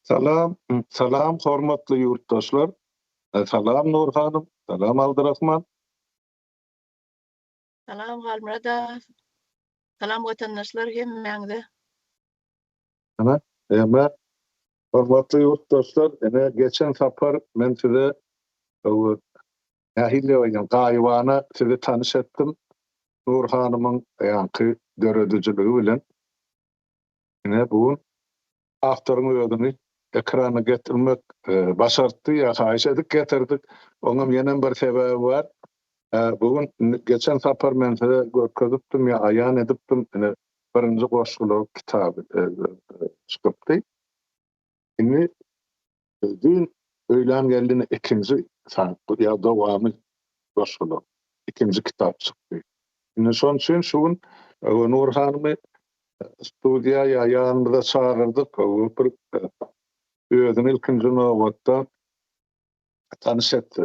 Salam, salam hormatly yurtdaşlar. Salam Nur hanım, salam Abdurrahman. Salam Halmurada. Salam vatandaşlar hemmeňize. Ana, eme hormatly yurtdaşlar, ene geçen sapar men size o Yahille oynan gaýwana sizi tanış etdim. Nur hanımyň ýanky döredijiligi bilen. Ene bu aktoryň öýdüni ekrana getirmek başardy ya haýyş edip getirdik. Oňam ýene bir sebebi bar. Bugün geçen sapar men size görkezipdim ya ayan edipdim. Ene birinji goşgular kitaby çıkıpdy. Indi dün öýlen geldini ikinji sanky ya dowamy goşgular. İkinji kitap çıkdy. Indi şoň üçin şuň Nur hanymy studiýa ýanynda çağırdyk. Özüni ilkinji nowatda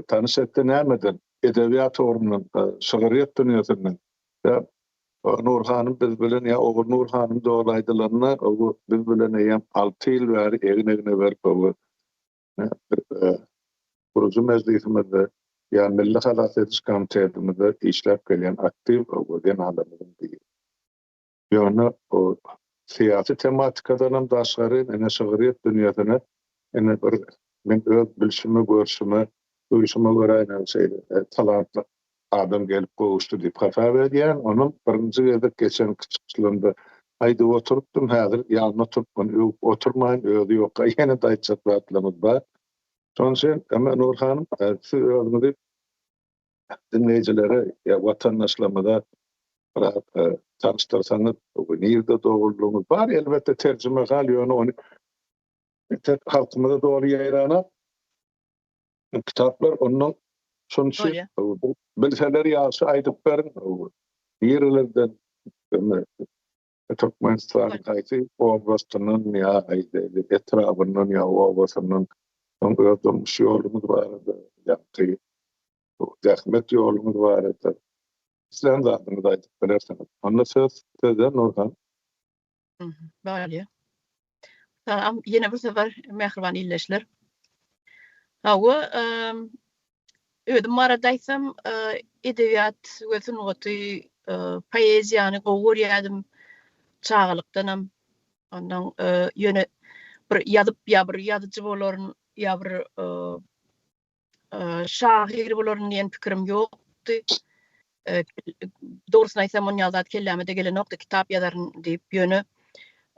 tanış etdi nämeden? Edebiýat orundan, şygyryýat dünýäsinden. Ya Nur hanym biz bilen ya oğul Nur hanym dolaýdylarna, o biz bilen ýa 6 ýyl bäri egine berip o Gurucu meclisimizde ya Milli Halat Ediş Komitetimizde işläp gelýän aktiw den adamyň biri. Ýöne o siyasi tematikadan daşgary ene şygyryýat dünýäsine ene bir men öz bilşime görşüme duýşuma görä talantly adam gelip goşdy diýip hafa berýän. Onuň birinji gezek geçen küçükçülüğünde aýdy oturupdym, häzir ýalna oturup oturmaýyn, öýdi ýok. Ýene daýçat batlamyz bar. Şonçyn ama Nur hanym siz özüňizi dinleýijilere ýa watandaşlarymyza tanıştyrsaňyz, nerede doguldygyňyz bar, elbetde terjime galýany onu halkymyza dogry ýaýrana kitaplar ondan şonçy bilseler ýaşy aýdyp berin. Ýerlerden Türkmenistan gaýty oblastyndan ýa etrafyndan ýa obasynyň öňdüm ýolumuz bar ýa zähmet ýolumuz bar. Sizden de adınızı aýdyp berersiňiz. Onda söz sizden Nurhan. Bäli. Tamam, ýene bir sefer mehriban illeşler. Hawa ödüm marada aýsam, edebiýat we sungaty, poeziýany gowurýadym çağalykdanam. Ondan ýöne bir ýazyp bir ýazyjy bolaryn ýa bir şahyr bolaryn diýen pikirim ýokdy. Doğrusyny aýsam onu ýazat kellämede gelen nokta kitap ýazaryn diýip ýöne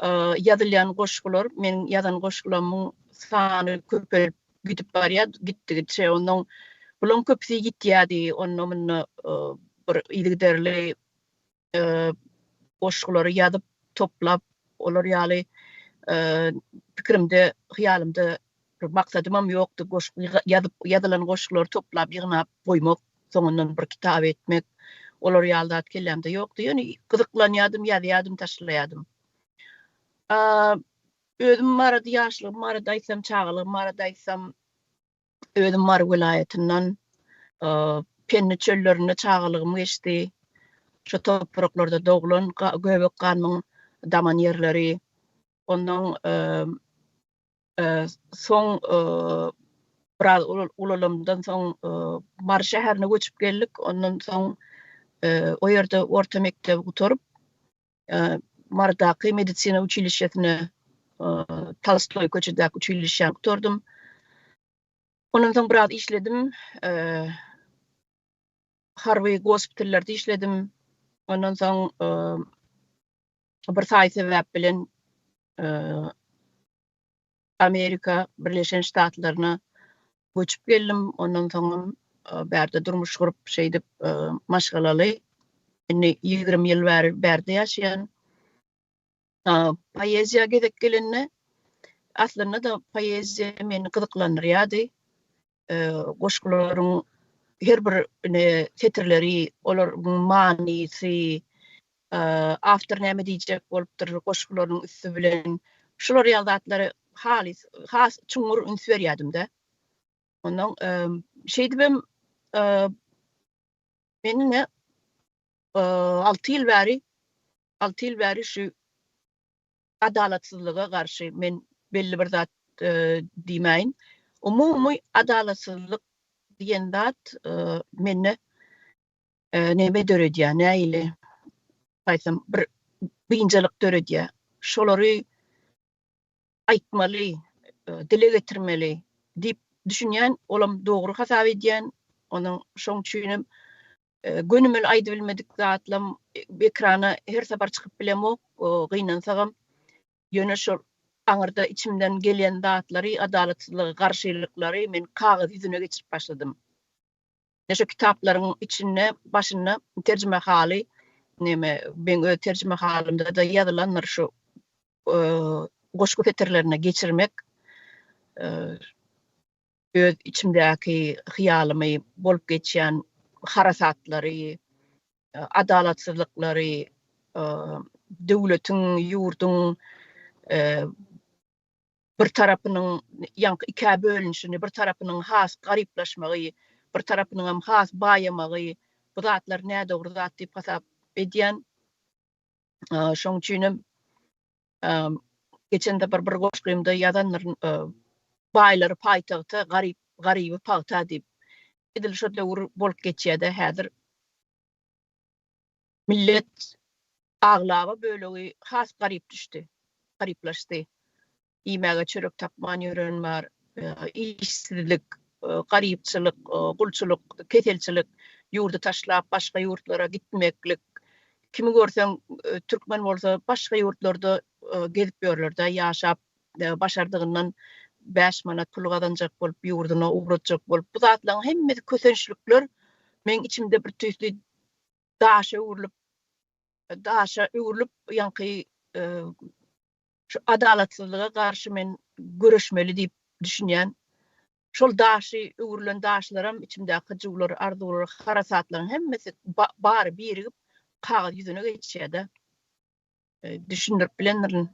ýazylýan goşgular, men ýazan goşgularymyň sany köpelip gidip barýar, gitdi. Onuň bulan köpsi gitýärdi, onu bir ýygyderli goşgulary ýazyp toplap, olar ýaly pikirimde, hyýalymda bir maksadymam ýokdy. Ýazylan goşgulary toplap, ýygnap goýmak, soňundan bir kitap etmek, olar ýaldat kellämde ýokdy. Ýöne gyzyklanýardym, ýazýardym, taşlaýardym. Özüm marada ýaşlygym, marada aýsam çağalygym, marada aýsam özüm Mar vilayatynyň Penni çöllerinde çağalygym geçdi. Şu topraklarda doglan göbek ganmyň daman ýerleri. Ondan soň biraz ulalymdan soň Mar şäherine göçüp geldik. Ondan soň o ýerde orta mektebi guturup Mardaky medisina училищесine Tolstoy köçedäki училищене guturdum. Ondan soň biraz işledim. Harvey gospitallerde işledim. Ondan soň bir saý sebäp bilen Amerika Birleşen Ştatlaryna göçüp geldim. Ondan soň bärde durmuş gurup şeýdip maşgalaly. 20 ýyl bärde ýaşaýan. Poeziýa gezek gelenne aslında da poeziýa meni gyzyklandyrýardy. Goşgularyň her bir setirleri, olaryň manysy, awtor näme diýjek bolupdyr goşgularyň üstü bilen şular ýazatlary has çuňur üns berýärdim-de. Ondan şeýdibem meni 6 ýyl bäri şu adalatsızlyga garşy men belli bir zat diýmeýin. Umumy adalatsızlyk diýen zat meni näme döredýär, näile aýsam bir gynjalyk döredýär. Şolary aýtmaly, dile getirmeli diýip düşünýän, olam dogry hasap edýän, onuň şoň üçin gönümel aýdy bilmedik zatlam ekrana her separ çykyp bilemok, gynansagam ýöne şol aňyrda içimden gelýän zatlary, adalatsızlygy, garşylyklary men kagaz ýüzüne geçirip başladym. Neşe kitaplaryň içine başyna terjime haly, näme ben öz terjime halymda da ýazylanlar şu goşgu feterlerine geçirmek, öz içimdäki hyýalymy bolup geçýän harasatlary, adalatsızlyklary, döwletiň, ýurdun bir tarapynyň ýanky ikä bölünişini, bir tarapynyň has garyplaşmagy, bir tarapynyň hem has baýamagy, bu zatlar näde dogry zat diýip hasap edýän. Şoň üçin geçende bir goşgymda ýazanlar baýlary paýtagta, garyby paýta diýip edil şodla bolup geçýärde. Häzir millet aglaba bölegi has garyp düşdi, garyplaşdy. Iýmäge çörek tapman ýörenmär, işsizlik, garypçylyk, gulçylyk, keselçilik, ýurdu taşlap başga ýurtlara gitmeklik. Kimi görseň türkmen bolsa başga ýurtlarda gezip ýörler-de, ýaşap başardygyndan 5 manat pul gazanjak bolup ýurduna ugratjak bolup, bu zatlaryň hemmesi kösençlikler men içimde bir tüýsli daşa öwürlüp ýanky şu adalatsızlyga garşy men göreşmeli diýip düşünýän. Şol daşy öwürlen daşlaram içimdäki juglar, arzular, harasatlaryň hemmesi bary birigip kagaz ýüzüne geçýärde. Düşündirip bilenlerin,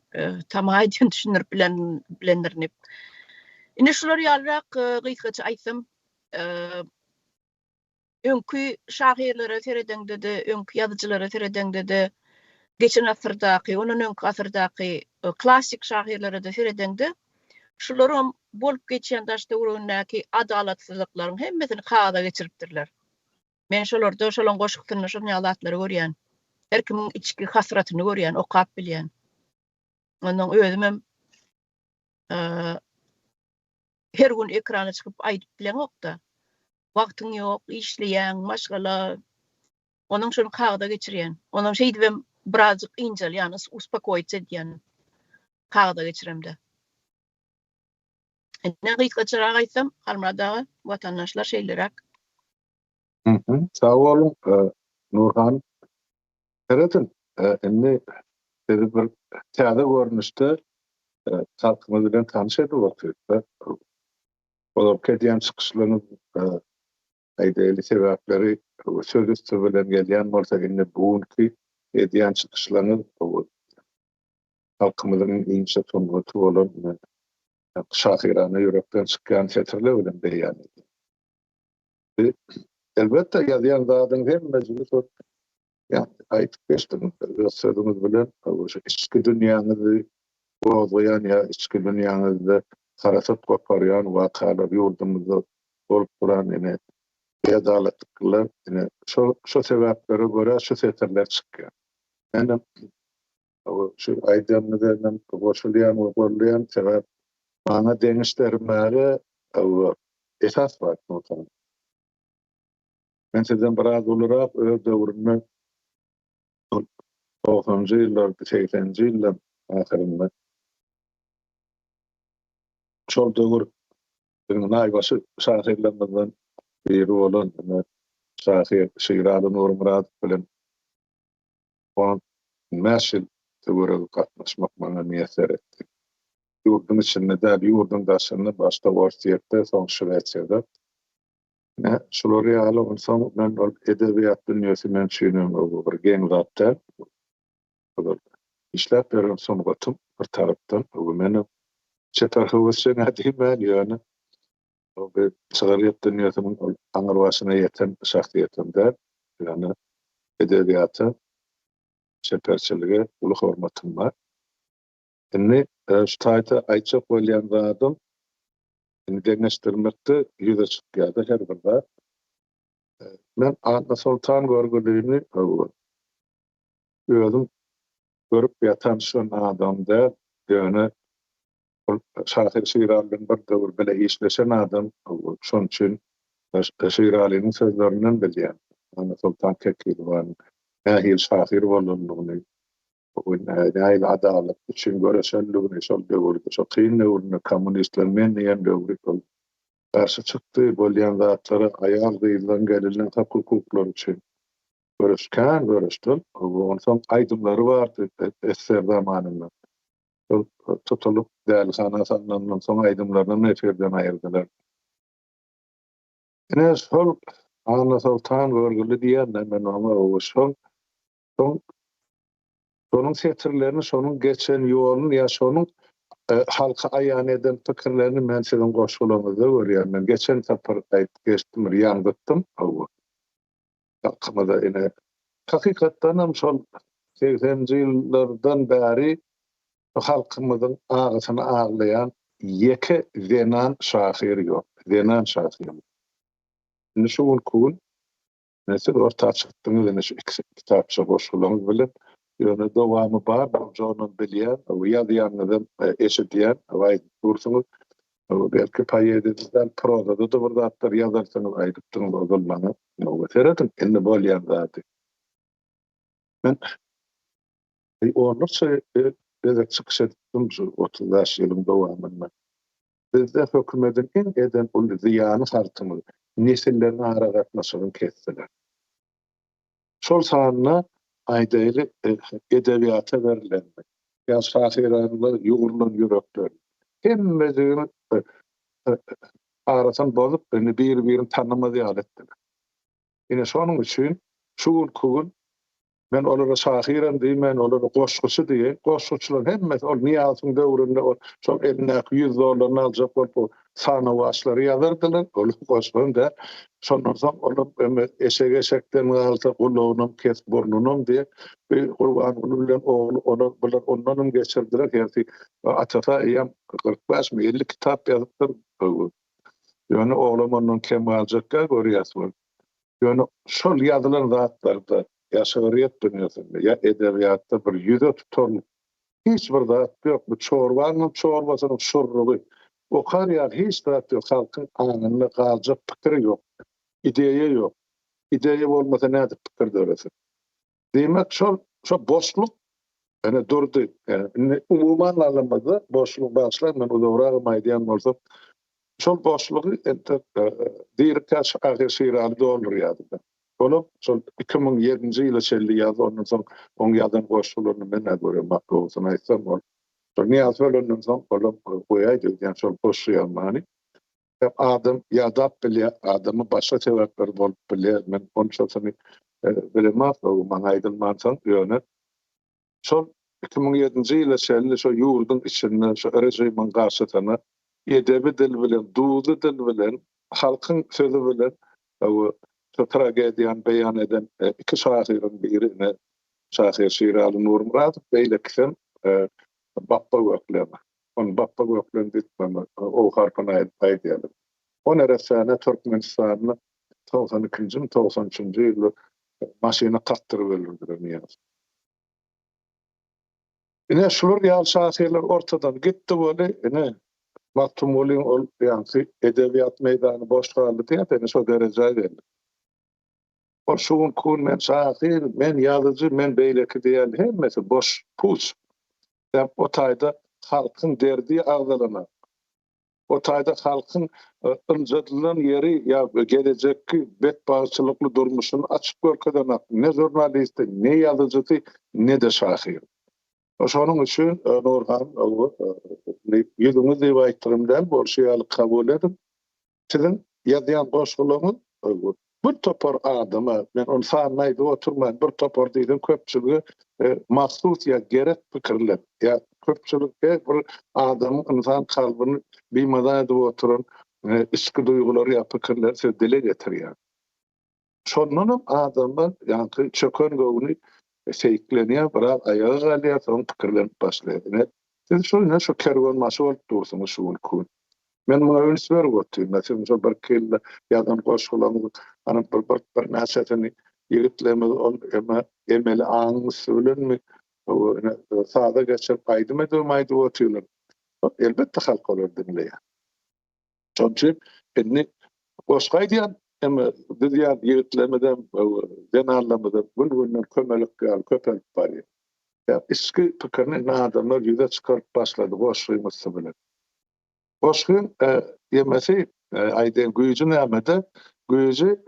tamaýdan düşündirip bilenlerin. Ine şular ýalyrak gysgaça aýtsam, öňkü şahyrlere seredende de, öňkü ýazyjylara seredende de, geçen asyrdaky, onuň öňkü asyrdaky klassik şahyrlere de seredende, şularym bolup geçýän daşda urunäki adalatsızlyklaryň hemmesini kagaza geçiripdirler. Men şolarda şolaň goşgyny, şol ýallatlary görýän. Her kimiň içki hasratyny görýän, okap bilýän. Onuň özüm her gün ekrana çykyp aýdyp bilemokda. Wagtyň ýok, işleýän, maşgala. Onuň şonu kagaza geçirýän. Onuň şey diýip birazjyk injal, ýani uspakoýt edýän. Kagaza geçiremde. Ne gysgaçyraak aýtsam, halmadagy watandaşlar şeýlerak. Sağ olun Nurhan. Eredin, indi bir täze görnüşde halkymyz bilen tanış edip oturýar. Bolup ketýän çykyşlaryň aýdaly sebäpleri söz üstü bilen gelýän bolsa indi bugünkü edýän çykyşlaryň halkymyzyň iňçe tonguty bolan şahyrany ýürekden çykýan feterler bilen beýan edýär. Elbetde ýazýan zadyň hemmesi şol aýtyp geçdim. Sözümiz bilen içki dünýäňyzy bozýan ýa içki dünýäňizde harasat goparýan wakalar ýurdumyzda bolup duran ene adaletlikler ene şo sebäplere görä şu feterler çykýar. Ene şu aýdymyzdan goşulýan we görülýän sebäp bana deňişlermäre esas var. Men sizden biraz olarak öz döwrüne 90-njy ýyllar, 80-nji ýyllar ahyrynda şol döwür naýbaşy şahyrlarymyzdan biri bolan şahyr Şeýrady Nurmurad bilen on mäşil döwürge gatnaşmak bana niýet etdi. Ýurdun içinde däl, ýurdun daşyny başda Worcesterde, soň Şweýçarda. Şolary ýaly bolsam, men edebiýat dünýäsi men düşünýän bir geň zatda. İşläp berýän somgatym bir tarapdan, meni çetarhy wysjana diýmän ýöne. O bir şahyryýat dünýäsiniň aňyrwaşyna ýeten şahsiýetimde, ýani edebiýata, çeperçilige uly hormatym bar. Inni şu taýta aýçak bolýan zadym deňeşdirmekde ýüze çykýardy her bir zat. Men Anna Sultan görgüligini özüm görüp ýatan şu adamda ýöne Şahir Şiralyň bir döwür bile işleşen adam şoň üçin Şiralyň sözlerinden bilýän. Anna Sultan Kekilwan ähli şahir bolundygyny näil adalet üçin göreşenligini şol döwürde şol kyn döwürde kommunistler men diýen döwürde karşı çykdy bolýan zatlara aýal gyýylan gelilen hak hukuklar üçin görüşdüm. Onsoň aýdymlary bardy esser zamanynda. Tutulup dälhana sanlandan soň aýdymlaryny efirden aýyrdylar. Ene şol Anna Sultan görgüli diýenden men ona şol şonuň setirlerini, şonuň geçen ýolun ýa şonuň halka aýan eden pikirlerini men sizin goşulanyzda görýärmen. Geçen tapar geçdim, ýangytdym. Halkymda ene hakykatdan hem şol 80-nji ýyllardan bäri halkymyzyň agysyny aglayan ýeke zenan şahir ýok. Zenan şahir. Indi şu gün näse orta çykdyňyz ene şu iki kitapça goşulanyz bilen ýöne dowamy bar, jonu bilýän, ýazýanyňyzy eşitýän, we dursuňyz belki paýedizden prozada da bir zatlar ýazarsyňyz aýdypdyň bolmagy. Ýa-da seredin indi bolýan zat. Men onurça bezek çykyş etdim şu 30 ýylyň dowamynda. Bizde hökümetin en eden ul ziýany hartymy nesillerni aragatmasyny kesdiler. Şol sanyna aýdaýly edebiýata berilenmek. Ýa şahirler ýugurlan ýürekler. Hemmezini arasan bozup bir-birini tanymaz ýaly etdiler. Ine şonuň üçin şu gün men olara şahiren diýmen, olara goşgusy diýen, goşguçylar hemmesi ol Niýazyň döwründe şol elindäki $100 aljak bolup sana waşlary ýazardylar. Ol goşgunda şondan soň olar eşek-eşekden galsa gulagyny kes burnuny diýip Gurban bilen olar bular ondan geçirdiler. Ýa-da atata ýam 45-50 kitap ýazypdyr. Ýöne oglam ondan kem aljakka görýärsiň. Ýöne şol ýazylan zatlarda ya şöhret dünýasynda ya edebiýatda bir ýüze tutan hiç bir zat ýok. Bu çorbanyň çorbasynyň şurrugy. O karýar hiç zat ýok. Halkyň anyny galjak pikiri ýok. Ideýa ýok. Ideýa bolmasa näde pikir döresin. Demek şol boşluk ene durdy. Yani umuman alınmada boşluk başlar men uzawragy maýdan bolsam şol boşlugy dirkaç Şahir Şiraly doldurýardy. Olup, şol 2007-nji ýyla şelli ýazy ondan soň oň ýazan goşularyny men görýän makrusyny aýtsam bol. Şol Niýaz ölenden soň olup goýaýdy ýa şol boş ýalmany. Adam ýadap bilýär, adamy başga sebäpler bolup bilýär. Men onçasyny bilemez, maňa aýdylmansaň ýöne. Şol 2007-nji ýyla şelli şol ýurdun içinde şol rejimiň garşysyna edebi dil bilen, duýdy dil bilen, halkyň sözü bilen şu tragediýany beýan eden iki şahirin birine Şahir Şiraly Nurmuratov beýleksen Bappa Göklen. On Bappa Göklen diýip o harpana aýdýar. O neresine Türkmenistanyň 92-nji 93-nji ýyly maşyna tatdyryp öldürdiler Niýaz. Ine şular ýaly şahirler ortadan gitdi boli, ine Maktumulin ol ýa-ni edebiýat meýdany boş galdy diýip şo derejä geldi. O şuň kun men şahir, men ýazyjy, men beýleki diýen hemmesi boş puç. Dep o taýda halkyň derdi agdalyna. O taýda halkyň ıljadylan ýeri ýa gelecekki betbaçylykly durmuşyny açyp görkezmek ne jurnalist, ne ýazyjy, ne de şahir. Şonuň üçin Nurhan ýüzüňiz diýip aýtdyrymdan bolşeýalyk kabul edip sizin ýazýan goşgularyňyz bir topar adama, men onu sanmaydı oturmayın, bir topar diýdim köpçülüğü mahsus ya gerek pikirler. Ya köpçülükde bir adamın insan kalbini bilmeden edip oturan içki duyguları ya pikirler söz dile getiriyor. Şondan adamlar yani çökön göğünü seyikleniyor, bırak ayağı galıyor, son pikirlenip başlıyor. Siz şu kerwan maşol dursun şuun kun. Men muňa önswer gotdy. Mesela şu bir kille ýadan goşgulan ana bir näsetini ýigitlemez ol emeli aňy söylenmi? O sada geçip aýdym edilmeýdi otýlar. Elbetde halk olar dinleýär. Çünki inni goşgaýdýan emme diýýär ýigitlemeden denarlamada bu kömelik gal köpelip barýar. Ya eski pikirini adamlar yüze çıkarıp başladı. Boşluğumuz bilen. Boşluğun yemesi ayden gücü nämede gücü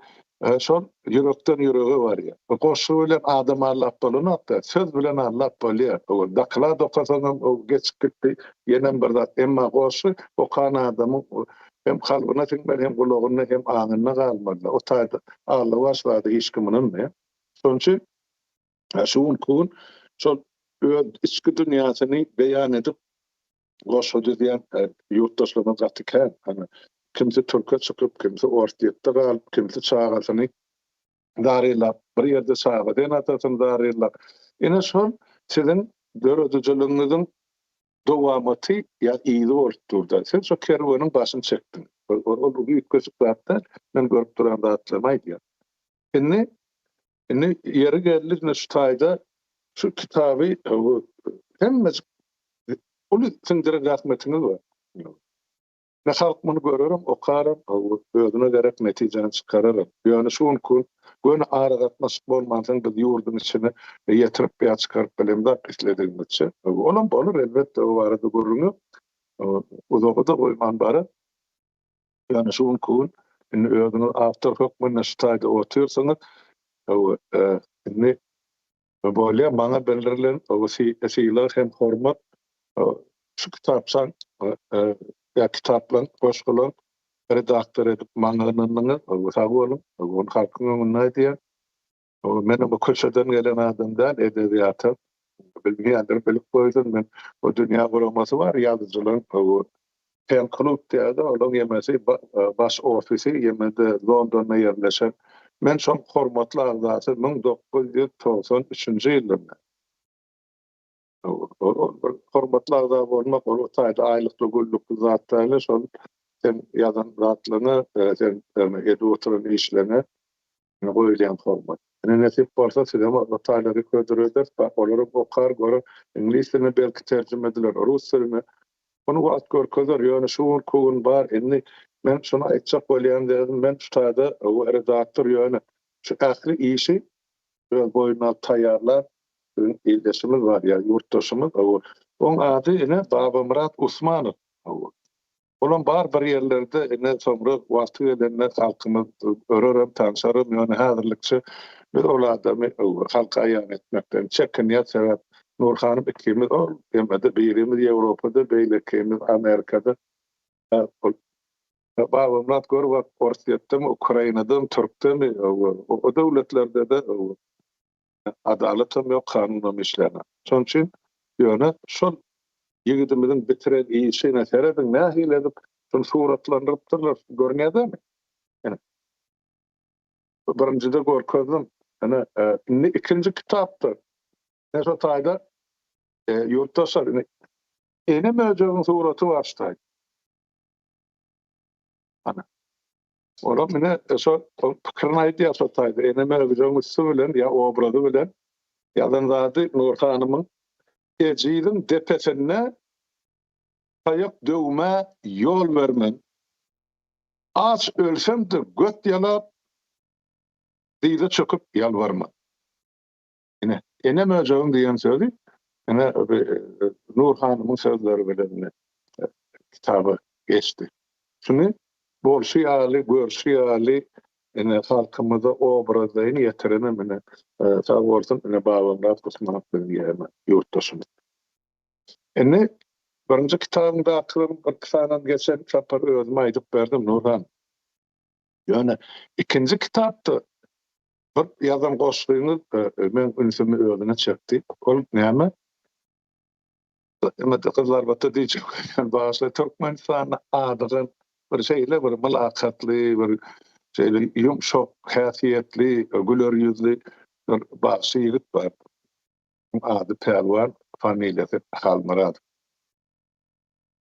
şol yürekten yüreğe var ya. Boşluğu bilen adam Allah'p bolany atda. Söz bilen Allah'p bolýar. O dakla dokasanym o geçip gitdi. Ýene bir zat emma boşluğu o kana adamyň hem kalbyna tiňmeli hem gulagyna hem aňyna galmaly. O taýda Allah başlady hiç kiminin ne. Şonçy şuun kun şol içki dünýäsyny beýan edip goşudy diýen ýurtdaşlaryna gatykän kimse türkçe çykyp kimse ortaýetde galyp kimse çagasyny darylap bir ýerde çagadan atasyny darylap ene şol sizin döredijiligiňiziň dowamaty ýa ýyly bolupdy. Sen şu kerwanyň başyny çekdiň. O büyük gözükler men görüp duran datlamaydy. Enne ýeri geldi şu taýda şu kitabı hemmesi onu sindire rahmetiniz var. Ne halk bunu görürüm, okarım, özüne gerek neticeni çıkarırım. Yani şu kun, bunu aragatması bolmadan bir yurdun içine yetirip bir çıkarıp bilimde pislediğim için. Olan bolur elbette o arada görünüyor. Uzağı da koyman bari. Yani şu kun, özüne after hukmunun şitayda otuyorsanız, böyle bana bildirilen o şeyler hem hormat şu kitapsan ya kitaplan boşgulan redaktör edip mangananyny sagolum onu halkyň ne diýer o meni bu köşeden gelen adamdan edebiýata bilmeýändir bilip goýdum men o dünýä guramasy var ýazyjylaryň o pen klub diýär onuň ýemesi baş ofisi ýemede Londonda ýerleşen men şol hormatly agzasy 1993-nji ýylda hormatly agza bolmak o taýda aýlykly güllükli zatlaryny şol sen ýazan zatlaryny sen edip oturan işlerine goýulýan hormat. Nesip bolsa sizem o taýlary ködüreder, olary okar görüp ingliz dilini belki terjime ediler, rus dilini. Onu wagt görkezler, ýöne şu kun bar, inni men şunu aýtjak bolýan dedim, men şu taýda o redaktor ýöne şu ähli işi boýuna taýýarlar. İldeşimiz var ya, yurttaşımız. Onun adı yine Baba Murat Usmanov. Olan bar bir yerlerde yine sonra vakti edenler halkımız örürüm, tanışarım, yani hazırlıkçı biz o adamı halka ayan etmekten çekiniyet sebep Nurhan'ım ikimiz ol, yemede birimiz Avrupa'da, beylekimiz Amerika'da. Baba Murat gör Orsiye'de mi, Ukrayna'da mı, Türk'te mi, o devletlerde de adaletim yok, kanunum işlerine. Son için yöne şol ýigidimiziň bitiren işine seredin nähil edip şol suratlandyrıpdyrlar görnýärmi? Yani birincide görkezdim. Yani ikinci kitapda ne şu taýda yurttaşlar ene möjüň suraty başlaýdy. Ana olam mene şu pikirini aýdýar şu taýda ene möjüň üstü bilen ýa obrazy bilen ýadan zady Nurhanymyň ejidin depesine taýyp döwme ýol bermen. Aç ölsem de göt ýalap diýde çöküp ýalbarma. Ene möjüň diýen sözi Nurhanymyň sözleri bilen kitabı geçti. Şunu bolşy ýaly, görşy ýaly halkymyza obrazyny ýetirene mene sağ bolsun Baba Murat Usmanov diýen ýurtdaşym. Birinci kitabımda aklım kısadan geçen çapar özüme aýdyp berdim Nurhan. Yani ikinci kitapda bir ýazan goşgyňyz men ünsümi özüne çekdi. Ol näme? Emma kızlar batda diýjek. Yani başla Türkmenistan adygyň bir şeýle bir mülakatly bir şeýle ýumşak häsiýetli, güler ýüzli bir başy ýigit bar. Ady Pelwan, familiýasy Halmurad.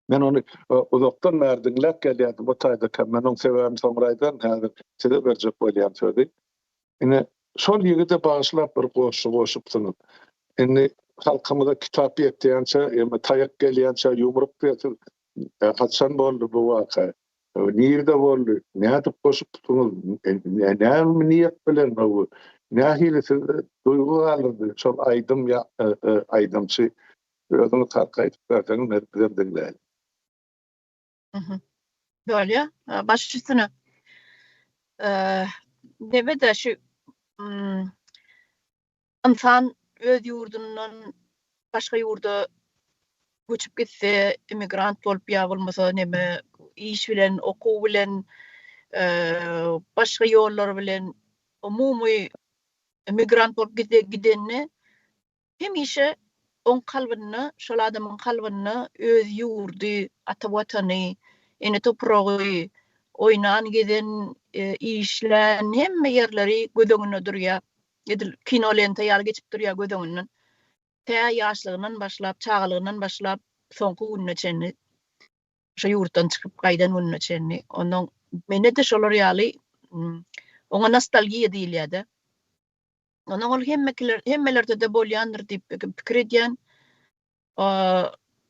Men onu uzaktan närdinläp gelýärdi. Bu taýda men onuň sebäbini soňraýdan häzir size berjek bolýan sözi. Ine şol ýigide başlap bir goşup Indi halkymyza kitap ýetýänçe, taýak gelýänçe ýumrup ýetir. Haçan boldy bu waka. Nirde boldy. Näde goşup tutuňyz? Näme niýet bilen bu? Nähili duygu alyrdy. Şol aýdym ya aýdymçy özüňi tarqaýdyp berseňiz näde diňler. Böyle başçısını demede şu insan öz ýurdundan başga ýurda göçüp gitse, emigrant bolup ýa bolmasa neme iş bilen, okuw bilen, başga ýollar bilen umumy emigrant bolup gidenni hemişe on kalbyny, şol adamyň kalbyny öz ýurdy, ata watany, ene topragy, oynan giden işlen hemme yerleri gödöňüne durýar. Edil kinolen taýýar geçip durýar gödöňünden. Tä ýaşlygyndan başlap, çağlygyndan başlap soňky gününe çenli şo ýurtdan çykyp gaýdan gününe çenli. Onuň mene de şolar ýaly oňa nostalgiýa diýilýär. Onuň ol hemmelerde de bolýandyr diýip pikir edýän.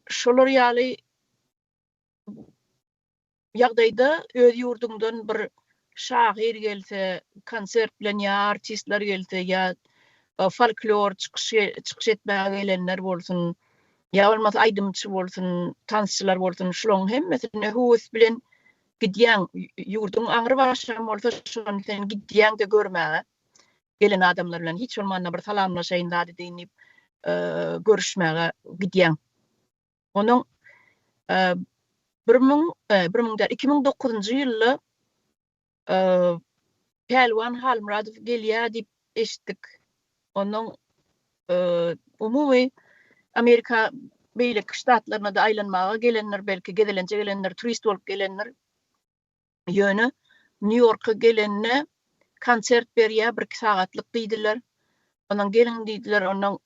Şolar ýaly ýagdaýda öz ýurduňdan bir şahyr gelse, konsert bilen ýa artistler gelse ýa folklor çykyş etmäge gelenler bolsun, ýa bolmasa aýdymçy bolsun, tansçylar bolsun, şolaryň hemmesini howes bilen gidýän ýurduň aňyry başam bolsa şonu sen gidýän de görmäge gelen adamlar bilen hiç bolmanda bir salamlaşaýyn da diýip görüşmäge gidýän. Onuň 2009-njy ýyly Pelwan Halmuradov gelýär diýip eşitdik. Onuň umumy Amerika beýleki ştatlaryna da aýlanmaga gelenler, belki gezelençe gelenler, turist bolup gelenler ýöne New York'a gelenne konsert berýär, 1-2 sagatlyk diýdiler. Onuň gelin diýdiler, onuň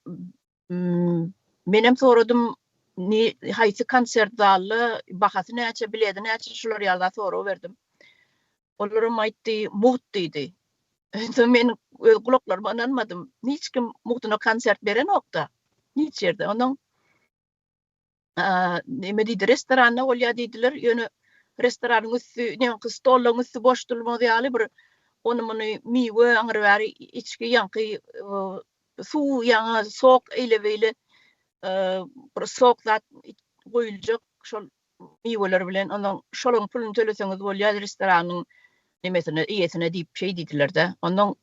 menem soradym haýsy konsert zaly, bahasy näçe, biledi näçe, şolar ýaly sorag berdim. Olaram aýtdy, muht diýdi. Men öz gulaklarıma inanmadym. Hiç kim muhtuна konsert beren okda. Hiç ýerde. Onuň neme diýdi, restorana bolýar diýdiler. Ýöne restoranyň üstü, näme stollaryň üstü boş durmagy ýaly bir onu miwe aňyry bäri içki ýanky suw ýa sok eýlebeýle bir sok zat goýuljak şol miweler bilen onuň şolaryň pulunu töleseňiz bolýar restoranyň nemesine iyesine diýip şey diýdiler de. Onuň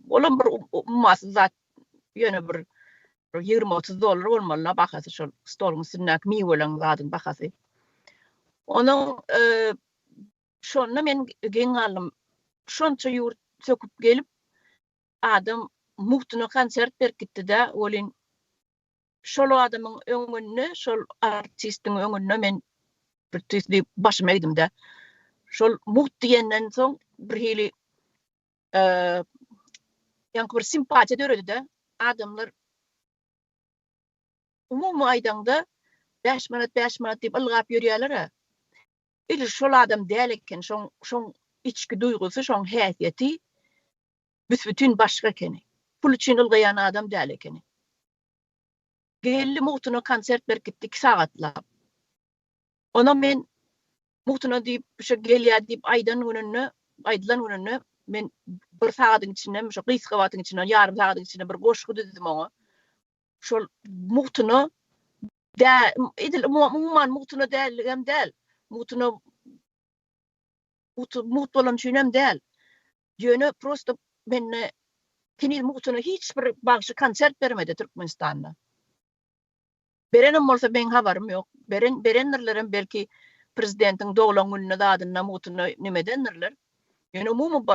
olan bir masy zat ýöne bir $20-30 bolmaly bahasy şol stoluň üstündäki miweleň zadyň bahasy. Onuň şonu men geň alym. Şonça ýurt söküp gelip adam muhtuny konsert berip gitdi-de, olin şol adamyň öňünde, şol artistiň öňünde men bir tüsli başyma egdim-de. Şol muht diýenden soň bir hili ýanky bir simpatiýa döredi-de. Adamlar umumy aýdanda 5 manat diýip ylgap ýörýärler. Ýa şol adam däl eken, şoň içki duýgusy, şoň häsiýeti büsbütün başga ekeni. Pul üçin ylgaýan adam däl ekeni. Geldi muhtuny konsert berip gitdi 2 sagatlap. Ona men muhtuny diýip şo gelýär diýip aýdylan gününe men 1 sagatyň içinde, şo gysga wagtyň içinde, ýarym sagatyň içinde bir goşgu düzdüm oňa. Şol muhtuny edil umuman muhtuny däligem däl. Muhtuny muht bolan şünem däl. Ýöne prosto menne kinil muhtuny hiç bir bagşy konsert bermedi Türkmenistanda. Berenem bolsa ben habarym ýok. Berenlerlerim belki prezidentiň doglan gününe dadyna muhtuny neme denirler. Ýöne umumy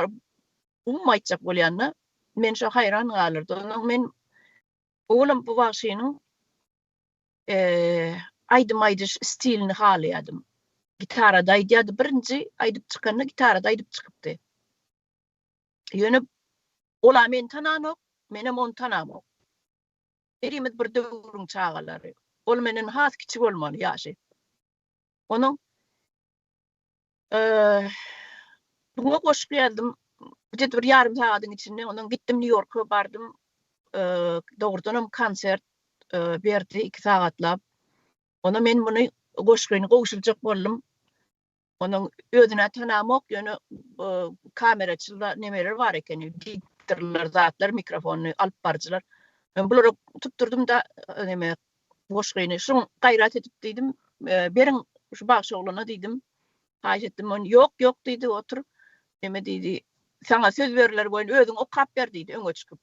aýtjak bolýanna men şo haýran galyrdy. Onuň men oğlum bu bagşynyň aýdyş stilini halaýadym. Gitarada aýdýady, birinji aýdyp çykanyna gitarada aýdyp çykypdy. Ýöne ola men tananok, menem onu tanamok. Berimiz bir döwrüň çağalary. Ol menen has kiçik bolmaly ýaşy. Onun buna koşup geldim. Bir yarım saatin içinde onun gittim New York'a bardım. Doğrudan konsert berdi 2 saatlap. Ona men bunu goşgyny goşuljak boldum. Onun özüne tanamok ýöne kameraçylar nemeler bar eken, diktorlar, zatlar, mikrofonu alyp barjylar. Ben bulary tutdurdum da neme goşgyny şuň gaýrat edip diýdim, beriň şu bagşy oglana diýdim. Haýy etdim, on ýok ýok diýdi, otur. Neme diýdi, sana söz berilер boýun özüň okap ber diýdi öňe çykyp.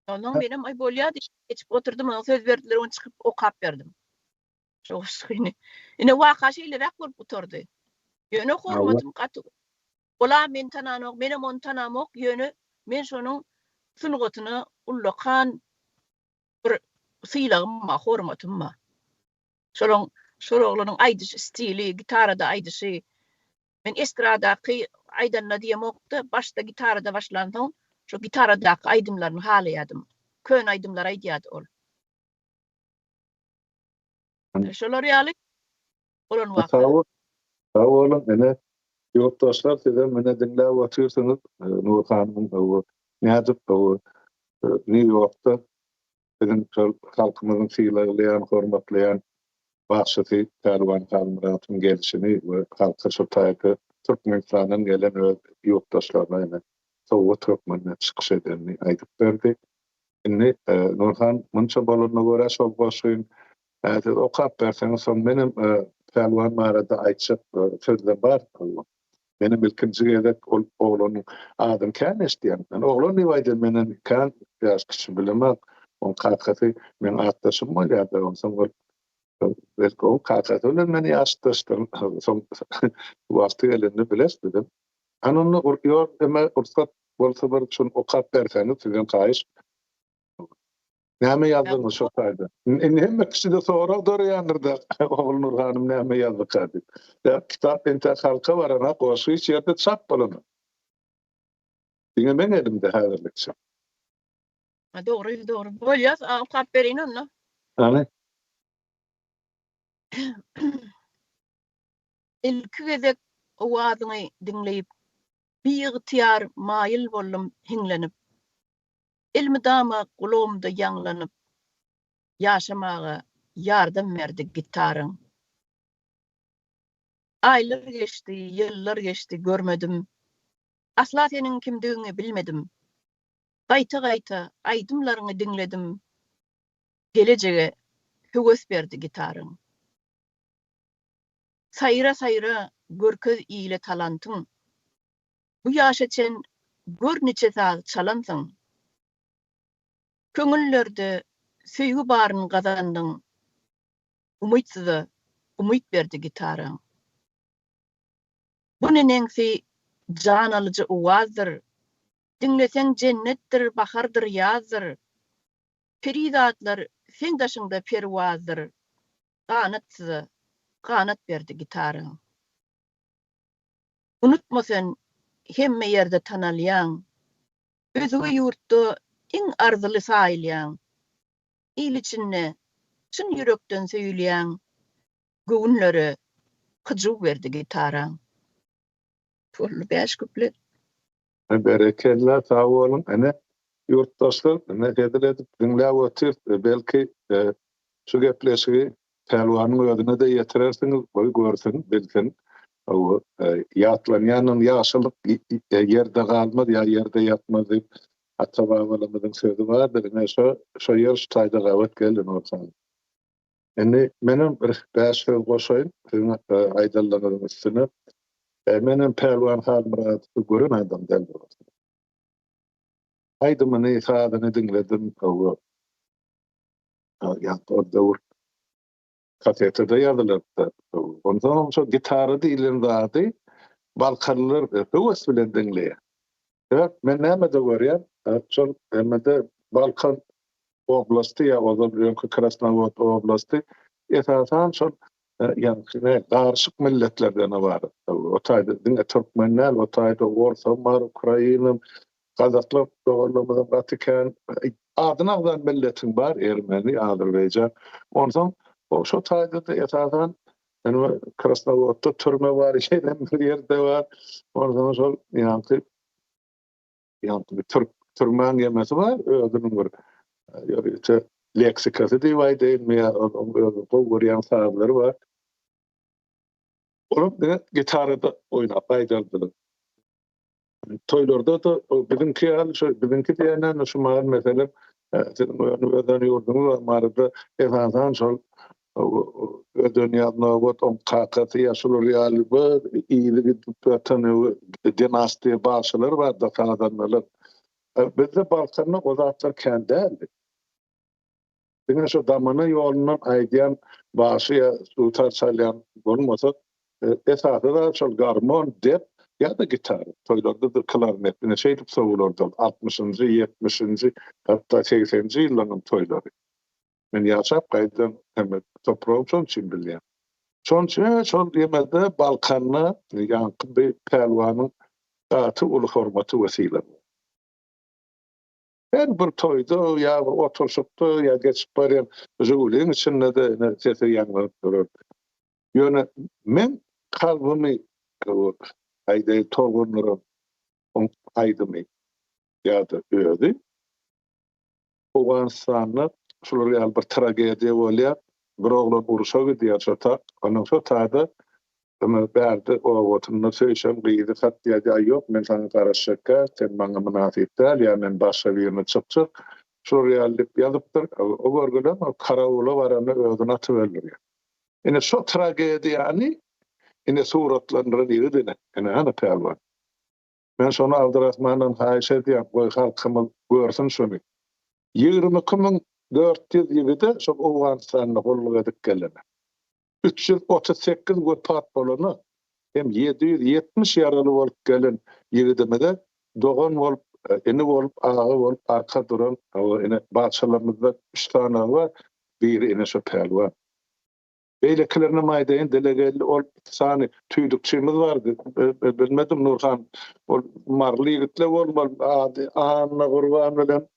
Ondan benim ay bolýar diýip geçip oturdum, ona söz berdiler, on çykyp okap berdim. Şoşgyny. Ine waka şeýlerak bolup oturdy. Ýöne hormatym gaty. Ola men tananok, menem onu tanamok ýöne men şonuň sunugatyny ullakan bir syýlagym ma, hormatym ma. Şol oglanyň aýdyş stili, gitarada aýdyşy. Men estradaky aýdanna diýemokda, başda gitarada başlandyň, şo gitaradaky aýdymlaryny halaýadym. Kön aýdymlar aýdýady ol. Şolar ýaly bolan waka. Sağ olun. Ene yurttaşlar sizden mene dinläp otursanız Nurhan'ın o nädip o New York'ta bizim halkımızın syýlaýan, hormatlayan Başçy Perwan Kalmyratyň gelişini we halka şu taýda Türkmenistanyň gelen öz yurttaşlaryna Sowet Türkmenine çykyş edenini aýdyp berdi. Indi Nurhan munça bolanyna görä şol goşgyň okap berseň soň menim Perwan marada aýtjak sözler bar. Benim ilkinci gezek oğlanın adım kan isteyen. Oğlan ne vaydı menen kan biraz kişi bilemem. On kakatı men atdaşım var ya da on son belki o kakatı olan meni atdaştım. Son vakti elinde biles dedim. Anonnu uryor ama ursat bolsa bir şun okap berseniz sizin kayış. Näme ýazdyrmy şo taýda? Hemme kişi de sonra doraýanyrda Oğul Nurhanym näme ýazdyk diýip. Kitap ente halka barana goşy ýerde çap bolany. Diňe men elimde häzirlikçi. Dogry, dogry. Bolýar, okap berin onda. Hani? Ilki gezek owazyny dinleyip bir maýyl boldum hiňlenip. Ilmi dama gulumda ýanglanyp ýaşamaga ýardam berdi gitaryň. Aýlar geçdi, ýyllar geçdi, görmedim. Asla seniň kimdigini bilmedim. Gaýta-gaýta aýdymlaryňy dinledim. Gelejege höwes berdi gitaryň. Sayra-sayra görkez ýyle talantyň. Bu ýaş için gör neçe saat çalansyň. Köňüllerde söýgü baryny gazandyň. Umytsyza umyt berdi gitaryň. Bu neňsi jan alyjy owazdyr. Dinleseň jennetdir, bahardyr, ýazdyr. Peridatlar sen daşyňda perwazdyr. Ganatsyza ganat berdi gitaryň. Unutma sen hemme ýerde tanalýan. Özüňi ýurtda iň arzuly saýlýan. İl içinde çyn ýürekden söýleýän göwnleri kyjyw berdi gitaryň. Pul 5 kuplet. Berekeler sağ olun. Ene yurttaşlar ne edip dinläp otur belki şu gepleşigi Perwanyň özüne de ýetirersiniz, boy görsin, bilsin. O ýatlanýanyň ýaşylyk ýerde galmaz ýa ýerde ýatmaz diýip ata-babalarymyzyň sözü bardyr. Şo ýer şu taýda gawat geldi Nurhan. Indi menim bir 5 söz goşaýyn, siziň aýdylanyň üstüne. Menem Perwan Kalmyraty görän adam däl bolar. Aýdymyny ifadany dinledim. O dowr kasetede ýazylypdy. Ondan soň gitara diýilen zady balkarlar höwes bilen dinleýär. Men näme de görýär? Şol hemmede Balkan oblasty ýa ozan Krasnoyarsk oblasty esasan şol ýa-ni garşyk milletlerden bar. O taýda diňe türkmenler, o taýda Orta Ukraina, Kazaklar, Doğrulamadan Vatikan, adyna milletiň bar, Ermeni, Azerbaycan. Ondan o şu taýda esasan Yani Krasnovod'da türme var, şeyden bir yerde var. Oradan sol yankı bir türmen yemesi var. Ödünün bir yörüyse leksikası divay değil mi ya? O görüyen sahabeleri var. Onuň bir gitarada oýnap aýdyrdylar. Toýlarda da bizimki ýaly şu bizimki diýenden şu maňa meselem öňüňizden ýurdum we marada efandan şol ödön ýadna got on kakasy ýaşuly ýaly bir ýyly tutany dinastiýa başlar bar da kanadanlar. Bizde Balkanyň o zatlar kendi. Bugün şu damana ýolundan aýdýan başy sutar çalýan bolmasa esasy da şol garmon dep ya da gitar. Toýlarda da klarnet ine şeýdip sowulardy 60-njy, 70-njy, hatda 80-nji ýyllaryň toýlary. Men ýaşap gaýdym hem toprağım şol için bilýär. Şol için şol ýemede Balkanyň ýanky bir pelwanyň gaty uly hormaty wesile. Her bir toýda ya oturşupdy ya geçip barýan jügüliň içinde de sesi ýangyp dururdy. Ýöne men kalbymy aýdy togunurum aýdymy ýa-da öýdi. Owansany şular ýaly bir tragediýa bolýar. Bir oglan uruşa gidýär şota. Onuň şu taýda berdi o wagtyny söýşem gyýdy hatda ýok men sana garaşykka sen maňa münafyklar ýa men başga birine çypçyk şol ýaly ýazypdyr. O görgülen o karawula barany özüne atyberler. Ine şu tragediýany ine suratlandyran ýerine ine ana pelwan. Men şonu Abdurrahmanyň haýyş edýär goý halkymyz görsün şonu. 22.400 ýigide şu Owganstanyň golluga edip geldi. 338 wefat bolany hem 770 ýaraly bolup gelen ýigidemede dogan bolup ene bolup agy bolup arka duran ene baçalarymyzda 3 tane var bir ene şu pelwan. Beýlekilerine maýdaýyn delegelli ol sany tüýdükçimiz bardy. Bilmedim Nurhan ol marly ýigitler bolmaly ady Anna Gurban bilen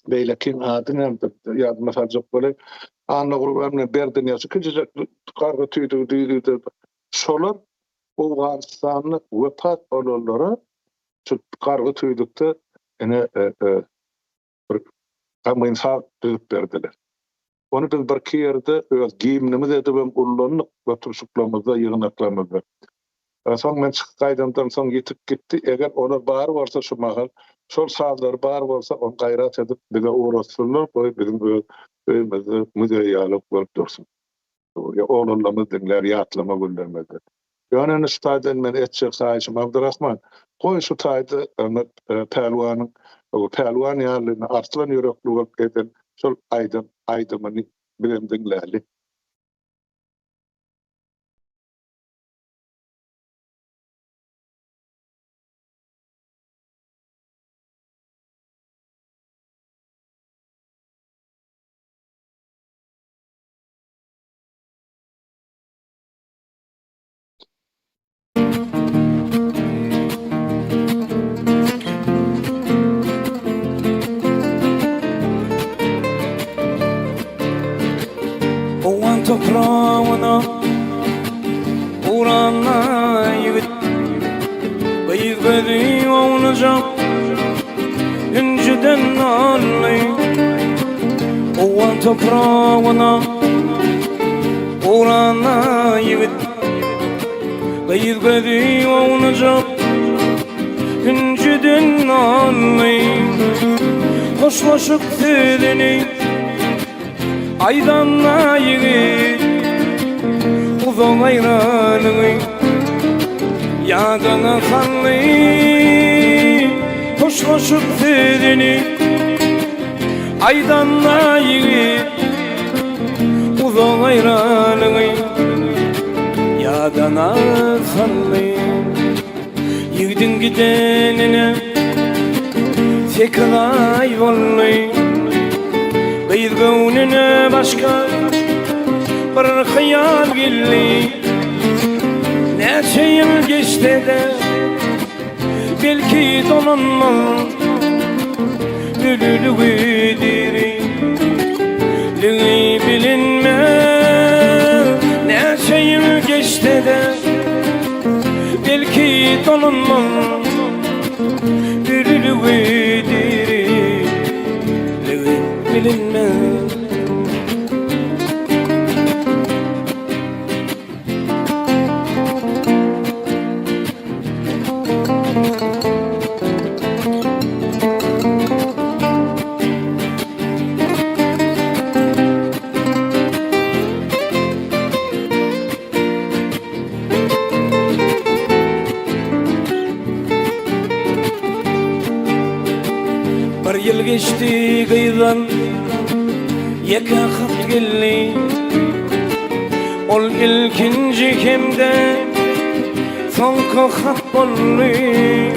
beýlekin adyny hem ýadyma salyp bolay. Anna Gurban bilen berden ýaşy küçüjek garga tüýdük. Şolar Owganstanyň wefat bolanlara şu garga tüýdükde ene bir kamynsa düzüp berdiler. Onu biz bir kiyerde öz giyimimiz edibim ullanıp götürüşüklemizde yığınaklamızda. Soň men çykyp gaýdandan soň ýetip gitdi. Eger ona bar bolsa şu mahal, şol sazlar bar bolsa on gaýrat edip bize uğraşsynlar, goý bizim öýümizde müzeýalyk bolup dursun. Ya oğlanlarymız dinler, ýatlama güllermezdi. Ýöne staýdan men etjek saýşym Abdurrahman, goý şu taýda pelwanyň, o pelwan ýalyny artlan ýörekli bolup eden şol aýdymyny bilen dinläli. Owan toprağına uğrana yigit Gıyıgıdı oğunacak inciden alay Owan toprağına uğrana yigit Gıyıgıdı oğunacak inciden alay Hoşlaşık dedini aydanla yigit uzun aýranyň ýadyna sally hoşlaşyp dedini aydanla yigit uzun aýranyň ýadyna sally ýigdiň gidenine seklay bolly Gönlüne başka bir hayal geldi Neçe yıl geçti de belki donanmaz Lülülüğü bilinmez Neçe yıl tanınmam Ürülüğüdiri Lüğün bilinmez Bir yıl geçti kıyıdan Yeka hat gelli Ol ilkinci kemde Sonka hat bolli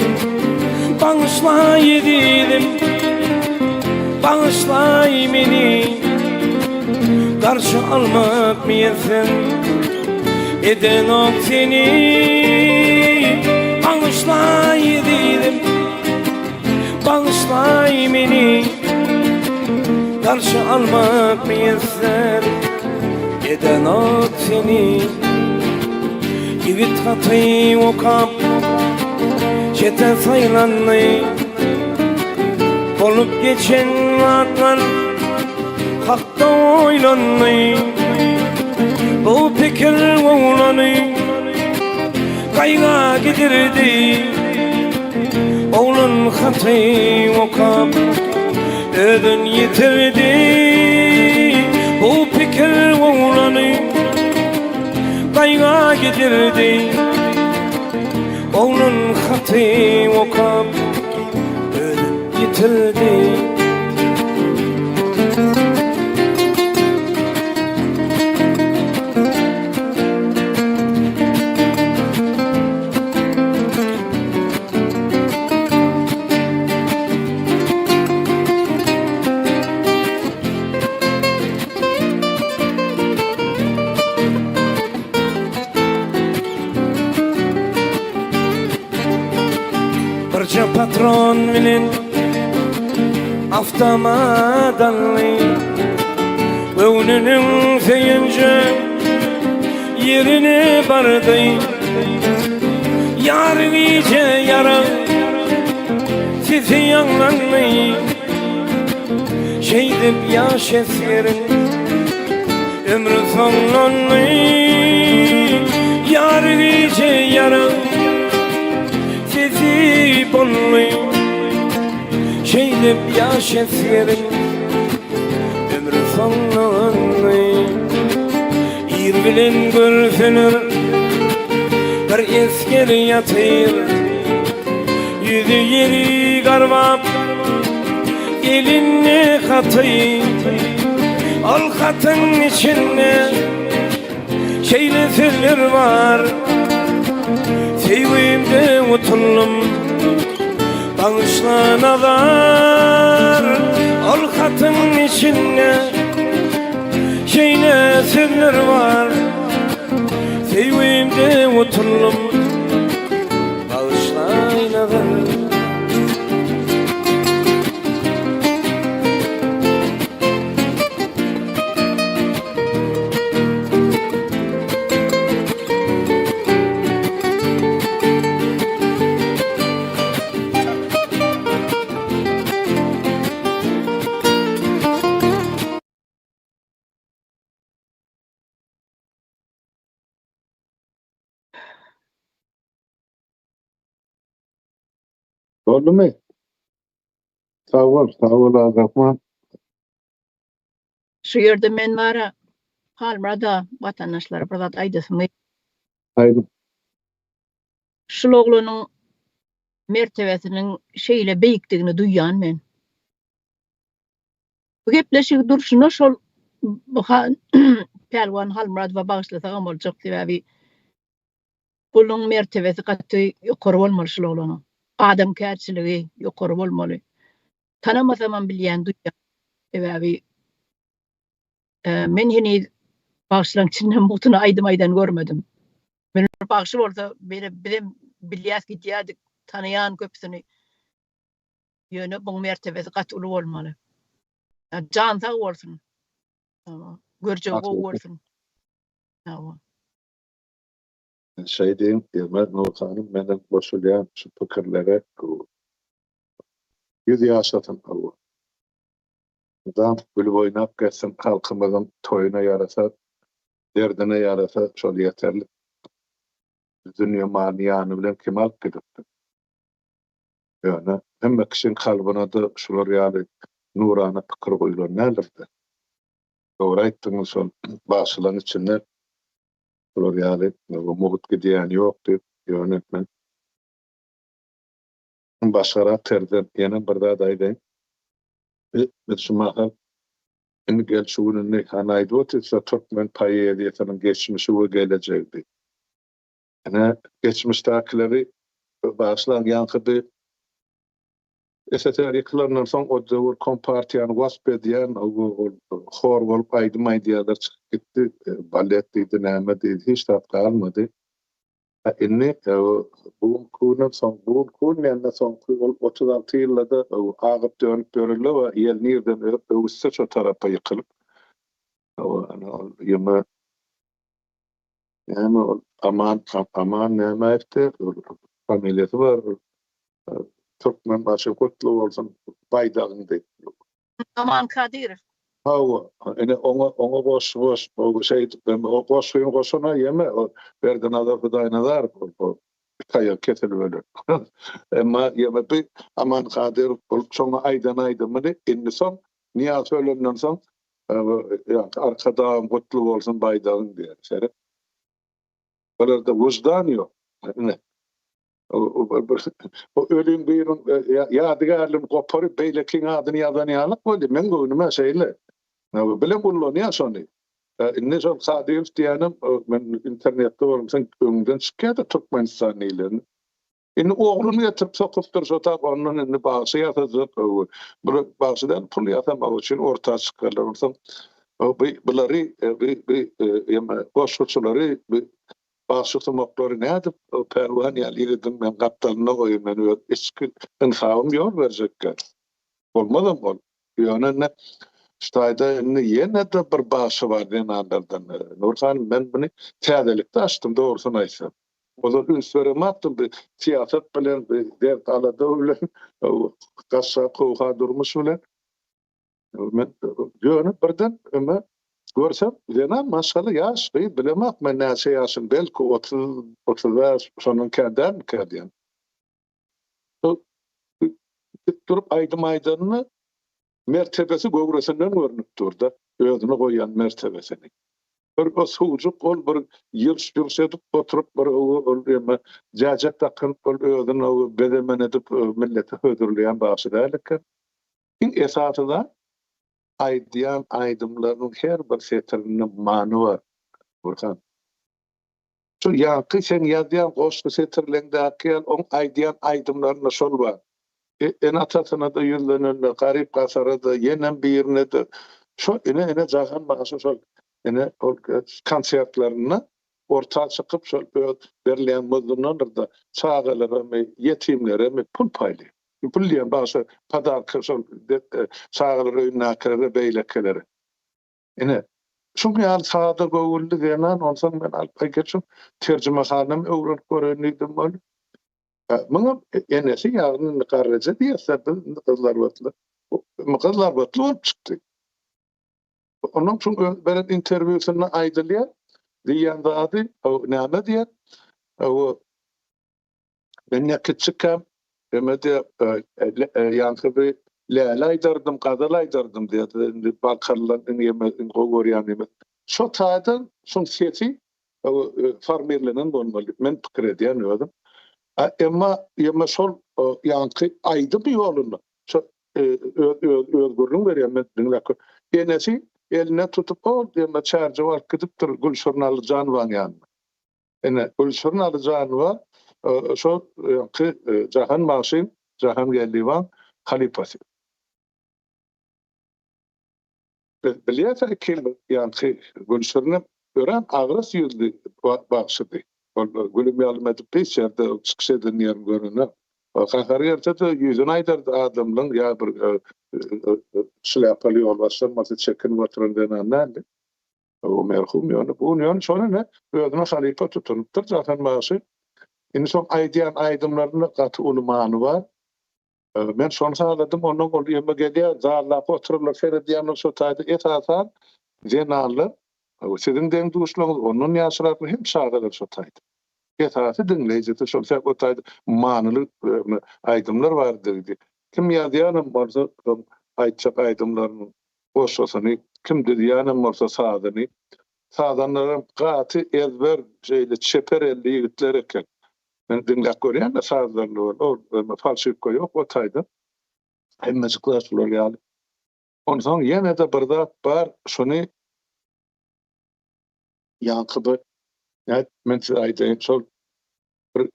Bağışlay dedim Bağışlay beni Karşı almak mıyasın Eden ok seni Bağışlay dedim Bağışlay beni Karşı almak müyesser Eden ot seni Yigit hatayı okap Çete saylanlı Olup geçen vaklar Hakta oylanlı Bu fikir oğlanı Kayga gidirdi Oğlun hatayı okap Ödün yitirdi Bu fikir oğlanı Kayga gidirdi Oğlun hatayı okap Ödün yitirdi Barca patron bilen Aftamadanlı Öğününün seyince Yerine bardı Yarın iyice yara Sizi yanlanmayı Şeydip yaş eskerin Ömrü sonlanmayı Yarın iyice yara Sizi bolmayı Şeydip yaş eskerin Ömrü sonlanmayı İr bilen görünür Bir esker yatır Yüzü yeri garvap Elinne katı Al katın içinde Şeyle sözler var Sevimde utullum Bağışlanalar Al katın içinde Şeyle sözler var Sevimde utullum Bağışlanalar Oldu mu? Sağ ol Rahman. Şu yerde men vara halmada vatandaşlar burada aydısın. Haydi. Şu oğlunun mertebesinin şeyle beyikliğini duyan men. Bu gepleşik duruşuna şol pelvan halmrad ve bağışlasağım olacak sebebi bunun mertebesi katı yukarı olmalı şu oğlunun. Adam kârçılığı yukarı olmalı. Tanımasaman bilyen duyan sebebi men hini bağışlancının mutunu aydan görmedim. Ben bağışım olsa benim bilyas gidiyadık tanıyan köpsünü yönü bu mertebesi katı olmalı. Can sağ olsun. Görce o olsun. şey diyeyim, Ömer Nurhan'ın benden boşulayan şu fikirlere yüz yaşatın Allah. Adam gülüp oynap geçsin halkımızın toyuna yarasa, derdine yarasa şol yeterli. Dünya maniyanı bilen kemal gidipdi. Yani hemme kişinin kalbına da şular yani nurana pikir koyulan nälerdi. Doğru aýtdyňyz şol başylan içinde şular yani muhut gidiýän ýok diýip ýönetmen. Başara terden ýene bir daha daýdaýyn. Bir şu mahal indi gel şu gününe hanaýdy otsa Türkmen paýy diýenin geçmişi we gelecekdi. Ene geçmişdekileri başlan ýankydy esoteriklerden soň o döwür kompartiýany wasp edýän hor bolup aýdymay diýerler çykyp gitdi. Ballet diýdi, näme diýdi, hiç tat galmady. Inni bu kunun soň bu kun ýa-da soň 36 ýylda agyp dönüp berildi we ýel nirden öwüsse şu tarapa ýykylyp ýa-da yani aman näme etdi? Familiýasy bar. Türkmen başı kutlu olsun baydağın deyip. Aman Kadirov. Hawa, ene ona boş o şey o boş suyun koşuna yeme o berden adamı dayanadar o kaya ketel böyle. Ama yeme bir aman Kadir sonra aydan mı inni son niye söylemden son ya arkada kutlu olsun baydağın diye. Şeref. Böyle de vicdan yok. Ne? O ölüm birun ýadygarlyk goparyp beýlekiň adyny ýazanýarlyk boldy. Men göwnüme şeýle. Bilen bolýar şonu. Inne şol Kadirov diýenim men internetde bolmasa öňden çykýar Türkmenistan ýylyny. Indi oglumy ýetirip sokup dursa ondan indi bagsy ýatacak. Bir bagsydan pul ýatamagy üçin orta çykarlar. Bulary ýa-da boşçulary başyky mokları näde? Perwan ýalydyň men gapdanyna goýum men eski infawym ýol berjekler. Bolmadym bol. Ýöne ştaýda ýene de bir başy bar diýen andardan. Nurhan men bunu täzelikde açdym dogrusyny aýtsam. O zaman ünsörem atdym bir siýasat bilen dert alada bilen gassa kowa durmuş bilen. Men ýöne birden öme görsem, Zeynep maşallah yaş bilemek men näçe ýaşyn belki 30 sonun käden kädiýän. Durup aýdym-aýdanyny mertebesi göwresinden görnüp durdy. Özüne goýan mertebesini. Bir o suwjuk ol bir ýyrs edip oturup bir ýa-da jajak takyn özüne bedemen edip milleti hödürleýän başy dälik. Esatyda aýdýan aýdymlaryň her bir setiriniň many bar. Burhan. Şu ýaky sen ýazýan goşgy setirlerdäki on aýdýan aýdymlaryna şol bar. En atasyna da ýüzlenende garyp gasara da ýene birine de şu ene jahan bagasy şol ene konsertlaryna orta çykyp şol berilýän muzunlarda çağalara we ýetimlere pul paýly. Pul diýen bagasy padarky şol çağalara öýnäkere beýlekelere. Ene şu ýaly saada gowuldy diýenen onsoň men alpa geçip terjümehanam öwrenip görendim bol. Muňa enesi ýagny garraja diýerse kızlar batly. Kızlar batly bolup çykdy. Onuň şu beren interwýusyna aýdylýar. Diýen zady näme diýer? O ben ýakçykam demedi ýanky Lala aýdardym, gadal aýdardym diýdi. Bakarlaryň ýemezin gowurýan ýemez. Şo taýdan şol sesi formirlenen bolmaly. Men pikir edýän ödüm. Emma şol ýanky aýdyp ýoluny. Şo özgürlüğün berýän men dinläki. Enesi eline tutup ol diýme çarjy alyp gidip dur Gülşurnaly Janwan ýanyna. Ene Gülşurnaly Janwan şo Jahan Maşin, Jahan Geldiwan halifasy. Bilýärse kim ýanky Gülşurny ören agrys ýüzli bagşydy. Gülüm ýalmady peşerde çykyş eden ýer görünür. Kahary ýerde ýüzüne aýdardy adamlaryň ýa bir şlapaly ýolbaşlar masy çekin oturandan anlandy. O merhum ýöne bu ýöne şonu ne özüne halipa tutunypdyr zaten başy. Indi son aýdýan aýdymlaryna gaty ulmany bar. Men şonu sagladym, ondan ol ýeme gelýär, zarlap otururlar, seredýänler şu taýda esasan jenallar. O sizin deň duşlaryňyz onun ýaşyraky hem şagyrlar şu taýda. Esasy dinleýjide şol sebäp o taýda manyly aýdymlar bardyr dedi. Kim ýazýanam bolsa aýtjak aýdymlaryny boşasyny, kim diýýänam bolsa sadyny. Sadanlarym gaty ezber jeýle çeperelli ýigitler eken. Men dinläp görýän sazlarly bol, o falşypka ýok o taýda. Hemmesi klaslar ýaly. Ondan soň ýene de bir zat bar, şuny ýankyby. Ja, men aýdym şol bir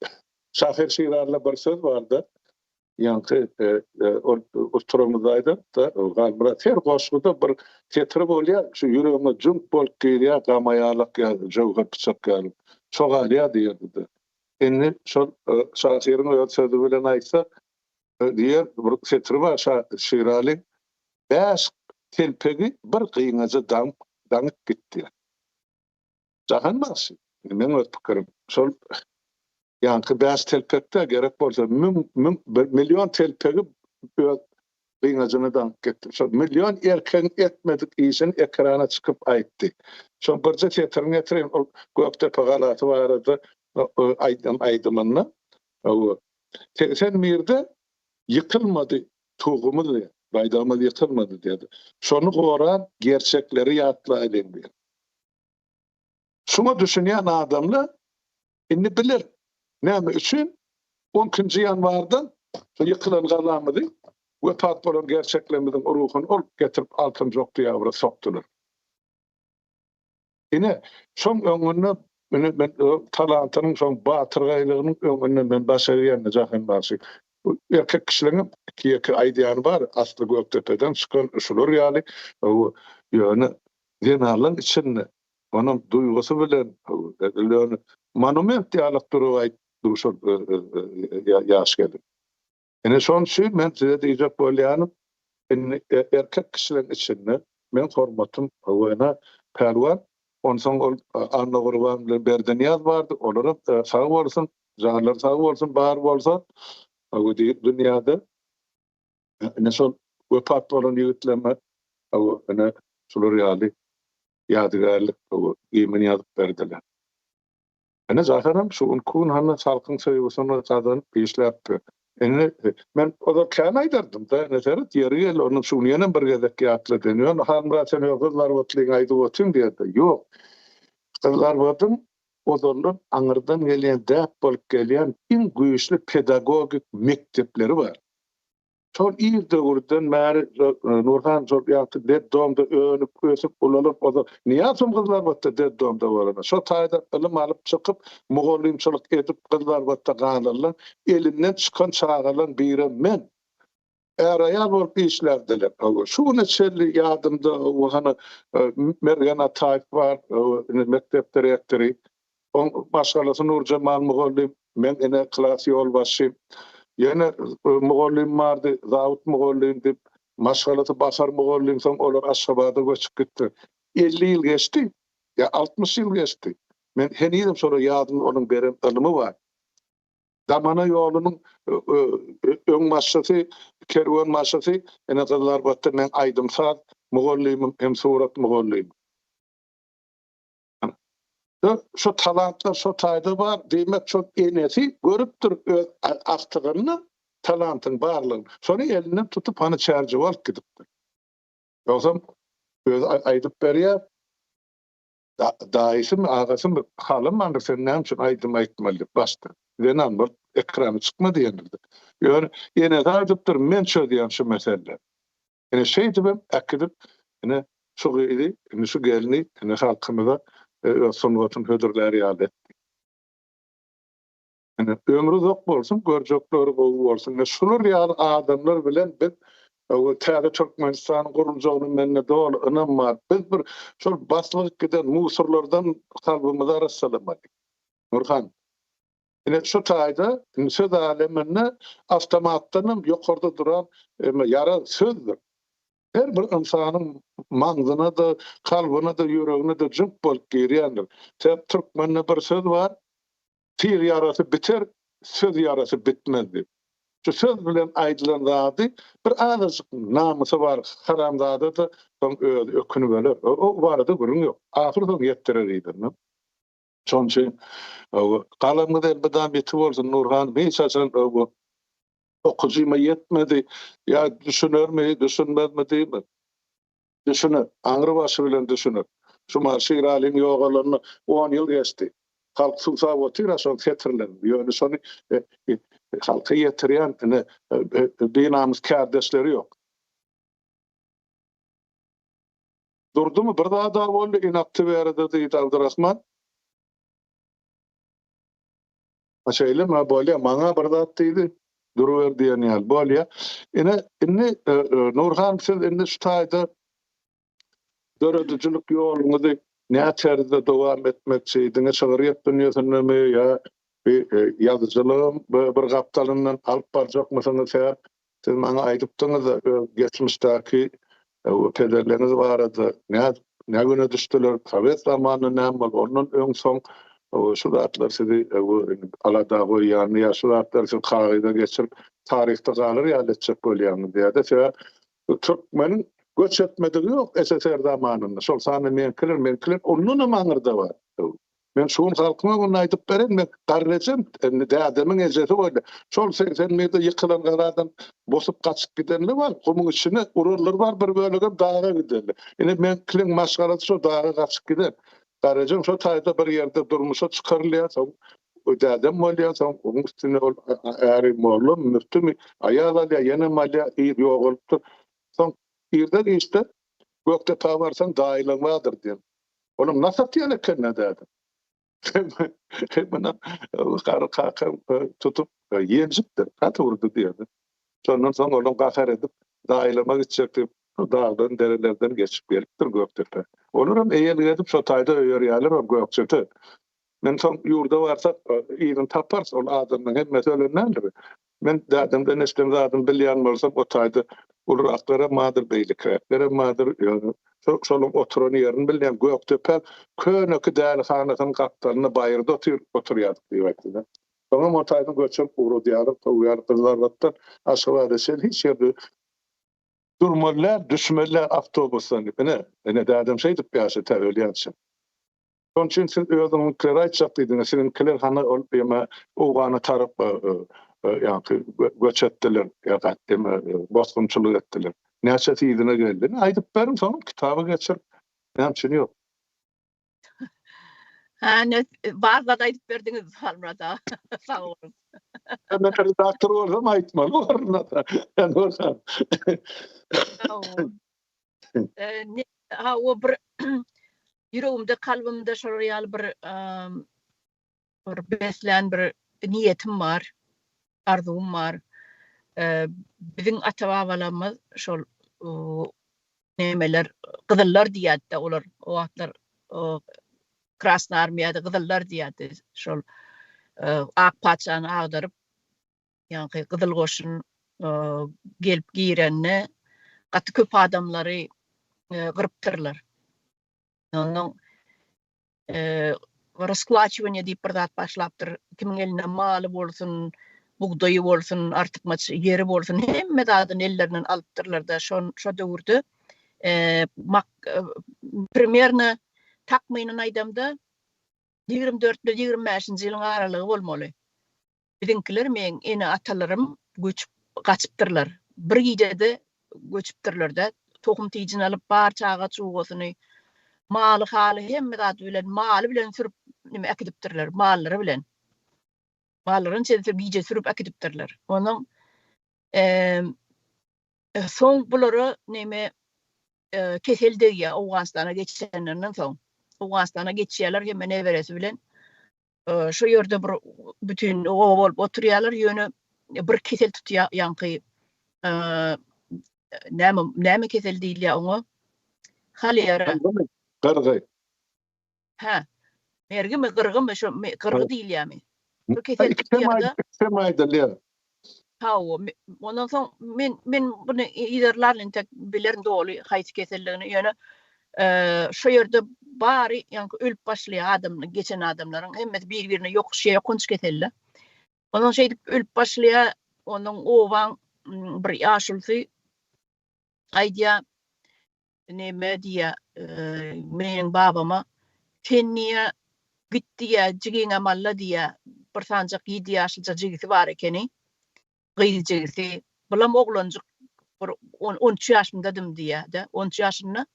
şahir şiirlerle bir söz bardy. Yankı oturumdaydı da galbira ter goşguda bir tetri bolýar, şu ýüregime jump bolup gelýär, gamaýalyk ýa jowga pyçak gelip. Çok alýa diýerdi. Indi şol şahirin o sözü bilen aýtsa, diýer bir tetri bar şiirali. 5 telpegi bir kıyıngacı danıp gitti. Jahan başy. Men öz pikirim. Şol yankı 5 telpekde gerek bolsa 1 milyon telpegi kıyıngacına danıp gitti. Şol milyon erken etmedik işin ekrana çıkıp aýtdy. Şol birje tetrini getireyim. O Göktepe galaty barada aýdymyny. Sen mirde yıkılmadı tuğumuz diye. Baydamız yıkılmadı dedi. Şonu goran gerçekleri ýatlaýyn diýdi. Şuna düşünýän adamlar indi bilir. Näme üçin 10-njy ýanwardan ýykylan galamydy we pat bolan gerçeklerimiziň ruhuny olup getirip altyn jokdy ýabra sokdular. Ine şoň öňüne men talantynyň şoň batyrgaýlygynyň öňüne men başarýan jahan başy. Erkek kişilerin iki aýdýany bar, asly Göktepe'den çykan şular ýaly. O ýöne jenarlaryň içinde onun duýgusy bilen ýöne monument ýalyk durup aýtdy şol ýaş gelip. Ene şoň şu men size diýjek bolýanym, erkek kişilerin içinde men hormatym owena perwan, ondan soň Anna Gurban bilen Berdenýaz bardy. Olaram sag bolsun, janlar sag bolsun, bar bolsa o dünyada ne şol wepat bolan ýigitlerme o ene şular ýaly ýadygarlyk o ýemini ýazyp berdiler. Ene zaharam şu unkun hanna salkyň söýgüsini sadan peşläpdi. Ene men oda kan aýdardym da neserit ýeri onun şunu ýene bir gezek ýatly denýär. Hanra sen ýoklar wotlyň aýdyp otyn diýdi. Ýok. Kızlar wotyn Ozorlar aňyrdan gelýän, däp bolup gelýän iň güýçli pedagogik mektepleri bar. Şol ýerde gurdan märi Nurhan şol ýaty deddomda önüp kösüp bulalyp ozor. Niýasym kızlar wotda deddomda bolan. Şo taýda ilim alyp çykyp mugallymçylyk edip kızlar wotda galanlar, elinden çykan çağalan biri men. Ýa bolup işlerdiler. Şunu çelli ýadymda o hana Mergen Ataýew bar, mektep direktori. On başgalasy Nurjamal Mugallim, men ene klas ýolbaşy. Ýene Mugallim bardy, Zawut Mugallim dip, başgalasy Basar Mugallim soň olar Aşgabat'a göçüp gitdi. 50 ýyl geçdi, ýa 60 ýyl geçdi. Men henüýem şol ýadymy onuň berem ilymy bar. Damana ýolunyň öň maşasy, kerwan maşasy, ene kızlar batdy men aýdymsaz Mugallimim hem surat Mugallim. Şu talantlar şu taýda bar, diýmek çok enesi görüpdir öz aktygyny, talantyň barlygyny. Şonu elinden tutup hany çärji bolup gidipdir. Ýogsam öz aýdyp berýär. Daýsym agasym halym andy senden şunu aýdym başda. Denem bir ekrany çykmady ýa-da. Ýöne ýene aýdypdyr men çözdýän şu mesele. Ene şeýdibim akydip ene şu gyýdy, ene şu gelni, ene halkymyza sonwatyn hödürleri ýaly etdi. Ene ömrü zok bolsun, görjekleri bolsun. Şular ýaly adamlar bilen biz o täze Türkmenistanyň guruljagyny menne dol ynam bar. Biz bir şol baslyk giden musurlardan kalbymyza arassalamadyk. Nurhan. Ene şu taýda söz aleminde avtomatdan ýokarda duran ýara sözdür. Her bir insanın maňzyna da, kalbyna da, yüregine de jyp bolup girýändir. Täp türkmenne bir söz bar, tir yarasy biter, söz yarasy bitmez diýip. Şu söz bilen aýdylan zady bir azajyk namysy bar, haramzada da soň öz ökünü beler. O barada gurun ýok. Ahyr soň ýetdirer diýdim. Şoň üçin galamda elbeden beti bolsun Nurhan Bey saçan bu okujyma yetmedi. Ya düşünür mü, düşünmez mi diýip. Düşünür. Aňry başy bilen düşünür. Şu marşyr alim ýogalyny 10 ýyl geçdi. Halk suwsa otyra şoň getirilen. Ýöne şonu halka ýetirýän beýnamyz kardeşleri ýok. Durdumy bir daha boldy inakty berdi diýdi Abdurrahman. Aşaýla ma bolýa maňa bir zat diýdi. Duruwer diýen ýaly bolýa. Inni Nurhan siz inni şu taýda döredüjilik ýoluňyzy näçerde dowam etmekçi, diňe şagyryýat dünýäsinde ýa ýazyjylygym bir gapdalyndan alyp barjakmasyňyz sebäp siz maňa aýdypdyňyz geçmişdäki pederleriniz barady. Ne güne düştüler, Sovet zamanı näme bol, ondan öň soň şu zatlar sizi alada goýýan ýa şu zatlar sizi kagyda geçirip taryhda galyr ýaletjek bolýan diýdi. Sebäp Türkmeniň göç etmedigi ýok SSR zamanynda. Şol sany men kiler, onun maňyrda bar. Men şuň halkyma bunu aýdyp beren, men garrejem, dädemiň ejeti boldy. Şol 80-de ýykylan garadan bosup kaçyp gidenler bar. Gumuň içine urarlar bar, bir bölege dağa giderler. Ene men kilen maşgarady şu dağa kaçyp gider. Garrejem şu taýda bir ýerde durmuşa çykarylýar. O dädem bolýar, gumuň üstüne äri mollum, müftümi, aýagalya, ýene malya ýok bolupdy. Soň ýerde işte gökde tawarsan daýlan bardyr diýen. Onuň nasap diýen ekenne dädim. Bana kakam tutup yiyecektir. Katı vurdu diyordu. Sondan sonra onu kakar edip dağılamak içecekti. Dağdan, derelerden geçip geliptir Göktepe. Olurum eğer edip şu tayda öğrüyorlar o Göktepe. Men son yurda varsa iyiden taparsa onun adından hem meselelerindendir. Men dadımda neslim zadım bilyan olsam o tayda olur aklara madır beylik. Madır şolum oturan yerini bilýän Göktepe könöki däl hanatyň gapdalyny baýyrda oturýardyk diýipdi. Soňra motaýdan göçüp uru diýaryp, toýar kızlar batdan aşgawa desel hiç ýerde durmalar, düşmeler awtobusdan ine dädem şey diýip ýaşy täwelýänçi. Şoň üçin siz özüňiz kiraýçak diýdiňiz, sizin kiler hany ýa owgany tarap ýa-ni göç etdiler, ýa-da bosgunçylyk etdiler. Näçe ýylyna geldi. Aýdyp berim soň kitaba geçirip näçe ýok. Ha, ne bazda da aýdyp berdiňiz halmada. Sag bolun. Ben redaktor bolsam aýtmaly orna da. Ha, o bir yüregimde, kalbimde şol bir beslen bir niýetim bar, arzum bar. Bizim ata-babalarymyz şol nemeler, gyzyllar diýýärdi olar. O wagtlar Krasna Armiýada gyzyllar diýýärdi. Şol ak paçany agdaryp, ýa-ni gyzyl goşun gelip giýrenni gaty köp adamlary gyrypdyrlar. Ondan rasklaçywany diýip bir zat başlapdyr. Kimin eline maly bolsun, bugdaýy bolsun, artykmaç ýeri bolsun, hemme zadyny ellerinden alypdyrlar-da şo döwürde primерно takmynyň aýdamda 24-25 ýylyň aralygy bolmaly. Bizimkiler men ene atalarym göçüp gaçypdyrlar. Bir gidede göçüpdyrlar-da, tohum tiýjini alyp bar çaga çugasyny, maly haly hemme zat bilen maly bilen sürüp nime ekidipdirler, mallary bilen. Mallaryn çelse biýje sürüp ekidipdirler. Onuň soň bulary neme keseldigi Awganistana geçenlerinden soň. Awganistana geçýärler hemme neberesi bilen. Şu ýerde bir bütün owa bolup oturýarlar, ýöne bir kesel tutýar, ýanky näme kesel diýilýär oňa? Halera. Gargy. Ha. Mergimi, gyrgymy, şu gyrgy diýilýärmi? Bu kesel tutýarda. Semaýda. Ondan soň men bunu iderlerle tek bilerin dolu haýsy keselligini ýöne şu ýerde bary ýa-ni ölüp başlaýan adamlar, geçen adamlaryň hemmesi bir-birine ýokuşýa konç keseller. Ondan şeýdip ölüp başlaýan, onuň owaň bir ýaşulsy aýdýa neme diýe meniň babama sen niye gitti ya jigiňe malla diýe bir sancak 7 ýaşlyca jigisi bar ekeni. Gyzy jigisi. Bulam oglanjyk bir 13 ýaşyndadım diýe-de. 13 ýaşynda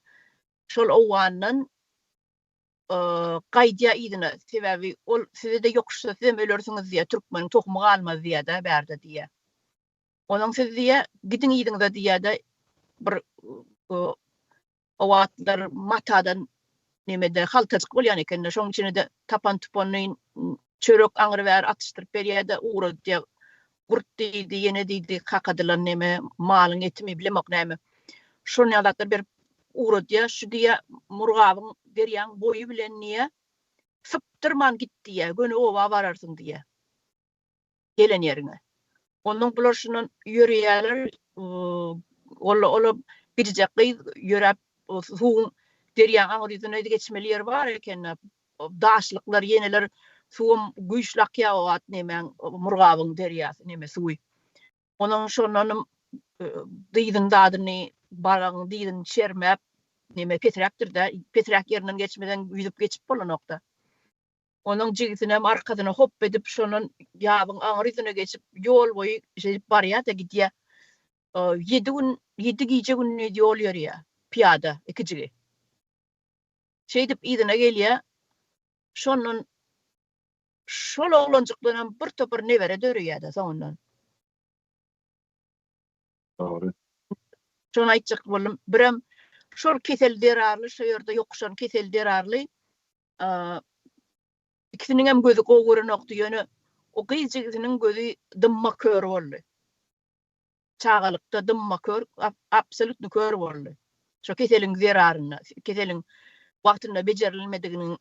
şol owanyň gaýdýa idine sebäbi ol size-de ýokuşsa siz ölersiňiz diýe türkmeniň tohmy galmaz diýe-de bärde diýe. Onuň siz diýe gidin idiňizde diýe-de bir owatlar matadan nemede haltaçyk bolýan eken, şoň içine de tapan tupanyň çörek aňyry bär atışdyryp berýär-de uğra diýe gurt diýdi, ýene diýdi, kakadylar neme, malyň etimi bilemek näme. Şonu alatlar berip uğra diýe, şu diýe murgabyň berýän boýu bilen niýe syptyrman gitdi diýe, göni owa bararsyň diýe. Gelen ýerine. Onuň bular şunun ýörýärler, ola birjek ýörep suwun derýän aňyryzyna geçmeli yer bar eken, daşlyklar ýeneler suwum güýçlak ýagat nemen murgabyň derýasy neme suwy. Onuň şonun diýdiň dadyny baragyň diýdiň şermep neme petrakdir da petrak ýerinden geçmeden ýüzüp geçip bolanokda. Onuň jigisine arkadyna hop edip şonun ýabyň aňyryzyna geçip ýol boýy şeýip barýar da gidýär. 7 gije günni ýol ýörýär piýada iki jigi. Şeýdip idine gelýär. Şonun şol oglanjyklaryndan bir topar nebere dörýär-de soňundan. Doğru. Şonu aýtjak boldum. Birem şol kesel derarly, şu ýerde ýokuşan kesel derarly ikisiniň hem gözi gowy ýöne o gyjygynyň gözi dymma kör boldy. Çağalykda dymma kör, absolutny kör boldy. Şu keseliň zeraryny, keseliň wagtynda bejerilmediginiň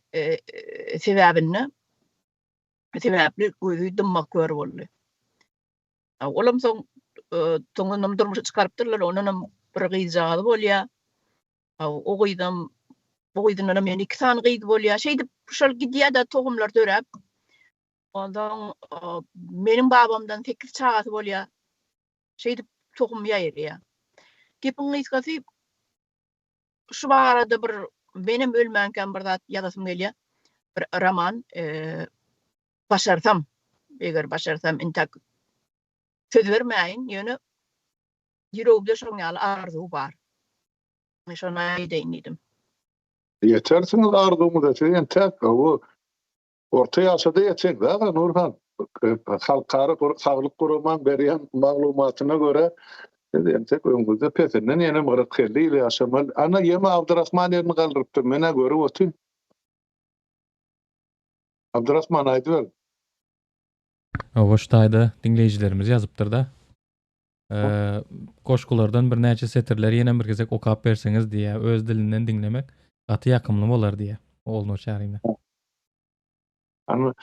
sebäbini sebäpli gözi dymma kör boldy. Olam soň toňundan durmuş çykarypdyrlar, onuň bir gyjady bolýar. O gyzdam bu gyzdan men 2 san gyz bolýar. Şeýdip şol gidýär-de tohumlar dörep. Ondan meniň babamdan 8 çagasy bolýar. Şeýdip tohum ýaýrýar. Gepiň ysgasy şu barada bir benim ölmänken bir zat ýazasym gelýär. Bir roman başarsam, eger başarsam intak söz bermäýin, ýöne ýüregimde şoň ýaly arzuw bar. Şonu aýdaýyn diýdim. Yetersiňiz arzuwmy da sen tek o orta ýaşada ýetek-de Nurhan. Halkara saglyk guraman berýän maglumatyna göre tek öňüňizde pesenden ýene myrat geldi ile ýaşamal. Ana ýema Abdurrahman ýerni galdyrypdy. Mene göre otun. Abdurrahman aýdyber. Owaştaýda dinleýijilerimiz ýazypdyr-da. Koşkulardan bir näçe setirler ýene bir gezek okap berseňiz diýe, öz dilinden dinlemek gaty ýakymly bolar diýe. Olnu şäherinde. Ana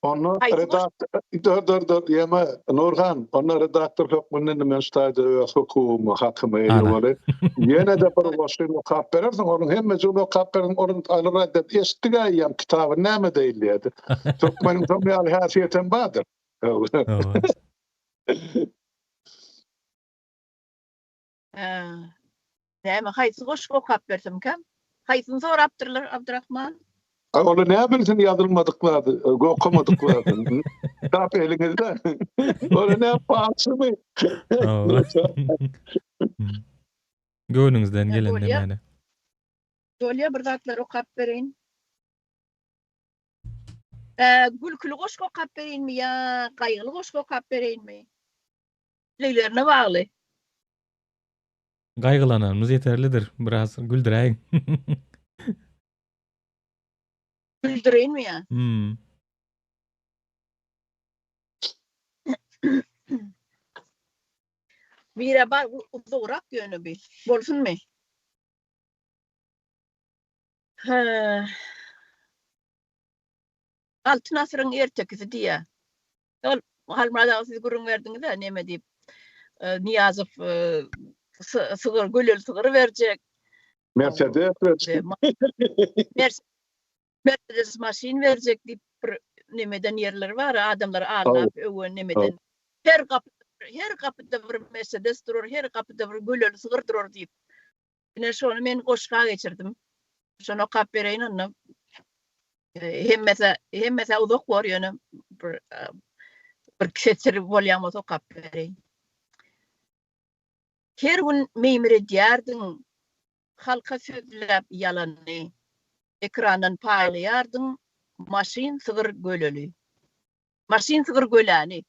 onu redaktor ýema Nurhan, onu redaktor hökmünden men ştaýda hukum hakymy ýoly. Ýene de bir başly okap berersiň, onuň hemme joly okap berýän onuň alyra dep esdigaýam kitaby näme diýilýärdi. Türkmeniň tömýäli häsiýeten bardyr. Näme haýsy goşuk okap bersem kem? Haýsyny sorapdyrlar Abdurrahman? Onu ne bilsin yazılmadıklardı, okamadıklardı. Tap elinizde. Onu ne yapasını? Gönlüňizden gelen näme? Dolya bir zatlar okap bereýin. Gülkülü goşuk okap bereýinmi ýa gaýgyly goşuk okap bereýinmi? Leýlerine bagly. Gaýgylananymyz ýeterlidir. Biraz güldüräýin. Güldüreýinmi ýa? Bire bar uzorak ýöne bir. Bolsunmy? Altyn asyryň ertekisi diýe. Ol Halmada siz gurun verdiniz de neme deyip Niyazov sığır gölel sığır verecek. Mercedes Ve Mercedes maşin verecek deyip bir nemeden yerler var. Adamlar ağlap öwen nemeden. Her kapıda bir Mercedes durur, her kapıda bir gölel sığır durur deyip. Yine şonu men koşka geçirdim. Şonu kap bereyim onu. Hemmese uzak var yani bir kesir bolýan bolsa kap bereyim. Her gün meýmire diyardın, halka sözläp ýalany, ekrandan paýlaýardın, maşin sığır göleli. Maşin sığır göläni.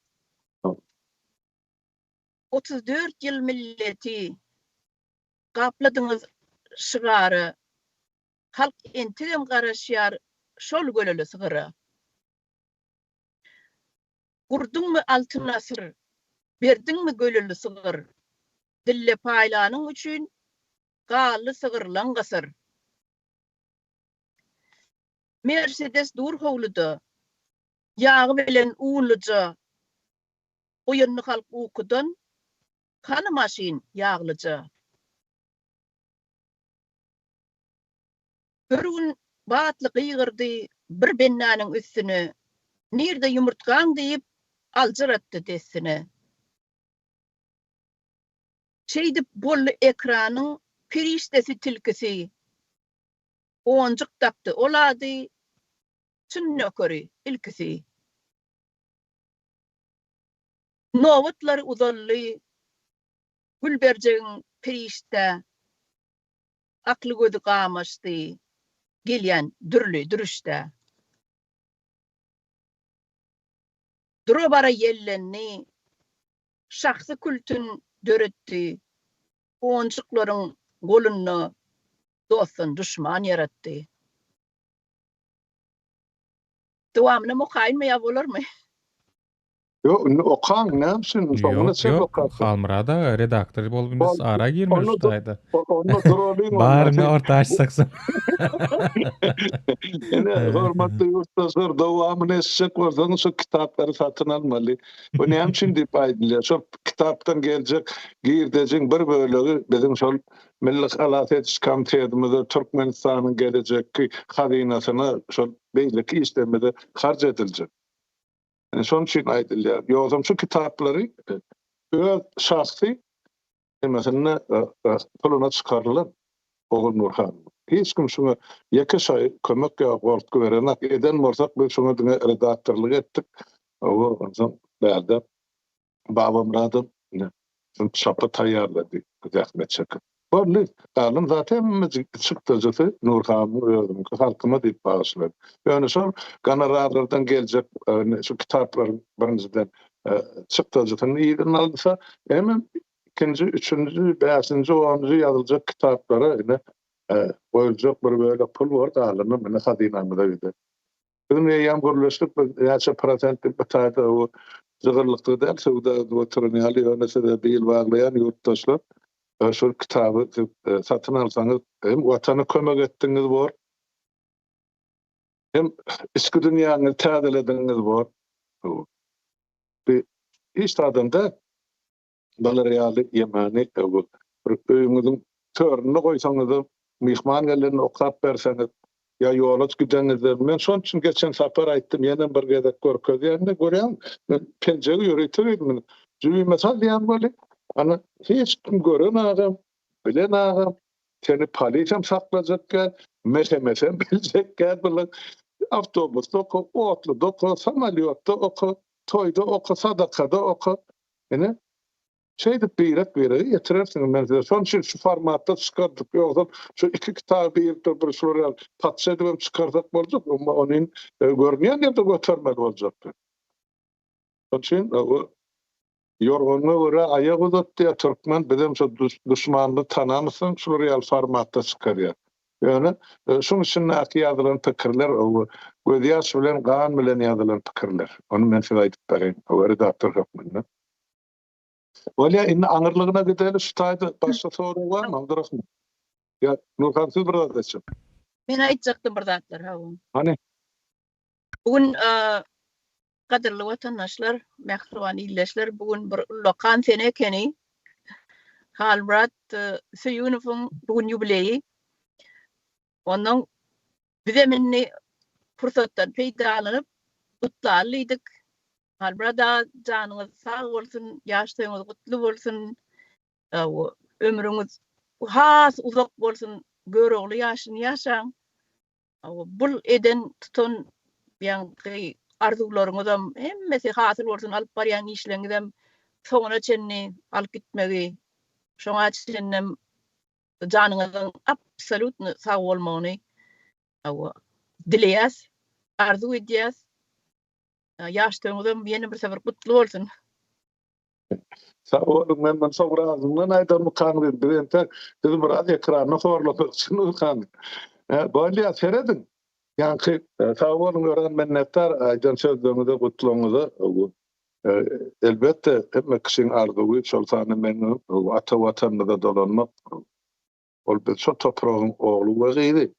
34 ýyl milleti gapladyňyz şygary, halk entegem garaşýar şol göleli sığıra. Gurduňmy altyn asyr, berdiňmi göleli sığır? Dille paýlanyň üçin galy sığırlan gasır. Mercedes dur howluda. Yağı bilen uğurluca. Oyunlu halk ukudan. Kanı maşin yağlıca. Bir gün batlı gıygırdı bir bennanın üstüne. Nerede yumurtkan deyip alcırattı desine. Şeydi bollu ekranın piriştesi tilkisi. Oncuk taktı oladı. Sünnökörü ilkisi. Novutları uzallı. Gülberceğin pirişte. Aklı gözü kamaştı. Gelyen dürlü dürüşte. Duru bara yellenni. Şahsı kültün döretti. Oncukların golunu dostun düşman yarattı. Devamını mukayılmaya olur mu? Yok, okan ne yapsın? Yok. Halmırada redaktör bolup biz ara girmiş ustaydı. Onu duralım. Barını orta açsaksın. Yine hormatly yurttaşlar dowamyny esjek bolsaňyz şu kitapları satyn almaly. Bu näme üçin diýip aýdylýar. Şu kitapdan geljek girdejek bir bölegi bizim şol Milli Halat Etiş Komitetimize Türkmenistanyň gelecekki hazinasyna şol beýlik işlemede harç ediljek. Şoň üçin aýdylýar. Ýogam şu kitaplary öz şahsy mesela puluna çykarylýar. Oğul Nurhan. Hiç kim şuna ýeke şaý kömek ýa-da berenak eden bolsak biz şuna diňe redaktörlük etdik. O ondan bäde Baba Muradym şunu çapa taýýarlady. Rahmet çakyp. Bolly galym zaten çykdyjy Nurhan'yň özüniň halkyma diýip bagyşlady. Ýöne şol gonorarlardan geljek şu kitaplar birinciden çykdyjyny ýerden aldysa hemen ikinci, üçüncü, beşinci, onuncu yazılacak kitaplara yine koyulacak bir böyle pul var da alınır. Bana hadinamıda bir de. Bizim yayam görülüştük. Yaşa prosentlik bir tayda o zıgırlıklı der. Sevda oturun yali yönese de değil bağlayan yurttaşlar. Şu kitabı satın alsanız hem vatanı kömek ettiniz var. Hem eski dünyanı tadilediniz var. Bir iş adında Balaryaly ýemani bir öýüňiziň törüne goýsaňyz, mihman gellerini okap berseňiz, ýa ýola gideniz. Men şoň üçin geçen sapar aýtdym, ýene bir gezek görkezýärde görýän, men penjere ýöreýärdim. Jüri mesal diýen boli, ana hiç kim gören adam, bilen adam, seni polisiýam saklajak, mesem biljek, bilen awtobusda oku, otluda oku, samalyotda oku, toýda oku, sadakada oku. Ene şeyde biýrek ýetirersiň men şoň şu formatda çykardyk ýogsa şu iki kitap bir şuraya patsa edip çykarsak boljak ama onuň görnýän ýerde götermek boljak. Şoň o yorgunluğa göre ayak uzatdy Türkmen bizim şu düşmanly tanamysyň şuraya formatda çykarýar. Ýöne şoň üçin näki ýazylan pikirler o gözyaş bilen gan bilen ýazylan pikirler. Onu men şeýle aýdyp bereyim. O redaktor hakmynda. Olya inne aňyrlygyna gidelim şu taýda başga soruň barmy? Abdurrahman. Ya Nurhan siz bir aýtjak. Men aýtjakdym bir zatlar ha. Hani? Bugün Gaderly watandaşlar, mähriban illeşler, bugün bir lokan sene ekeni. Halbrat Suyunov'un bugün jubileyi. Ondan bize minni fırsattan peýdalanıp gutlarlydyk. Halbrat da janyňyz sag bolsun, ýaşlygyňyz gutly bolsun, ömrüňiz has uzak bolsun, görogly ýaşyny ýaşaň. Bul eden tutan ýa-ni arzularyňyzam hemmesi hasyl bolsun, alyp barýan işleriňizem soňuna çenni alyp gitmegi. Şoňa çennem janyňyzyň absolutny sag bolmagyny dileýäs, arzu edýäs. Ýaşlygyňyzam ýene bir sefer gutly bolsun. Sağ olun, men çok razımdan aýdym kandy. Birente bizim biraz ekrana sorlamak için kandy. Böyle seredin. Yani sağ olun gören minnettar aýdan sözlerinize gutlugyňyza. Elbette hemme kişiň arzuwy şol sany men ata watanynda dolanmak. Ol bir şo topragyň ogly we gyzy.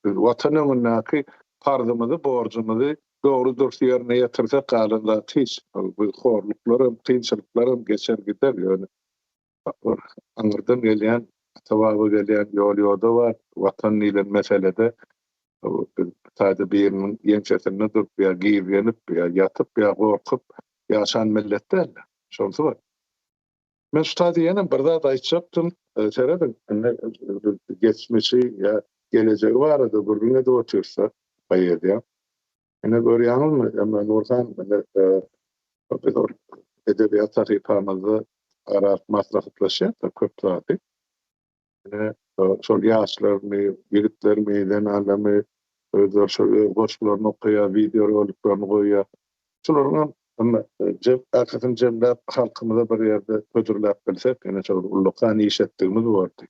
Watanyň näki parzymyzy, borjumyzy doğru dürüst yerine yatırsak kalınla hiç bu horluklarım, kıyınçılıklarım geçer gider yani. Anırdan gelen, tavabı gelen yolu var. Vatan ile meselede sadece birinin yençesinde durup ya giyip ya yatıp ya korkup yaşayan milletler. Şonsu var. Ben şu diyenim bir daha da içecektim. Seredim. Geçmişi ya geleceği vardı. Birbirine de otursa bayır ya. Yine görüyorsunuz mu? Ama Nurhan edebiyat tarifamızı arat masraflaşıyor da köp zaten. Yine şol yaşlarını, yiğitlerimi, denalemi, şol boşlarını okuya, video roliklerini koyuya. Şollarından ama arkasını cemlep halkımıza bir yerde kötürlep bilsek, yine şol ulluqan iş ettiğimiz vardı.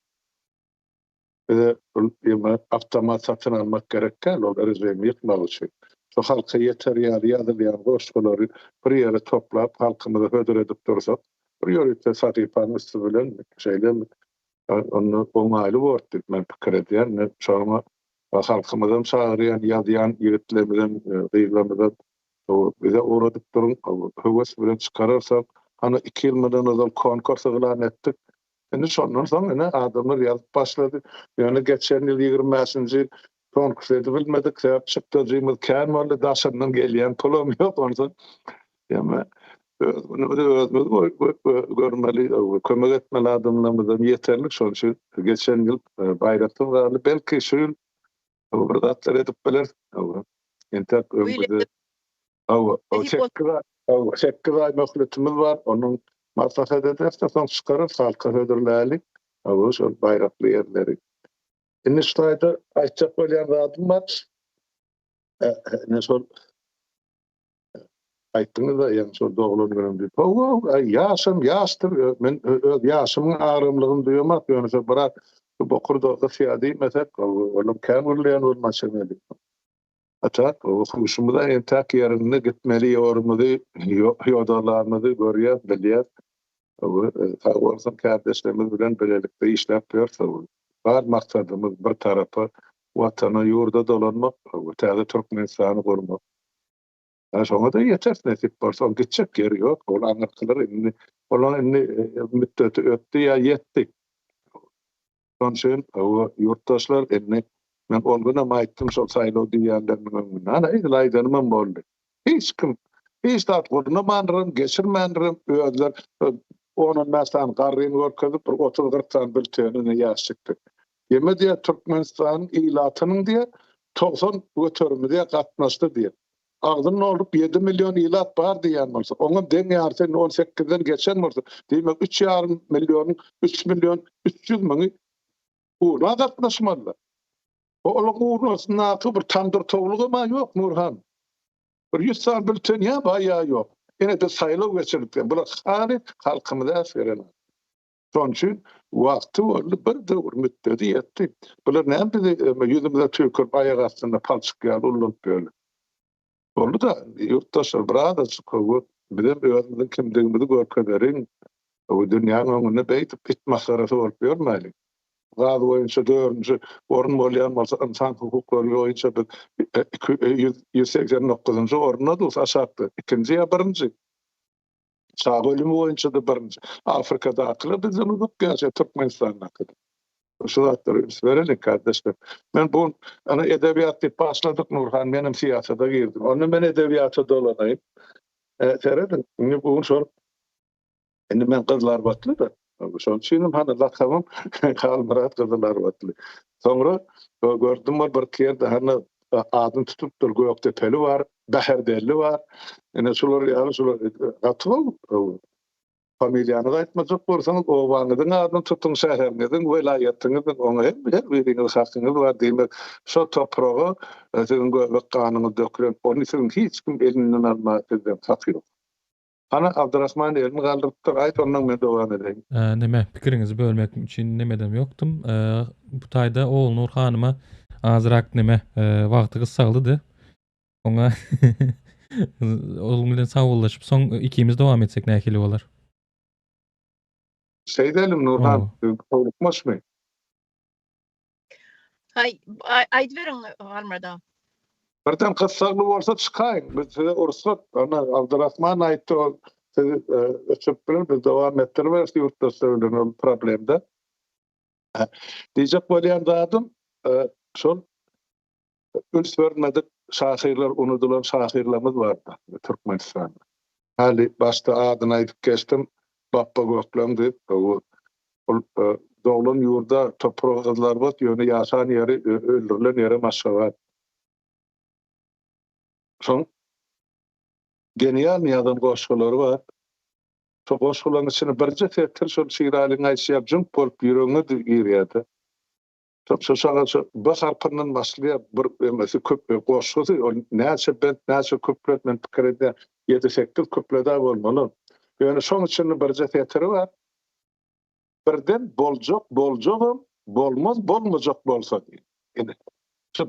Avtomat satın almak gerekken, o rejimi yıkmak için. Şu halka yeter yazılayan boşkulary bir yere toplap halkymyza hödür edip dursak, bir ýörükde satypan üstü bilen şeyler onu oňaýly boldy. Men pikir edýän, şoňa halkymyzdan çagyrýan, ýazýan ýigitlerimizden, gyýlamyzdan bize uğradyp durun, höwes bilen çykararsak, ana 2 ýyl bilen ozal konkurs elan etdik. Indi şondan soň adamlar ýazyp başlady. Ýöne geçen ýyl 25-nji konkurs edip bilmedik, sebäp çykdy, jymy kän boldy, daşyndan gelýän pulum ýok ondan. Ýa-ni görmeli, kömek etmeli adamlarymyzdan ýeterlik şol üçin geçen ýyl Bayraktan galy belki şu ýyl bir zatlar edip biler. Entek ömrüde şekil ay möhletimiz var, onun masraf ederse soň çykarar, halka hödürläli. Şol bayrakly ýerleri. Indi şaýda aýtjak bolýan zadym bar. Ne şol aýtdyňyz da, ýani şol doglan göründü. Ýaşdyr. Men öz ýaşymyň agrymlygyny duýmak, ýöne birak bu kurda fiýady mesek, olam kän bolýan bolmaşyny. Atak, o huşumda entak ýerine gitmeli ýorumyzy, ýodalarymyzy görýär, bilýär. Sağ olsun kardeşlerimiz bilen birlikde işlep ýörse, bar maksadymyz bir tarapy watana ýurda dolanmak, täze Türkmenistany gurmak. Şoňa da ýeter, nesip bolsa gitjek ýeri ýok. Ol anarkylar indi müddeti ötdi ýa ýetdi. Şoň üçin ýurtdaşlar men olguna maýtdym şol saýlaw diýýärleriň öňüne. Ana ýylaýdanmam boldy. Hiç kim, hiç dat gurnamanrym, geçirmenrym, özler onun mesleğini garryny görkezip bir 30-40 tane bültenine ýaşykdy. Ýeme diýär Türkmenistan ilatynyň diýär 90 götürümi diýär gatnaşdy diýär. Agdyn olup 7 milyon ilat bar diýän bolsa, oňa deň ýarty 18-den geçen bolsa, diýmek 3,5 milyon, 3 milyon 300 miňi uğruna gatnaşmadylar. Ola uğruna bir tandır toglugy ma ýok Nurhan. Bir 100 tane bülten ýa baýa ýok. Ene de saýlaw geçirdik. Bular hali halkymyza äsgeren. Şoň üçin wagty boldy, bir döwür müddeti ýetdi. Bular näme bizi ýüzümizde tükürp aýak astyna palçykýar, ullup böldü. Boldy da ýurtdaşlar burada çykyp, bilen özüňiň kimdigimizi görkezeriň, o dünýäň öňünde beýtip gitmek garasy bolup ýörmäli. gazy boýunça 4-nji orun bolýan bolsa insan hukukları boýunça 189-njy orunda dursa aşakdy. Ikinji ýa birinji. Sağ ölümü boýunça da birinji. Afrikada akılı bizim hukukçy Türkmenistan'da akılı. Şu zatları biz verelim kardeşler. Ben bu ana edebiyat diye başladık Nurhan, benim siyasete girdim. Onu ben edebiyata dolanayım. Seyredin. Şimdi bu sor. Şimdi ben kızlar batlı da. Son şeyim hani lakabım Kalmurat kızlar batlı. Sonra gördüm var bir yerde hani adını tutup dur Göktepeli var, Baherdeli var. Yani şular yani şular atıl. Familiýany gaýtmajak bolsaňyz owaňyzyň adyny tutun, şäheriniň, welaýatyňyň, oňa her biriniň hakyňyz bar diýmek. Şo topragy sizin göbek ganyňyz dökülen, ony siziň hiç kim elinden almak diýen hak ýok. Ana Abdurrahman elini galdyrypdyr, aýt ondan men dowam edeyim. Näme pikiriňizi bölmek üçin nemedem ýokdum. Bu taýda oğul Nur hanyma azyrak näme wagty gyssaldydy. Oňa oğlum bilen sagollaşyp soň ikimiz dowam etsek näkili bolar? Seydelim Nurhan, korkmaşmy? Hay, aýdyberin Almada. Birden kıssagly bolsa çykaýyn. Biz size ursat, ana Abdurrahman aýtdy, sizi öçüp bilen biz dowam etdirmek ýurtdaşlaryň problemde. Diýjek bolýan zadym, şol üns vermedik şahyrlar, unudulan şahyrlarymız bardy Türkmenistanda. Hali başta adyny aýdyp geçdim. Bappa Göklen diýip, dowlan ýurda topraglar bat, ýöne ýaşan ýeri öldürilen ýere maşgabat. Şoň genial ýazan goşgulary bar. Şo goşgularyň içine birje tektir şol şiiralyň aýşyp jump bolup ýüregiňe girýärdi. Şo bu harpynyň başlaýar bir emesi köp goşgusy, näçe köplet men pikir edýär, 7-8 köplede bolmaly. Yani son içinde bir cetiyetleri var. Birden bolcak, bolmazak bolsa diye. Yani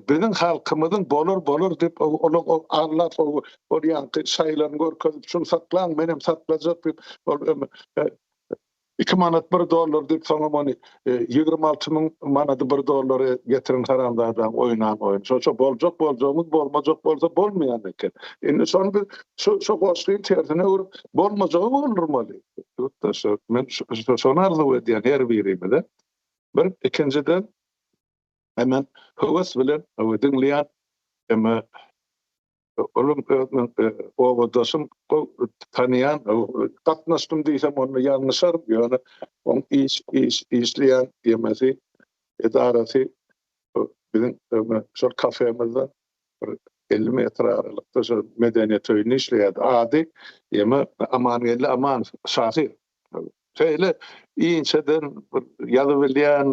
bizim halkımızın bolur deyip onu anlat, o yankı sayılarını görkezip şunu saklan, benim saklayacak bir 2 manat $1 deyip sana onu 26.000 manatı $1 getirin haramlardan oynan. Şu bolcağımız bolmacak bolsa bolmayan eken. Yani son bir şu boşluğun tersine vurup bolmacağı olurmalı. Ben şunu arzu ediyen her birimize. Bir ikinciden hemen hıvas bilen dinleyen ama olum ovadaşım tanıyan katnaştım diysem onu yanlışar yani on işleyen yemesi idaresi bizim şol kafemizde 50 metre aralıkta şu medeniyet öýüni işleýärdi. Ady yeme aman şahir. Şeýle iňçeden ýazyp bilýän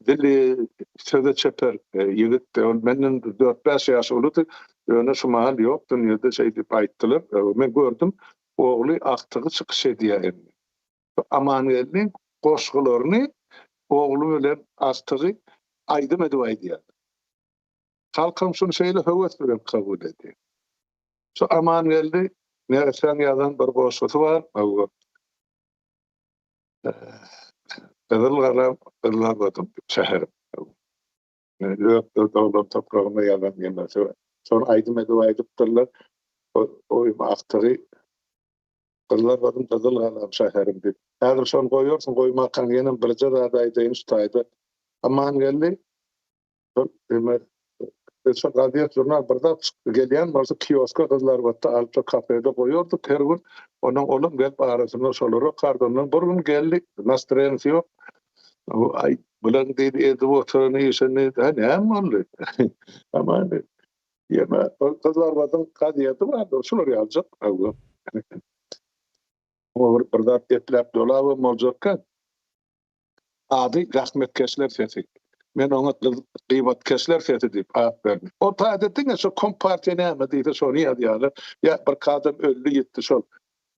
dili söze çeper ýigit menden 4-5 ýaş uly ýöne şu mahal ýok dünýede şey diýip aýtdylar. Men gördüm ogly aktygy çykyş edýär. Amanyeliň goşgularyny ogly bilen aktygy aýdym edip aýdýar. Halkım şunu şeyle höwet bilen kabul ediyor. Şu aman geldi, neresen ýazan bir goşgusy var. Kızlar batım şäher. Dowlat topragyna ýazan ýemesi var. Sonra aýdym edip aýdypdyrlar. O aktygy kızlar batım Kızılgalam şäherim diýip. Häzir şonu goýyorsun, goýmakan ýene birje zada aýdyň şutaýdy. Aman geldi. Şu radyo jurnal barda gelýän bolsa kioska kızlar batda alyp kafede goýordy. Her gün onun olum gelip arasyna şolary kardandan bir gün geldi. Nastroyenisi ýok. Ay bulan diýdi edip oturuny ýeşeni näme boldy? Aman ýeme kızlar batdyň kadiýaty bar, şolary ýaljak. O barda etlep dolabı moljak. Ady rahmetkeşler sesi. Men ona gıybatkeşler fethi diýip aýap berdim. O taýdatda şu kompartiýa näme diýdi şonu ýadyýarlar. Ya bir kadın öldü gitti şol.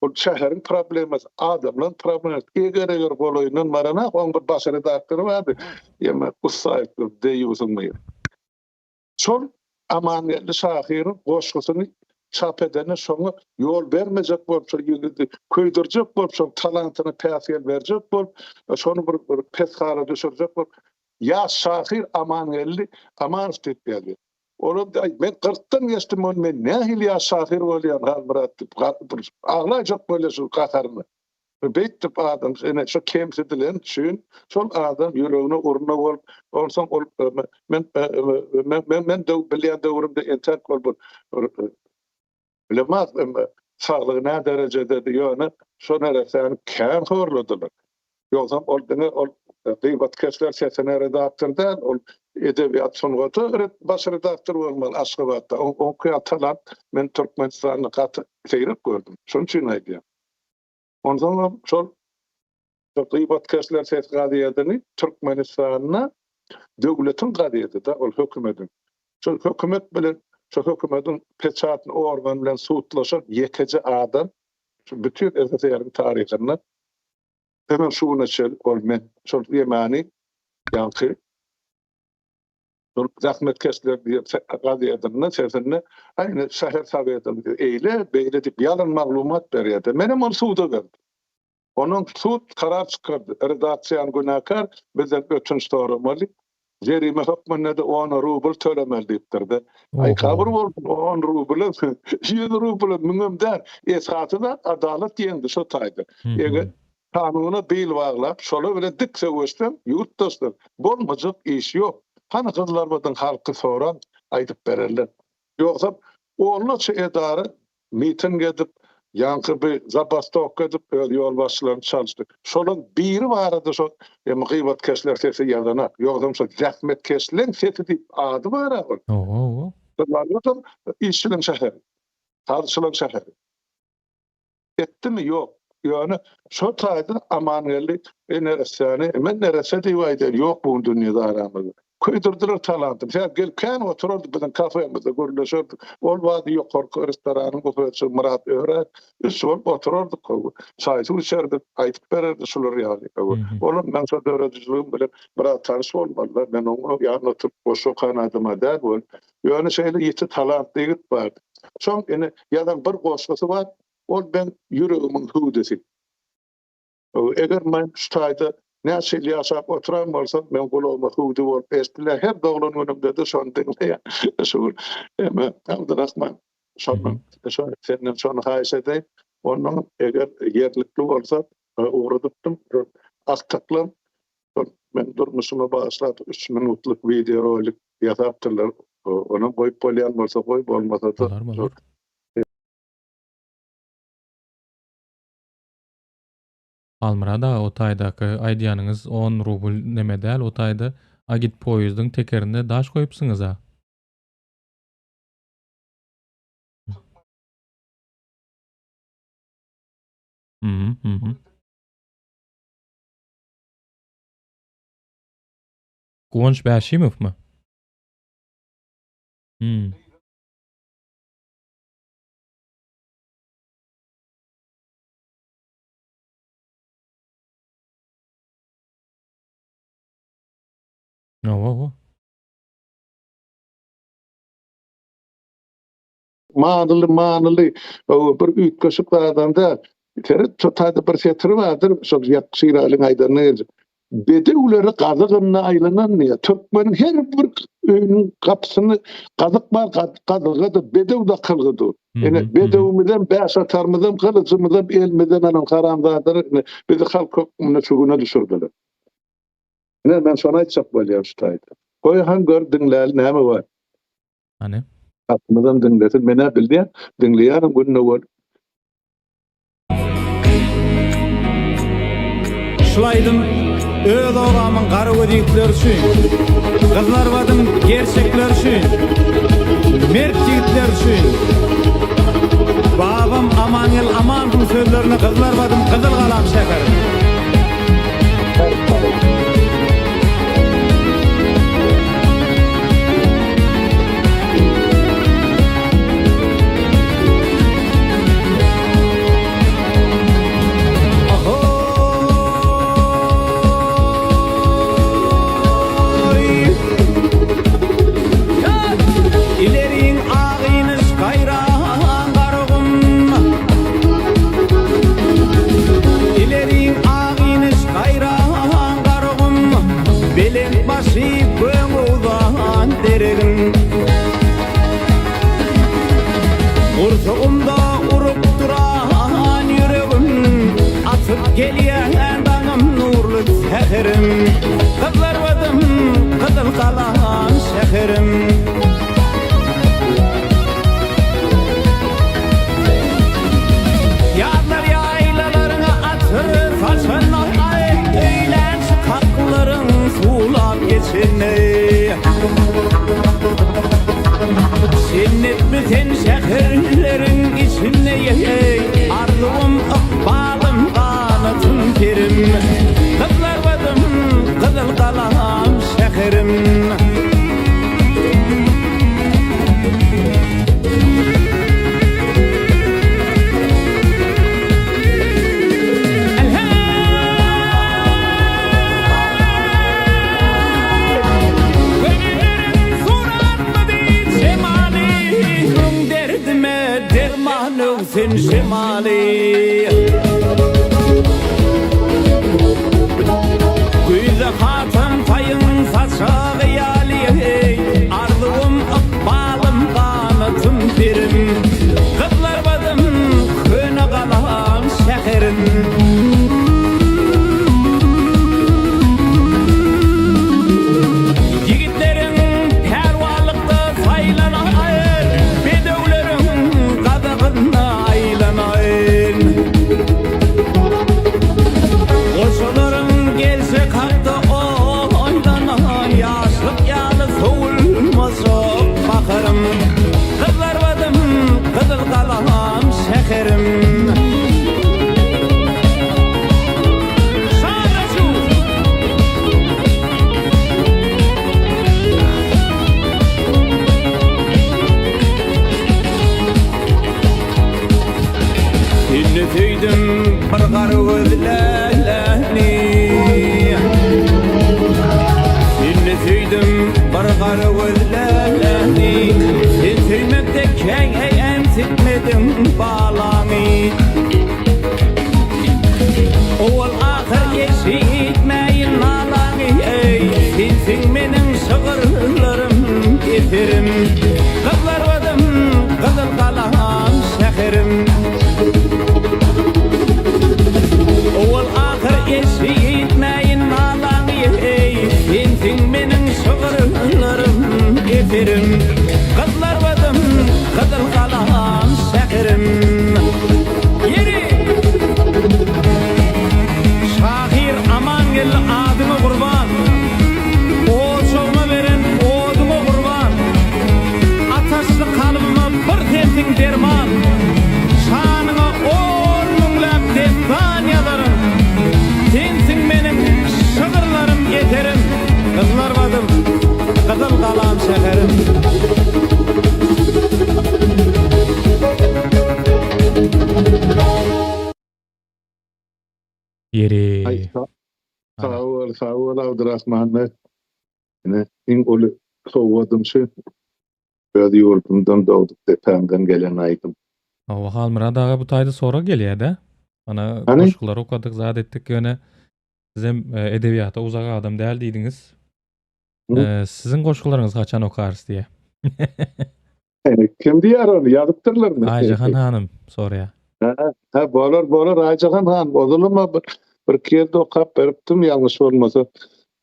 O şäheriň problemi, adamlaryň problemi. Eger boloýundan marana on bir başary daktyry bardy. Ýa-da usaýtdy diýýusyňmy. Şol amanyetli şahyryň goşgusyny çap edene şonu ýol bermejek bolup, köýdürjek bolup, şol talantyny täsir berjek bolup, şonu bir pes hala düşürjek bolup, ya Şahir Amangelli aman istedi. Onu da ben 40'tan geçtim onu men nähil ya Şahir bolýan hal murat ağlayacak böyle şu katarını. Beytip adam ene şu kemsedilen şün şol adam yüreğine urna bol onsan ol men de bilýän döwrümde entek bol bilemez sağlygyna derecede diýýany şo neresen käm horladylar. Ýoksam ol gıybat kesler sesine redaktörden ol edebiyat sunugatı baş redaktör bolmaly Aşgabatda o kıyatalan men Türkmenistan'ı katı seyrek gördüm. Şonun için aýdýar. Ondan şol gıybat kesler ses gadiyetini Türkmenistan'a döwletin gadiyeti da ol hökümetin. Şol hökümet bilen şu hökümetin peçatını organ bilen suutlaşan yekece adam şu bütün SSR'nin tarihinde hemen şuna çel olmen şol Yemani yankı şol zahmet kesler diye gadiyetini sesine aynı şehir saviyetinde eyle beyle dip yalan maglumat berýärdi. Menem onu suuda verdi. Onun suut karar çıkardı. Redaksiýan günäkär bizden ötünç soramaly. Jerime hukmuna da 10 rubl tölemeli diýipdirdi. Ay kabur bolsun 10 rubl, 100 rubl müňem der. Esgatyda adalet ýeňdi şo taýdy. Eger kanuny bil baglap, şola bile dik söwürsem, ýurtdaşlar bolmajak iş ýok. Hany kızlar bodan halky soran aýdyp bererler. Ýoksa onlaça edara miting edip yankı zabastok edip yol başçılarını çalıştı. Şolun biri vardı şol gıybat kesler sesi yazana. Ýoksa şol zahmet keslen sesi diýip ady bar. Oo. Bunlardan işçilerin şäheri. Tarçylyk şäheri. Etdimi ýok. Yani şo taýda Amangelli enersany men nerese diýýär ýok bu dünýäde aramyzda. Köýdürdiler talantym. Sen gel kan oturdy bilen kafemizde görüşürdi. Ol wady ýokarky restoranyň gopetsy Murat öýrät. Şol oturardyk. Çaýsy içerdik. Aýdyp bererdi şolar ýaly. Olam men şo döwretçiligim bilen Murat tanış bolmadylar. Men onu ýa-ni oturup boşo kanadyma däl bol. Ýöne şeýle ýeti talantly ýigit bar. Şoň ene ýa-da bir goşgasy bar. Ol ben yüreğimin hudesi. Eger men şu taýda näçe ýaşap oturan bolsam, men gulagma hudy bolup esdiler. Her doglan önümde de şonu diňleýär. Şol hem Abdurrahman şonu senden şonu haýyş edip, onuň eger ýerlikli bolsa, uğradypdym. Aktaklam men durmuşyma başlap 3 minutluk video rolik ýatapdylar. Onu goýup bolýan bolsa goý, bolmasa da Almyrada o taýdaky aýdýanyňyz 10 rubl neme däl, o taýda agit poýuzdyň tekerine daş goýupsyňyz ha. Guwunç Bäşimowmy? No. Manyly bir üýtgeşik adamda teret taýda bir setri bardyr, şol ýakşyralyň aýdanyr. Bedewleri gazygyna aýlanan ýa Türkmeniň her bir öýüniň kapsyny gazyk bar, gazyga bedew da kylgydy. Ene bedewimizden bäş atarmyzdan, kılıçymyzdan, elmizden anan karamdadyr. Bizi halk hukmuna çuguna düşürdiler. Ne ben şonu aýtjak bolýar şu taýda. Goýhan gördüňler näme bar? Hani? Atmadan dinletin, mene bildiğin, dinleyenim gününe var. Şulaydım, öz oğamın qarı ödeyikler üçün, kızlar vadın gerçekler üçün, mert yigitler üçün, babam Amanyl Aman'ın sözlerini kızlar vadın kızıl galam şekerim. Arzum ıkbalım kanatım pirim Kızlar vadım kızıl kalam şekerim Sen şemali Güze hatın payın saçağı yali Arzum ıkbalım kanatım birim Kızlar vadım köne kalam şekerim Yigitlerin pervalıkta saylanayır Bedevlerin kadağına aylanayın Koşuların gelse kalktı oynanan Yaşlık yalı soğulmasa bakarım Kızlar vadım kızıl kalam şekerim Inni tüydüm bir garı gözlerini Inni tüydüm bir garı gözlerini Sen tüymekte keng emsitmedim bağlani Oğul ahir eşitmeyin nalani Sensin menin şıgırlarım getirim Kızlar vadım kızıl kalam şekerim Oğul ahir eşitmeyin nalani Sensin menin şıgırlarım getirim Kızlar vadım kızıl kalam şekerim Yeri Şahir Amangel adıma kurban Oğuzuma veren oğuduma kurban Ataşlı kalbıma bir tensin derman Şanına ol munglap destan yazarım Sensin benim şıgırlarım yeterim Kızlar vadım kızıl kalam şekerim Yeri. Ay, sağ ol Abdurrahman. Yine in olu soğudım şu. Böyle yurdumdan doğduk tepemden gelen aydım. Hava halmıra dağa bu tayda sonra geliyor da. Ana Hani? koşullar okadık zat ettik yöne. Sizem edebiyata uzak adam değil diydiniz. Hı? Sizin koşullarınız kaçan okarız diye. Kim diyar onu? Yazıktırlar mı? Aycahan Hanım soruya. Bolar Aycahan Han. Bozulma bir kerde okap beripdim yanlış olmasa.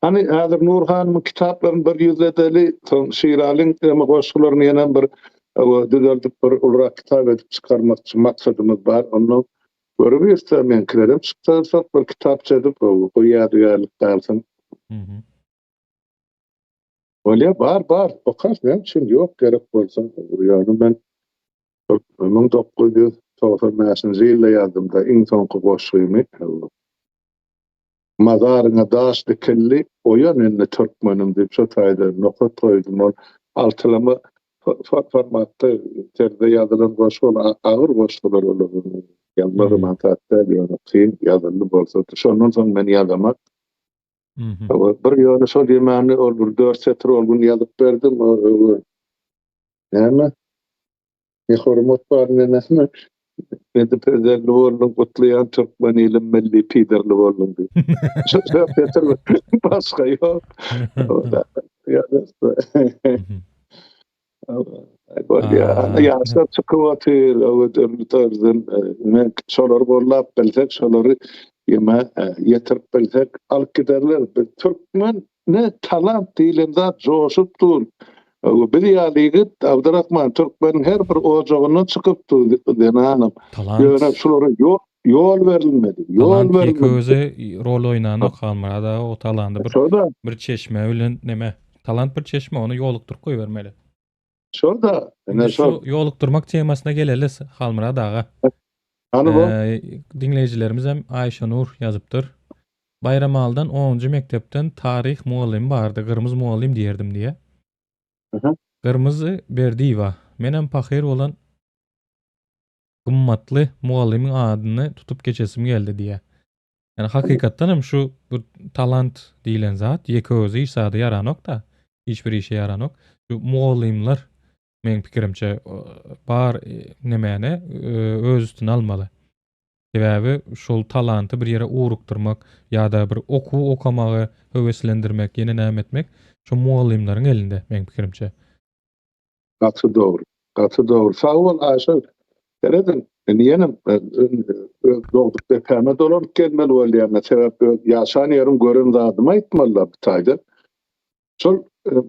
Hani hazır Nurhan'ın kitaplarını bir yüzledeli şiiralin ama koşullarını yenen bir düzeltip bir olarak kitap edip çıkarmak için maksadımız var. Onu görüp men kiredim. Çıkarsak bir kitap çedip o yadıyarlık dersin. Öyle var. Okar ben şimdi yok gerek bolsa. Yani ben 1995 yılda yazdım da in sonku boşluğumu. Mazarına daş dikilli oyan enne Türkmenim deyip şu tayda nokot koydum. O altılama formatta terde yazılan boşluğu ağır boşluğlar olur. Yanları mantatta diyorum. Yazılı bolsa. Şondan sonra ben yazamak. Bir yolu söyleyeyim yani olur 4 satır olgun yazıp verdim. Yani ne hürmet var ne nesme. Ben de pederli oğlum kutlayan Türkmeniyle milli piderli oğlum diye. Şu Peter başka yok. Ya sen çıkıvatır o dörlütörden men şolar bollap belsek şoları yeme yetirip belsek alıp giderler. Türkmen ne talant dilimde coşup dur. Bir yaligit Abdurrahman Türkmen her bir ocağından çıkıp durdu denanım. Yani şulara yol verilmedi. Talant köze rol oynanan kalmara da o talanda bir çeşme ölen neme. Talant bir çeşme onu yoluktur koy vermeli. Şurada Indi şu ýolukdurmak temasına gelelis Halmira daga. Hani bu Dinleyijilerimiz hem Ayşe Nur ýazypdyr. Bayramaldan 10-njy mektepden taryh muallimi bardy. Gyrmyz muallim diýerdim diýe. Hı. Gyrmyzy Berdiýewa. Menem pahyr bolan gymmatly muallimiň adyny tutup geçesim geldi diýe. Yani hakykatdan hem şu bir talant diýilen zat ýeke özi ýsady ýaranok da hiçbir işe ýaranok. Şu muallimler men pikirimçe bar nemäne öz üstüne almaly. Sebäbi şol talanty bir ýere urukdurmak ýa-da bir okamagy höweslendirmek, ýene näme etmek şu muallimleriň elinde men pikirimçe. Gatı doğru. Gatı doğru. Sağ ol Ayşe. Geredin. Niyenim doğduk depreme dolanıp gelmeli olýar. Sebäp ýaşan ýerim görün zadyma aýtmalylar bu taýda. Şol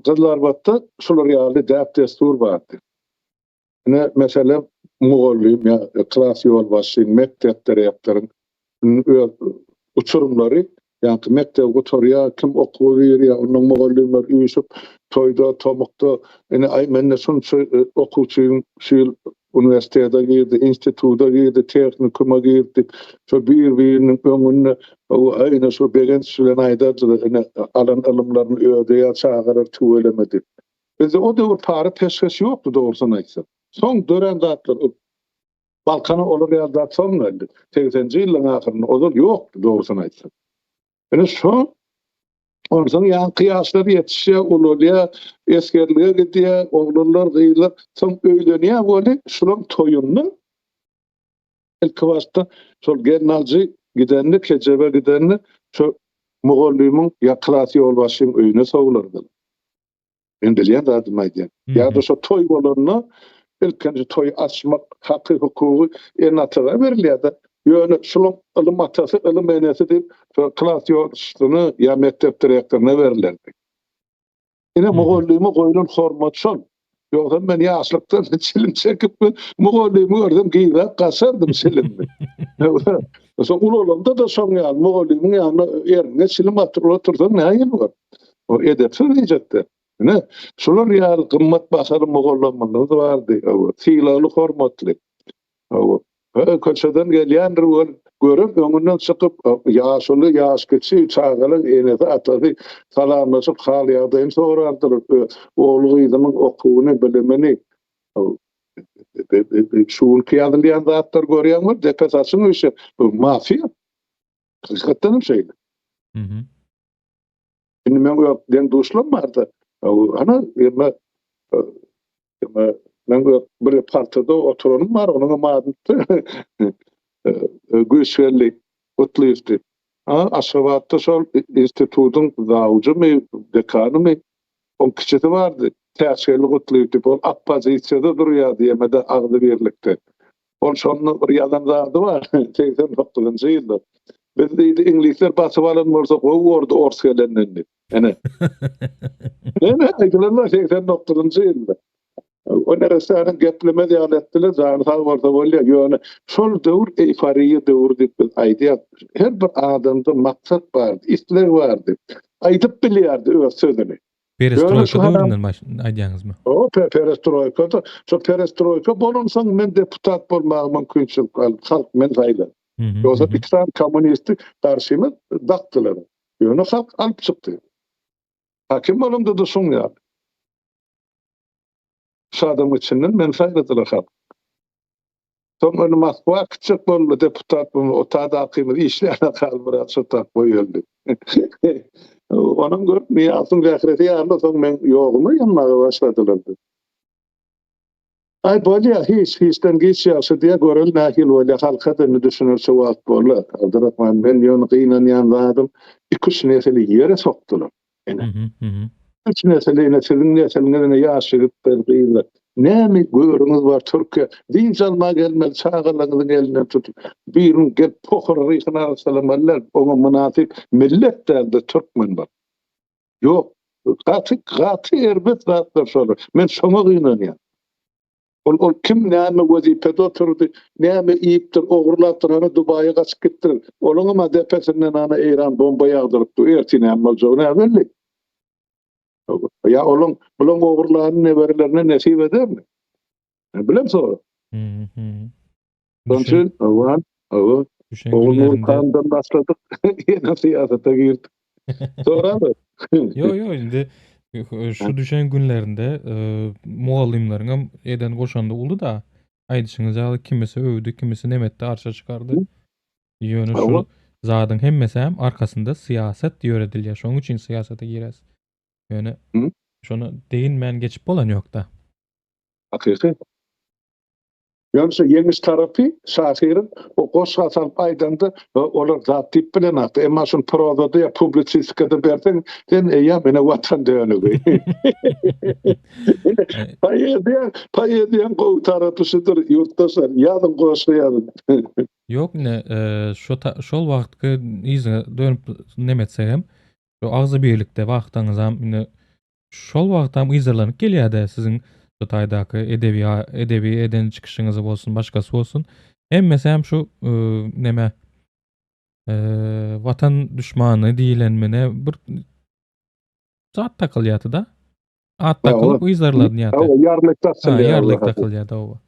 Gyllarbatda şolar ýaly däp destur bardy. Ne mesela muallim ýa klas ýolbaşy, mektep direktoryň uçurumlary ýa-da mektep gotorýa kim okuw berýär, onuň mugallimler üýüşip toýda, tomukda, ay menne şunça okuwçyň şu üniversitede girdi, instituta girdi, teknikuma girdi. Şu bir-biriniň öňünde o aýna şu begençilen aýdardy, alan alımlaryny öýdeye çagarar tüwelemedi. Bizde o döwür pary peşkeş ýokdy dogrusyny aýtsam. Soň dören zatlar Balkana olur ýa-da soň geldi. 80-nji ýylyň ahyryna olur ýokdy dogrusyny aýtsam. Ene şu ondan ýa kıyaslar ýetişýär, ululýa, eskerlige gidýär, oglanlar gyýlar, soň öýlenýär boli şulaň toýuny ilk wagtda şol gernaljy gidenni, kejebe gidenni şu muallimiň ýa klas ýolbaşynyň öýüne sowlardy. Endilýän zady maýdy. Ýa-da şu toý bolanyny ilkinji toý açmak haky hukuky enataga berilýär. Ýöne şulaň ilm atasy, ilm enesi diýip şu klas ýolbaşyny ýa mektep direktoryna berilýär. Ine muallimi goýulan hormat şol. Ýogsa men ýaşlykdan çilim çekip muallimi gördüm giýip gaşardym çilimni. Şo ululanda da şoň ýaly muallimiň ýanyna erine çilim atyryp otursam näme bar? O edepsiz diýjekdi. Ne? Şolar ýaly gymmat başary mugallimler bardy. O filaly hormatly. O köçeden gelýändir görüp öňünden çykyp ýaşly ýaşkyçy çagalyň enesi atady salamlaşyp hal ýagdaýyny sorandyr. Ogly gyzynyň okuwyny bilimini şuun kıyadılyan zatlar görýärmi? Depesasyň öýşe mafiýa. Hakykatdan şeýle. Şimdi men den dostlarym bardy. Ana men bir partada oturanım var, onun madyny güýçeli otlypdy. Aşgabatda şol institutyň zawjymy, dekanymy on kiçidi bardy. Täsirli otlypdy. Ol appozisiýada durýar diýmede agdy berlikde. Ol şonu bir ýalan zady bar. 89-njy ýylda. Bizde inglizler basyp alan bolsa orada ors gelenlendi. Ene. Ne aýdylanlar 89-njy ýylda. O neresanyň gepleme diýaletleri zany sag bolsa bolýar. Ýöne şol döwür eýfariýa döwür diýip biz aýdýar. Her bir adamda maksat bardy, isleg bardy. Aýdyp bilýärdi öz sözüni. Perestroika döwründen aýdýaňyzmy? O perestroika da, şu perestroika bolansaň men deputat bolmagy mümkinçilik galyp halk men saýlar. Ýogsa ikram kommunistik darşymy dakdylar. Ýöne halk alyp çykdy. Hakim bolanda da şoň ýaly. Şadam içinden men saýladylar halk. Soňra Moskwa kiçik boldy deputat boldy, o tada akymy işlerine kalbyra çytak boýuldy. Onuň görüp miýasyň wäkreti ýarly soň men ýogumy ýanmaga başladylar. Ay bolýar hiçden geçýär diýe görel nähil bolýar halka da düşünürse wagt bolar. Abdurrahman men ýony gynanýan zadym 2-3 nesili ýere sokdular. Üç nesili nesiliňe ýaşyryp berdiler. Näme görüňiz bar Türkiýe din çalma gelmeli çağalaryň elinden tutup birin gep pohur ryhyna salamallar oňa munafik milletlerdi türkmen bar. Ýok, gaty erbet zatlar şol. Men şoňa gynanýar. Ol kim näme wezipede oturdy, näme iýipdir, ogurlapdyr, ana Dubaýa gaçyp gitdir. Olaňa depesinden ana Eýran bomba ýagdyrypdy. Ertine näme boljak näme belli. Ya olun bulun oğurlarının neberlerine nesip eder mi? Bilem sonra. Hı hı. Onun Düşen, için o düşen oğlun günlerinde kanından başladık. Yine siyasete girdik. Sonra da yo indi şu düşen günlerinde muallimlerin eden koşanda oldu da aýdyşyňyz ýaly kimisi övdü, kimisi nemetde arşa çıkardı. Ýöne Ama- şu zadyň hemmesem arkasında siyaset ýöredilýär. Şoň üçin siyasete giräs. Ýöne Hı? şonu deýinmän geçip bolan ýok-da. hakiki. Yoksa yeniş tarafı şahirin o koşasal paydanda olar zat tip bilen atı. Emma şun prodada ya publicistikada berden sen ya mene vatan dönügi. Payediyen koğu tarafısıdır yurttaşlar. Yadın koşu yadın. Yok ne şol wagtky ize dönüp nemetsem şu agzy birlikde wagtyňyzam ine şol wagtam izalanyp gelýär-de sizin şu taýdaky edebi eden çykyşyňyz bolsun başgasy bolsun. Emmesem şu neme watan düşmany diýilenmene bir zat takylýardy-da. At takylyp izarlanýardy. O yarlık tatsın. Ha, yarlyk takylýardy o.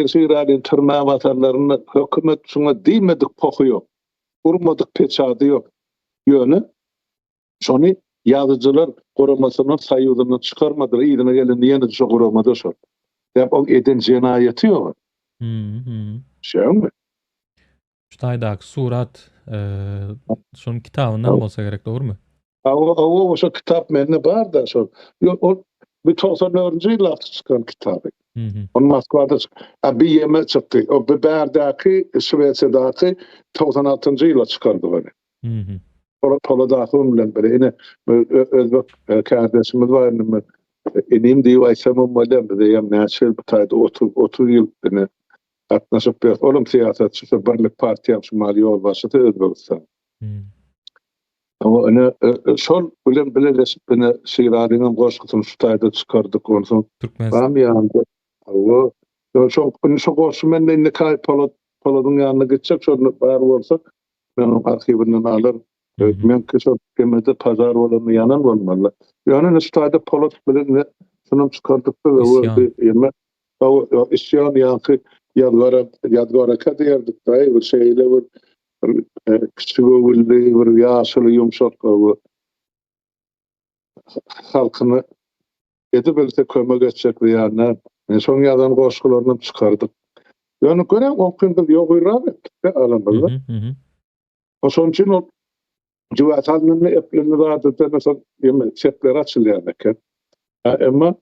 Şiradin tırnağı vatanlarına hükümet şuna diýmedik poky yok. Urmadık peçadı yok. Yönü şonu yazıcılar korumasının sayıdını çıkarmadılar. İyidine gelindi yine de korumada şu. Hep o eden cinayeti yok. Hı hı. Şey mi? Şu taýdaky surat şonuň kitabyndan bolsa gerek, dogrymy? O kitap mende bar da şu. O bir 94-nji ýylda çykan kitapy. Hı hı. On Moskvada bir yeme çıktı. O Biberdaki, Şveçya'daki 96-njy ýylda çykardy onu. Hı hı. Polodahum bilen biri. Yine özbek kardeşimiz var. Enim diýip aýsamam bilen bize näçe bir taýda 30 ýyl yine gatnaşyp bir olum siýasatçy Birlik partiýa Şumaly ýol başçysy Özbegistan. Hı. Ama onu şol bilen bileşip beni Şiradyň goşgysyny şu taýda çykardyk. Onu Türkmenistan. Bam ýandy. O şu goşgy menden nekay polodyň ýanyna gitjek şonu bar bolsa meniň arhiwinden alar. Men köşe kemede pazar bolan ýanan bolmaly. Ýöne şu taýda polot bilen şunu çykardyk we ýeme o isyan ýa-ki ýadgara kadýerdik daý bir şeýle bir küçük owuldy bir ýaşyly ýumşak o halkyny edip else kömek etjek ýa-ni şoň ýadan goşgularyny çykardyk. Ýöne görem okuyundy ýogyrak etdik alamda. O şoň üçin o Cüwatanlyny eplini rahatlyda mesela çepler açylýar eken. Emma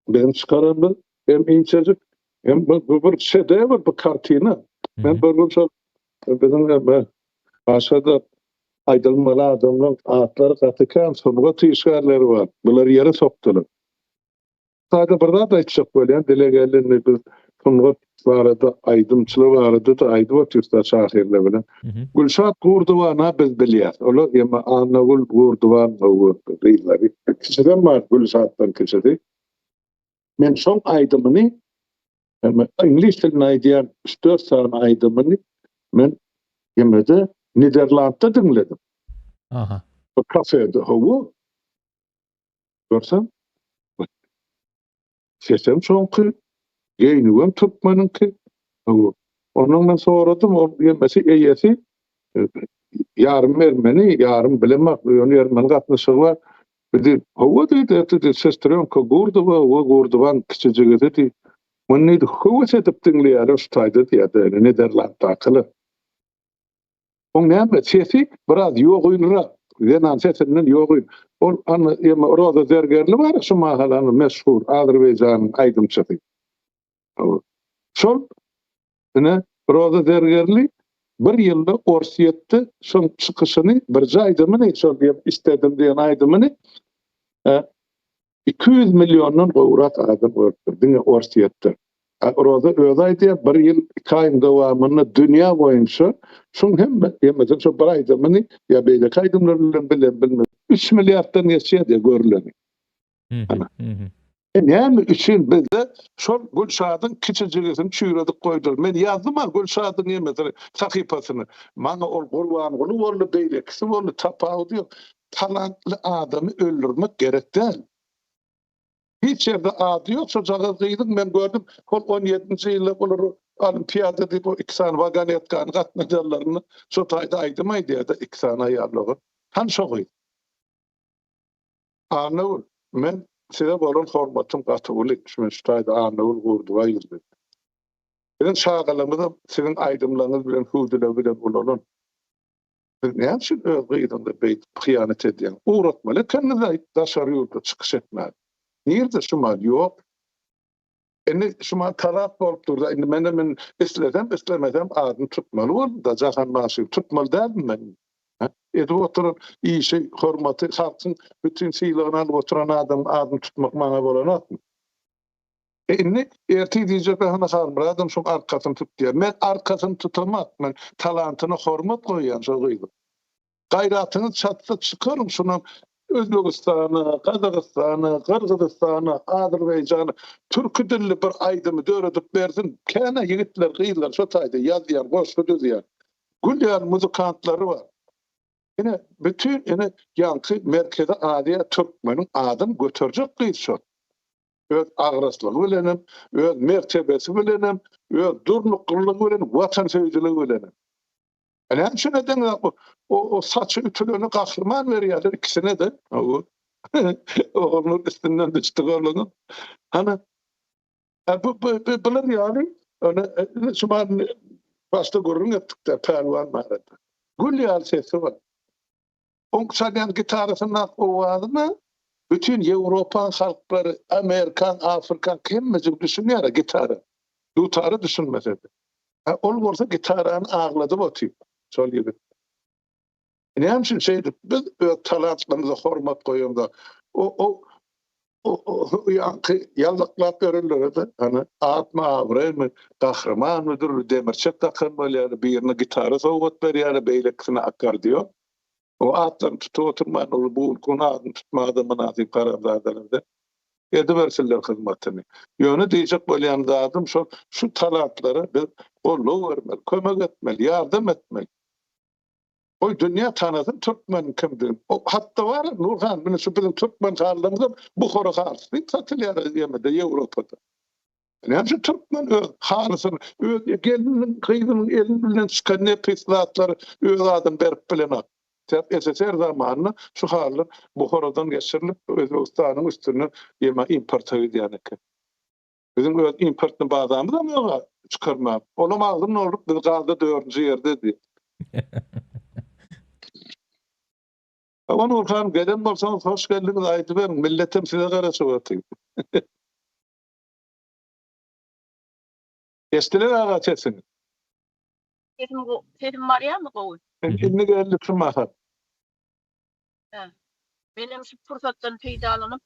benim çıkarandy hem inçecik hem bir şedevr bir kartina. Ben böyle çok benim aşağıda aydılmalı adamlar atları katıkan sonra tişörleri var. Bunları yere soktular. Sadece burada da çok böyle delegerlerini bir sonra vardı aydımçılığı vardı da aydı var Türkler şahirle bilen. Gülşat Gurduvana biz bilýär. Olar ýa-ma Anagul Gurduvan o beýleri. Kişiden var Gülşatdan kişidi. Men şoň aydymyny İngiliz dilini aýdýan 3-4 sany aydymyny men ýemede Niderlandda dinledim. Aha. O kafede howu. Görsem. Sesem şoňky Geýnigem Türkmeniňki. Ondan soradym, o ýemesi eýesi yarım Ermeni, yarım bilemek, ýöne Ermeni gatnaşygy var. Dedi, "Howa diýdi, sestrem Gurduwan kiçijigi" dedi. Menne howa edip dinleýär şu taýda diýdi, Niderlandda akyly. Oň näme sesi biraz ýogynyrak, ýa-ni sesinden ýogy. Ol any ýa-ma orada dergerli bar, şu mahallanyň meşhur Azerbaýjanyň aýdymçysy. Şol ine orada dergerli bir ýylda Orsiýetde şoň çykyşyny bir jaýdymyny şol diýip istedim diýen aýdymyny 200 milyondan gowrak adam öldürdi Orsiýetde. Orada öýdäýdi bir ýyl 2 aýyň dowamyny dünýä boýunça şoň hem ýemeden şu bir aýdymyny ýa beýle aýdymlar bilen bilmem 3 milliarddan ýeşýär diýip görülen. Näme üçin bizde de şol Gülşad'ın kiçijigesini çüýredik goýdylar. Men ýazdym ha Gülşad'ın ýemesini, sahypasyny. Maňa ol gurban goly boldy beýle, kisi boldy tapagy ýok. Talantly adamy öldürmek gerek däl. Hiç yerde ady ýok, şo jaga gyýdyk men gördüm. Hol 17-nji ýylda bolar olimpiada diýip o 2 sany wagan ýatkan gatnajarlaryny şo taýda aýdymaýdy ýa-da 2 sany aýarlagy. Han şo goýdy. Arnavul, men size bolan hormatym gatylyk, men şu taýda Arnavul gurduga ýürdi. Sizin şagalymyzy, sizin aýdymlaryňyz bilen hüwdüle bilen bolan. Näme üçin öz gyýdynda beýt hyýanet edýän? Uğratmaly, kendine daşary ýurda çykyş etmäli. Nirde şumal ýok. Eni şumal tarap bolup durda. Indi men islemesem adymy tutmaly boldy da jahan maşy tutmaly dälmi men? Edip oturup işi, hormaty, halkyň bütün syýlagyny alyp oturan adam adymy tutmak maňa bolanatmy? Indi erti diýjek hana salmar adam şu arkasyny tut diýer. Men arkasyny tutamak, men talantyna hormat goýýan şo goýdum. Gaýratyny çatsa çykarym şuna Özbegistana, Kazakstana, Kırgızstana, Azerbaýjana, türkü dilli bir aýdymy döredip bersin. Käne ýigitler, gyýlar şo taýda ýazýan, goşgy düzýän. Gülýän muzykantlary bar. Ene bütün ýanky merkeze adya türkmeniň adym göterjek gyýşy. Öz agraslygy bilenem, öz mertebesi bilenem, öz durnuklygy bilenem, watan söýdüligi bilenem. Hem şu neden o saçı ütülüğünü kahrman veriyorlar ikisine de. Onun üstünden düştü oğlunun. Hani bunlar yani şu an başta gururun ettik de pervan vardı. Gülyal sesi var. On çalan gitarasından o vardı mı? Bütün Avrupa halkları, Amerikan, Afrikan kimmecik düşünüyor gitarı. Gitarı düşünmeseydi. Ol olsa gitarını ağladı batıyor. Söyledi. Näme üçin şeydi? Biz talantlarymyza hormat goýanda o ýanky ýallaklap berilýär. Hani atma abraymy, gahrmanmydyr, demirçek takan bolýar, birine gitara sowgat berýär, beýlekine akordeon. O atlar tutup oturman, o bu konagyny tutmada manasyp garablardan edip berseler hyzmatyny. Ýöne diýjek bolýan zadym şu talantlary biz gollap bermeli, kömek etmeli, ýardam etmeli. Oy dünya tanıdın Türkmen kimdir? O hatta var Nurhan beni şu bizim Türkmen halımızda Bukhara halsı satılıyor diyemedi Avrupa'da. Yani Türkmen halısın gelinin kıydının elinden çıkan ne pislatları adam berip bilene. SSR zamanında şu halı Bukhara'dan geçirilip Özbekistan'ın üstüne yema import ediyorlar. Bizim öz importunu bağlamamız ama yok çıkarmam. Onu mağdurun olup biz kaldı 4. yerde diye. Aman Urhan, gelen bolsanız hoş geldiniz, aýdyp berin, milletim size garaşyp atýar. Estiler aga sesini. Sesim var ýa-mı gowy? Şimdi geldik şu mahat. Benim şu pursatdan peýdalanyp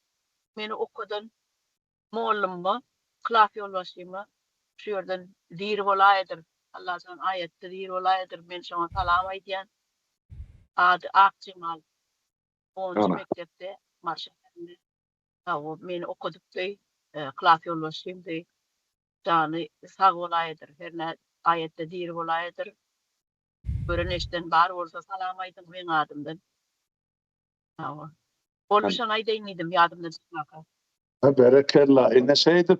meni okudan mollumma, klaf ýolbaşyma şu ýerden dir bolaýdyr. Allah san aýetde dir bolaýdyr. Men şoňa salam aýdýan. Ady Akçymal. 10-njy mektepde marşatlarynda. O meni okudypdy, klaf ýolbaşymdy. Jany sag bolaýdyr. Herne aýetde dir bolaýdyr. Göreneşden bar bolsa salam aýdym men adymdan. Olmuşan aýdaýyn idim ýadymdan çykmaka. Berekellah. Ne şeydir?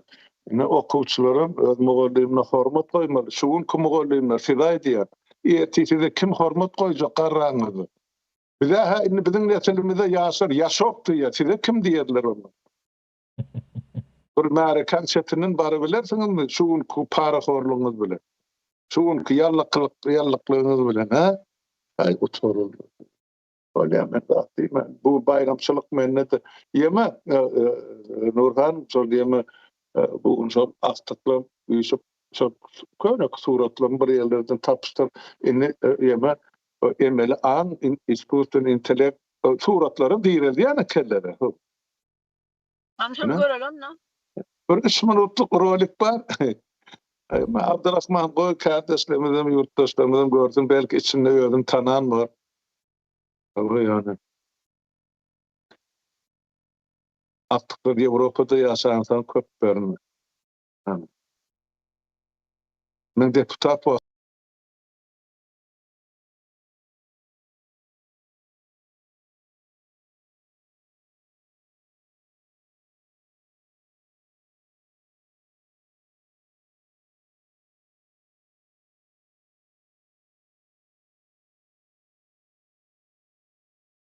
Ne okuwçylarym öz mugallimine hormat goýmaly. Şugun kim mugallimler fida edýär. Ertesinde kim hormat goýjak garraňyzy. Bize indi bizim neselimizde yaşoktu ya. Size kim diýerler onu? Bir Amerikan çetinin bary bilersiňiz mi? Şugun paraxorlugyňyz bilen. Şugun ýallaklyklygyňyz bilen, ha? Ay oturuldy. Olýan men bu bayramçylyk menneti ýeme Nurhan söyleyeme bu şol astatlar ýyşyp şol könek suratlaryny bir ýerlerden tapyşdyr. Indi ýeme emeli an ispurtun intellekt suratları diýilýän kellere. Anşam görelem na. Bir 3 minutluk rolik bar. Abdurrahman goý kardeşlerimizden, ýurtdaşlarymyzdan gördüm, belki içinde ýördüm tanan bar. Yani. Artık Avrupa'da yaşayan köp görünür. Men deputat bolsam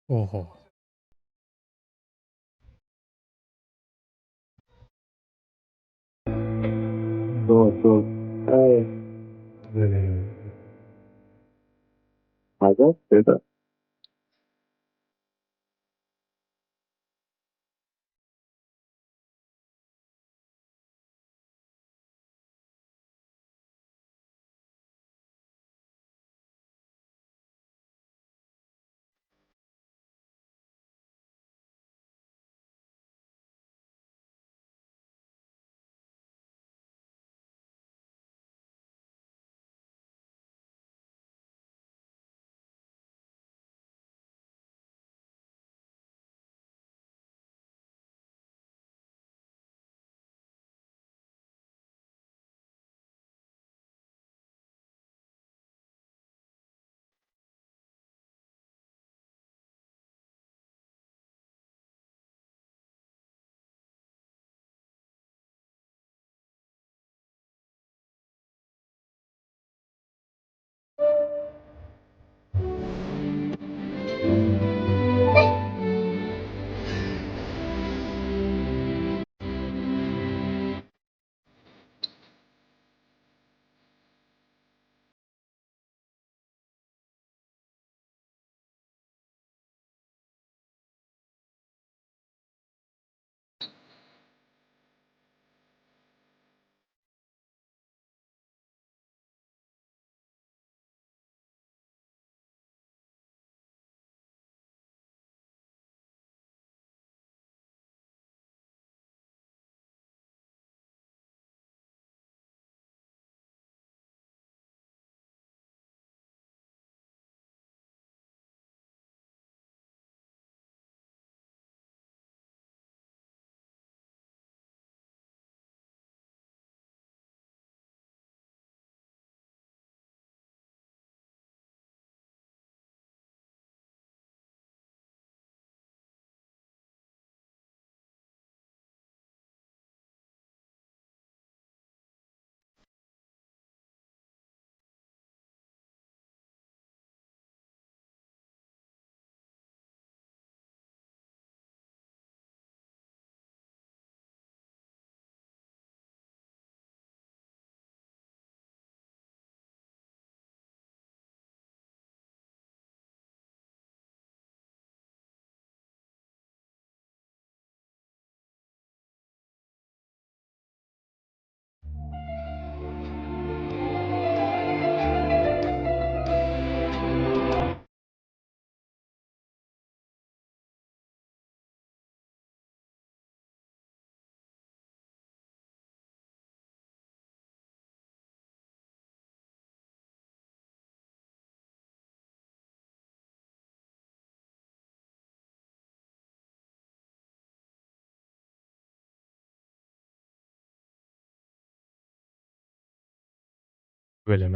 Oho. doğru. Hadi, dedi.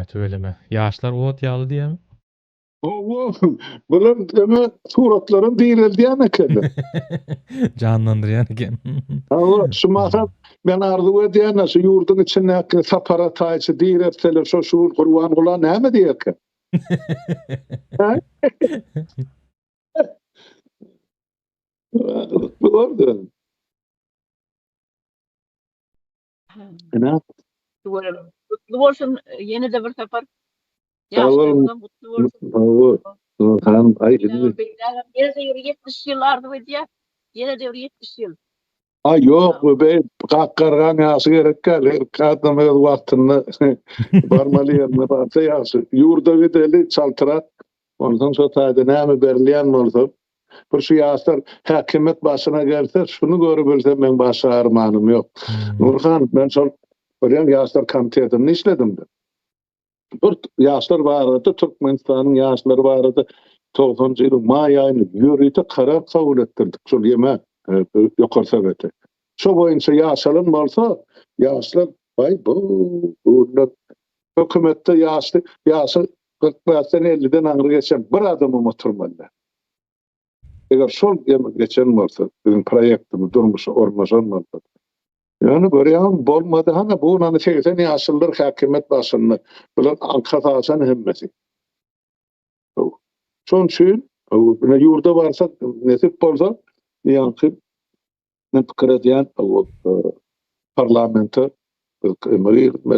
Tüveleme. Yaşlar ot ýaly diýem. Bular deme suratların dirildiyen ekedi. Canlandyrýan eken. Allah şumaka ben arzu ediyen nasıl yurdun içine sapara tayçı diretseler şu kurban olan ne mi diyek? Bu orada. Ne? Kutlu bolsun yeni de bir sefer. Tamam. Yaşlarınızdan kutlu bolsun. Tamam. Ay Yine de 70 yıl arzu ediyor. Yine de 70 yıl. Ay yok bu be kakkargan yası gerek gel. Kadın vaktinde barmalı yerine varsa yası. Yurda gideli çaltırat. Ondan sonra tadı näme berliyan bolsa. Bu şu yaşlar hakimet başına gelse şunu görebilsem ben başa armanım yok. Nurhan ben sol Oryan yaşlar komitetini işledim de. Bu yaşlar barada Türkmenistan'ın yaşları barada 90-njy ýylyň may aýyny ýörüýte karar kabul etdirdik. Şol ýeme ýokary sebeti. Şo boýunça ýaşalyn bolsa, ýaşlar Vay bu hükümette yaşı 45'ten 50'den aňry geçen bir adamı oturmalı. Eger şol geçen bolsa, bizim proyektimiz durmuşy ormaşan bolsa. Yani görýän bolmady hana bu nany 80 ýaşylylar häkimet başynda. Bular ankatasan hemmeti. Şoň üçin bu ýurda barsa nesip bolsa, ýa-ni ne pikir edýän parlamenta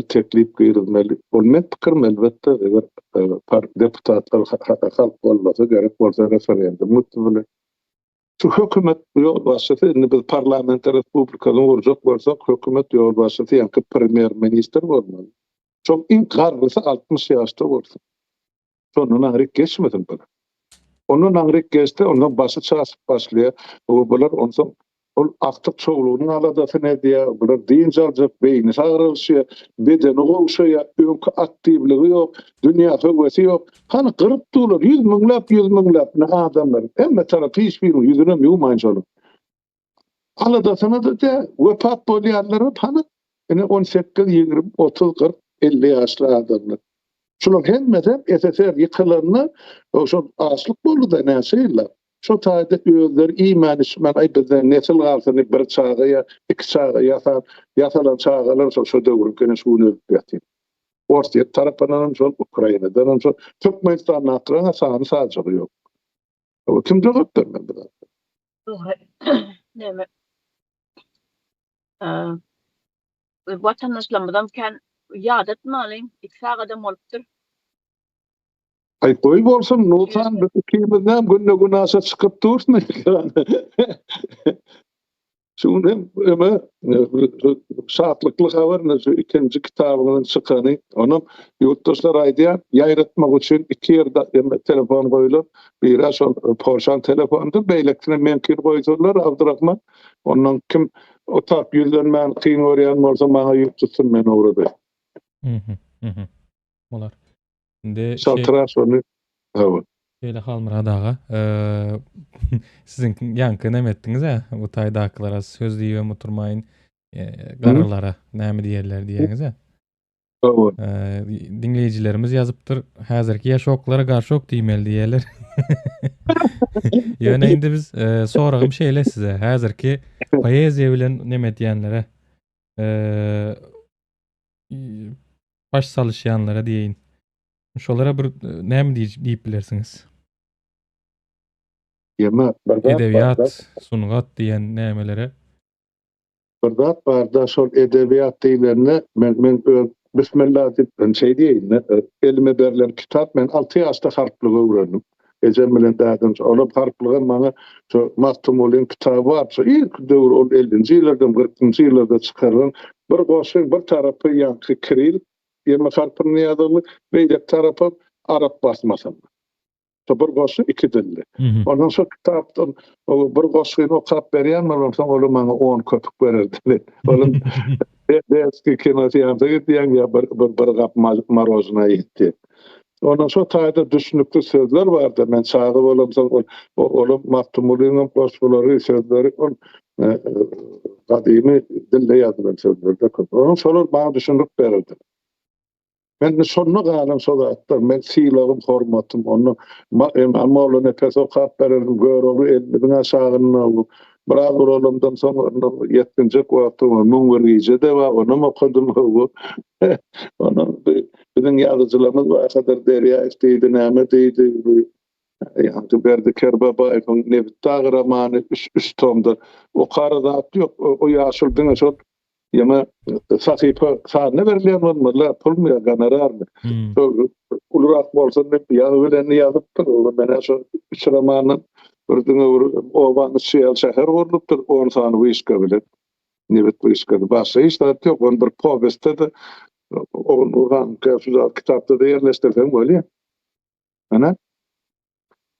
teklip girilmeli. Olmet pikir elbetde eger deputatlar halk bolmasa gerek bolsa referendum mutlu. Şu hökümet ýol başçysy indi biz parlamenta respublikanyň urjak bolsak hökümet ýol başçysy ýa-ni premier minister bolmaly. Çok in garbysa 60 ýaşda bolsun. Şonun aňryk geçmedin bu. Onun aňryk geçdi, ondan başy çaşyp başlaýar. Bular onsoň ol aktyk çoğulugyny aladasy nädiýär? Bular diýinçe aljak beýni sagrylşy, bedeni gowşaýar, öňkü aktivligi ýok, dünýä höwesi ýok. Hany gyryp durlar, 100 miňläp adamlar. Emme tarapy hiçbir ýüzüne ýuwmaýançalyk. Aladasyna da wepat bolýarlar hany 18, 20, 30, 40, 50 ýaşly adamlar. Şular hemmeden SSR ýykylyny şol açlyk boldy da näçeýler. Şu taýda özleri iman ismen aýbeden nesil galsyny bir çağa ýa iki çağa ýasalan çağalar şu döwrünkene şunu öpýär. Orta tarapyndan şol Ukrainadan şol Türkmenistandan atyran sany sajygy ýok. O kim jogap bermedi bu? Näme? Vatandaşlarymyzdan kan ýad etmeli, ikisag adam bolupdyr. Ay koy bolsun, nusan kimizden günne günasa çıkıp dursun. Şunu hem saatlıklı haber şu ikinci kitabının çıkanı onun yurttaşlar aýdýar ýaýratmak üçin iki ýerde telefon koyulur. Biri şol porşan telefondur, beýlekine menkir koýdurlar Abdurrahman. Ondan kim o tap ýüzlenmän kyn görýän bolsa maňa ýurtdursun men ograda. Bolar. Inde Şaltyraş onu. Evet. Şeýle halmyra daga. Sizin ýanky näme etdiňiz bu taýdaklara söz diýip oturmaýyn. Garalara näme diýerler diýeniz Evet. Dinleyijilerimiz ýazypdyr. Häzirki ýaşoklara garşy ok diýmeli diýerler. Ýöne indi biz soragym şeýle size. Häzirki poeziýa bilen näme diýenlere baş salışýanlara diýeýin. Şolara bir näme diýip bilersiňiz? Ýema Edebiýat, sungat diýen nämelere? Birdat barda şol edebiýat diýlerini men bismillah diýip diýeýin. Elime berilen kitap men 6 ýaşda harplygy öwrendim. Ejem bilen dädim, olup harplygy maňa şu Maktumulyn kitaby bar. Ilk döwür ol 50-nji ýyllardan 40-njy ýyllarda çykarylan bir goşun bir tarapy ýa-ni Kiril ýa-ni harplyny ýazyly beýle tarapy arap basmasam. Bir goşu iki dilli. Ondan sonra kitapdan bir goşuny okap berýän bolan soň ol maňa 10 köpük bererdi. Olum eski kinoteatrda gitdiň ýa bir gap marozna ýetdi. Ondan sonra taýda düşünükli sözler bardy. Men çağı bolamsam olum Maktumulyn goşulary sözleri gadymy dilde ýazylan sözlerde köp. Onu şolar baňa düşünüp berdi. Men sonuna galan sodatlar, men silagym, hormatym, onu amala nefes okap berdim, görüp elbine aşagyny biraz olalımdan sonra 7-nji wagtyma müňwerije de we onu okudum. Onu bizim ýazyjylarymyz wagtlar derýa istedi, näme diýdi. Ýa-ni berdi Kerbabaýewiň Nebitag romany 3 tomda. O karada ýok, o ýaşyl diňe şol ýa-ni sahypa sany berilýän bolmaly, pul gonorar. Ulrak bolsa ýa bilen ýazypdyr. Men şu 3 romanyň birdiňe owan şeýle şäher bolupdyr, on sany wyşka bilen. Nebit wyşka başga hiç tarap ýok, on bir povestde de onuran kitapda da ýerleşdirdim bolýar. Ana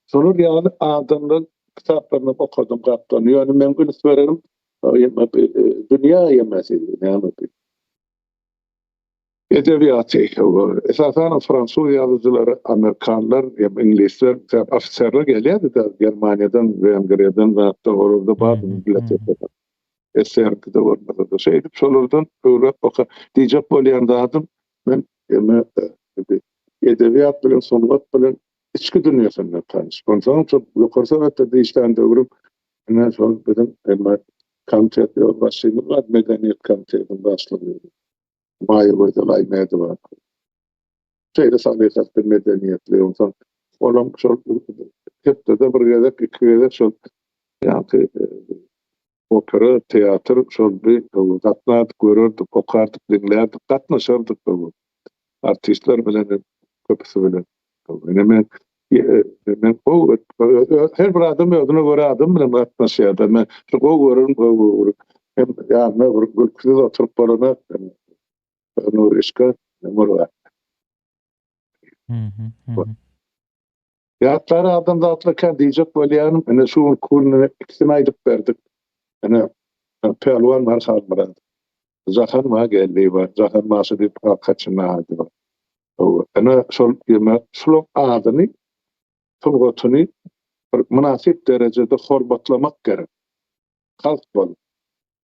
sonuç ýa-ni adamlar kitaplarını okudum, gapdan. Ýöne men üns bererim. Dünýä ýemesi, näme diýip. Edebiýaty, esasen Fransuz ýazyjylary, Amerikanlar, inglizler, ofisierler gelýärdi da Germaniýadan, Wengriýadan we hatda orada bar bibliotekada. eserkide bolmasa da şeydi. Şolardan öwrek oka diýjek bolýan zadım men edebiyat bilen sonlat bilen içki dünýäsinde tanış. Ondan çok ýokary sowetde diýişden döwrüm ne şol bilen komitet ýolbaşçylygy var, medeniýet komitetiniň başlygy. Maýyr bolýar aýmady bar. Şeyde sabihat bir medeniýetli ondan olam şol hepde de bir gezek iki gezek şol ýa-ni opera, teatr şol bir gatnadyk, görerdik, okardyk, dinlerdik, gatnaşardyk bu. Artistler bilen köpüsü bilen. Men her bir adam ödüne göre adam bilen gatnaşýar. Men şu görürüm, hem ýa-ni bir gülküde oturup barana onu işe murwa. Ýatlara adam zatlakan diýjek bolýanym, ene şu kurny ikisini aýdyp berdik. Ene pelwan var halmara. Zahan ma geldi var. Zahan maşy diýip kaçyna hadi var. Ene şol ýeme şol adyny turgutyny bir münasip derejede hormatlamak gerek. Halk bol.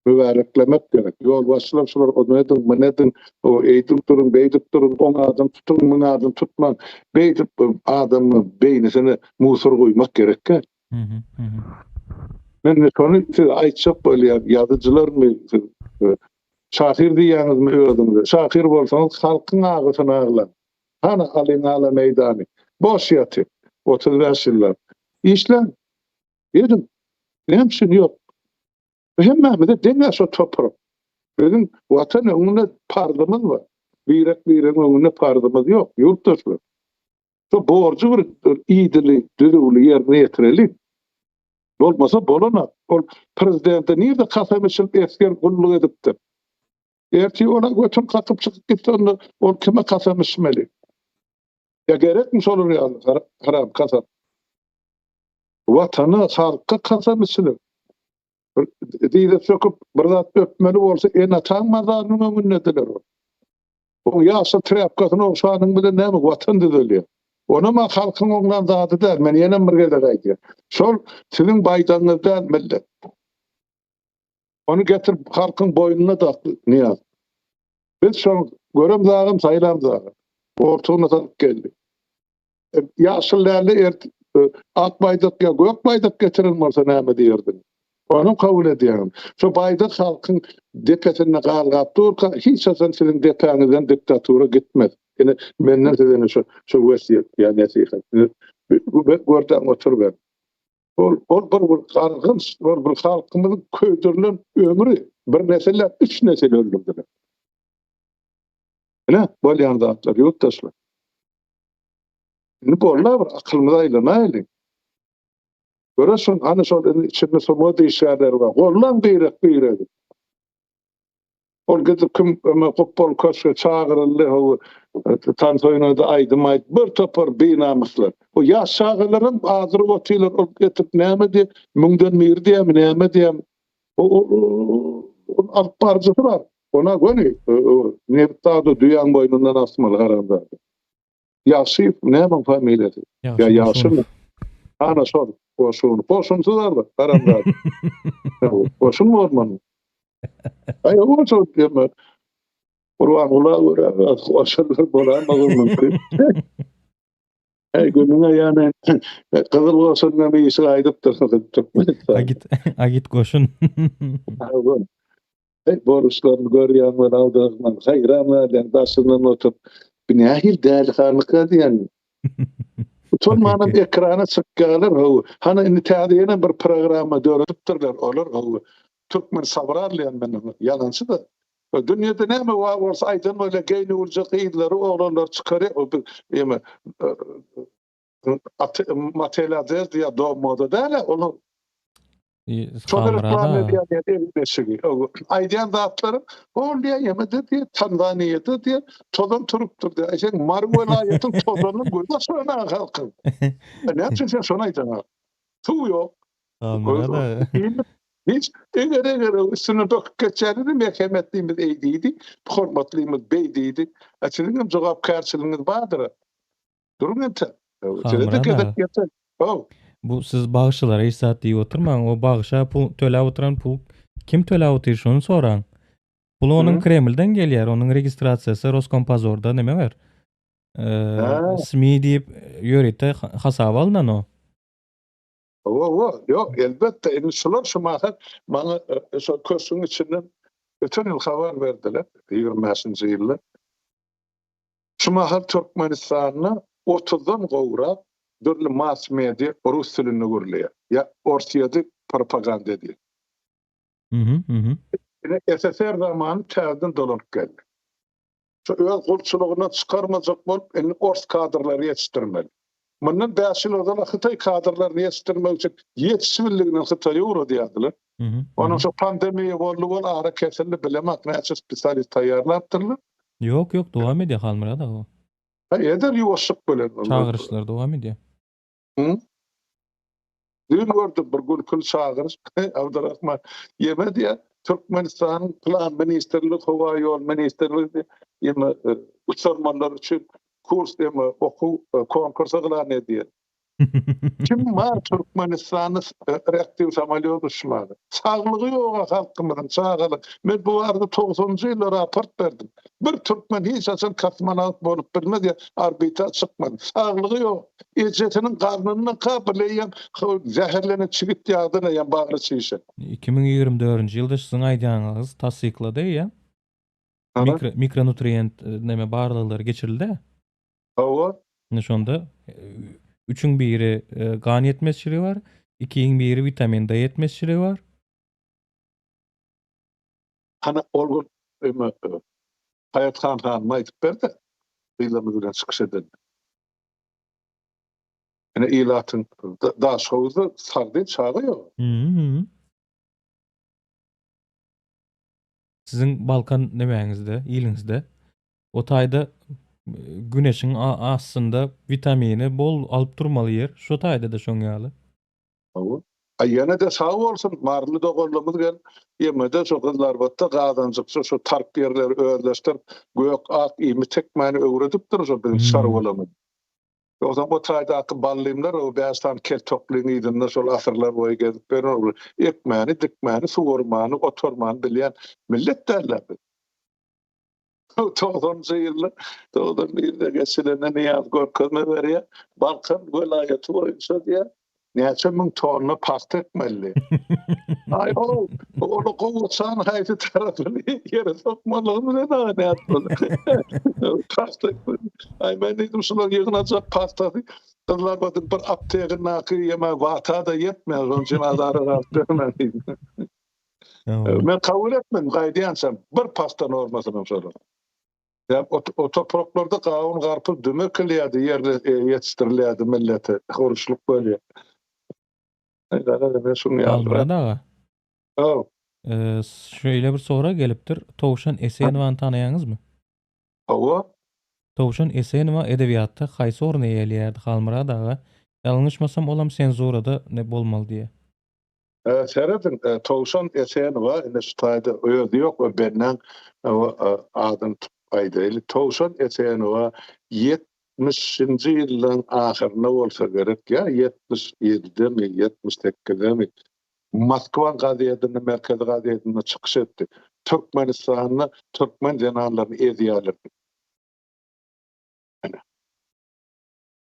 Mübareklemek gerek. Yol başlar şolar onedin, menedin, o eýdip durun, beýdip durun, oň adam tutun, muň adam tutman. Beýdip adamyň beýnisine musur goýmak gerek. Men şonu aýtjak bolýar, ýazyjylarmy, şahyr diýýäňizmi öýdüňiz. Şahyr bolsaňyz halkyň agysyna aglan. Hana alyňala meýdany. Boş ýatyp, 35 ýyllar. İşlen. Edin. Hemşin ýok. Hemme de deňe şo toprak. Bizim watan öňünde pardymyz bar. Birek öňünde pardymyz ýok. Ýurtdaşlar. Şo borjy bir iýdili, düzüli ýerine ýetirelim. Bolmasa bolana. Ol prezidente näde kasam içip esker gulluk edipdi. Erti ona götür katıp çıkıp gitti onda ol kime kasam içmeli. Ya gerekmi olur ya haram kasam. Vatanı halka kasam içilir. Diýip söküp bir zat öpmeli bolsa en atan mazarnyň öňündediler. O ýaşa trapkasyny oşanyň bilen näme watan diýilýär. Ona ma halkyň oňdan zaty der. Men ýene bir gezek aýdýar. Şol sizin baýdaňyzdan millet. Onu getirip halkyň boýnuna takdy. Niýaz? Biz şol görem zagym saýlam zagy. Ortagyna takyp geldi. Ýaşyllarly ak baýdak ýa gök baýdak getirilmese näme diýerdin? Onu kabul edýäň. Şo baýdak halkyň dikkatini galgap durka hiç hasan sizin dikkatinizden diktatura gitmez. Ene menden sizden şo wesiýet ýa nasihat. Bu görden otur ber. Ol bir gargynç bir halkymyzyň köýdürilen ömrü bir neseller 3 nesil öldürdiler. Ene bolýan zatlar ýurtdaşlar. Indi bollar bir akylymyza aýlanaýly. Görürsün, hani şol içinde somod işler var. Gollan beýrek. Ol gidip kim futbol koşu çağırıldı, o tantoyuna da aydım bir topar beýnamyslar. O ýaş şagyrlaryň azyr otylar ol getip näme diýip, müňden mir diýip, näme diýip. O alyp barjysy var. Ona göni nebtady duýan boýnundan asmaly garanda. Ýaşy näme familiýasy? Ya ýaşy. Ana şol. Poşunsular da karamda. Poşun mu orman? Ay o çok deme. Kurban ola hoşlar bolan mümkün. Ay gününe yani kızıl olsun ne bir işe aydıp dursun. Agit koşun. Borçlarını görýän we aldığından hayranlardan daşından oturup binahil dälhanlyk diýen. Son manam ekrana çykýarlar o. Hana indi täzeýene bir programa döretipdirler olar o. Türkmen sabrarlayan men yalançy da. Dünýede näme bolsa aýdan öyle geýni urjak ýylary oglanlar çykary o ýeme materiallar diýe domoda däle onu aýdýan zatlarym bolýa ýemede diýe Tanzaniýada diýe tozan turupdyr diýe. Eşen Marwelaýatyň tozanyny görýär şona halkyň. Näçe sen şona aýdýan? Tu ýok. Almanyda. Hiç eger üstüne döküp geçerdi mehkemetliğimiz eydiydi, hormatlığımız beydiydi. Açılığım jogapkarçylığımız bardyr. Durun ente. Bu siz bağışçılara isat diýip oturmaň, o bağışa pul töläp oturan pul kim töläwdir şonu soraň. Bul onun Hı. Kremlden gelýär, onun registrasiýasy Roskomnadzorda neme ber? Ha. SMI diýip ýöretde hasaba alynan o. Yok elbette şular şu bana şu köşkün içinden bütün yıl haber verdiler 25-nji ýylda. Şu mahal Türkmenistan'na 30'dan gowra dörli mass media rus dilini gürleýär. Ya Orsiýady propaganda edýär. SSR zamanı täzeden dolanyp geldi. Şu öz gulçylygyna çykarmajak bolup indi ors kadrlary ýetişdirmeli. Mundan 5 ýyl ozan Hytaý kadrlaryny ýetişdirmek üçin ýetişmeliligini Hytaýa uğradylar. Onun şu pandemiýa bolup ara kesildi bilemek näçe spesialist taýýarlapdyrlar. Yok, dowam edýär halmyra da o. Eder ýuwaşlyk bilen. Çağırışlar dowam edýär. Dün gördüm bir gülkül çağırış. Abdurrahman yemedi ya. Türkmenistan'ın plan ministerliği, hava yol ministerliği yeme uçurmanlar için kurs yeme oku konkursa kılan ediyor. Kim var Türkmenistan'ın reaktiv samolyot uçmadı. Sağlığı yok halkımızın sağlığı. Ben bu arada 90'cı yılda raport verdim. Bir Türkmen hiç asıl kosmonavt bolup bilmedi ya arbita çıkmadı. Sağlığı yok. Ecetinin karnına kapılayan zehirlenen çigit yağdığına yan bağırı çiğişe. 2024-nji ýylda sizin aýdýaňyz tasdiklady ya. Mikronutrient neme barlykları geçirildi. Hava. Şonda 3'ün biri gan yetmezçiliği var, 2'nin biri vitamin D yetmezçiliği var. Hani olgun Hayat Hanım aytıp berdi. Kıyılamızdan çıkış edildi. Yani ilatın daha şoğuzda sardığı çağırıyor. Sizin Balkan nemeňizde, ýylyňyzda o taýda güneşiň aslında vitamini bol alıp durmaly yer. Şo taýda da şoň ýaly. Hava. Yana da sağ olsun, marly dogalymyz gel. Yemede şu kızlar batta gadanjykça şu tarp yerleri öýleşdirip gök ak imi tekmäni öwredip durýar bizim sarwalamy. O zaman o taýda akı ballymlar o bästan kel toplaýan ýa-da şol asyrlar boýy gezip berýär. Ekmäni, dikmäni, suwurmany, oturmany bilýän millet derler. 90'cı ýylda, 91'de geçilenden Niyaz Görkezme berýär. Balkan welaýaty boýunça diýär. Näçe müň tonna pasta ekmeli. Ay o, onu kovutsan haýsy tarapyny ýere sokmalygymy ne daha ne atmaly. Pasta ekmeli. Ay men dedim şular ýygnajak pastasy. Kızlar badyp bir aptegy naky ýeme wata da ýetmez. Onun üçin azary garpdyrmady. Men kabul etmem gaýdýansam bir pasta normasyny sorar. Ya o topraklarda kavun garpı dümekiliyadi yerde yetiştiriliyadi millete. Horuşluk böyle. Almada Oh. Şöyle bir soru gelipdir. Towşan Esenowany tanaýaňyzmy? Hava. Towşan Esenowa edebiýatda haýsy orny eýelýärdi Halmyra daga? Ýalňyşmasam olam senzurada ne bolmaly diýe. Seredin Towşan Esenowa ine şu taýda öýdi ýok we benden adam aýdyly. Towşan Esenowa 70-nji ýylyň ahyryna bolsa gerek ya 77-mi 78-mi Moskwa gazetini merkez gazetine çykyş etdi. Türkmenistanyny türkmen janarlaryny edýärler.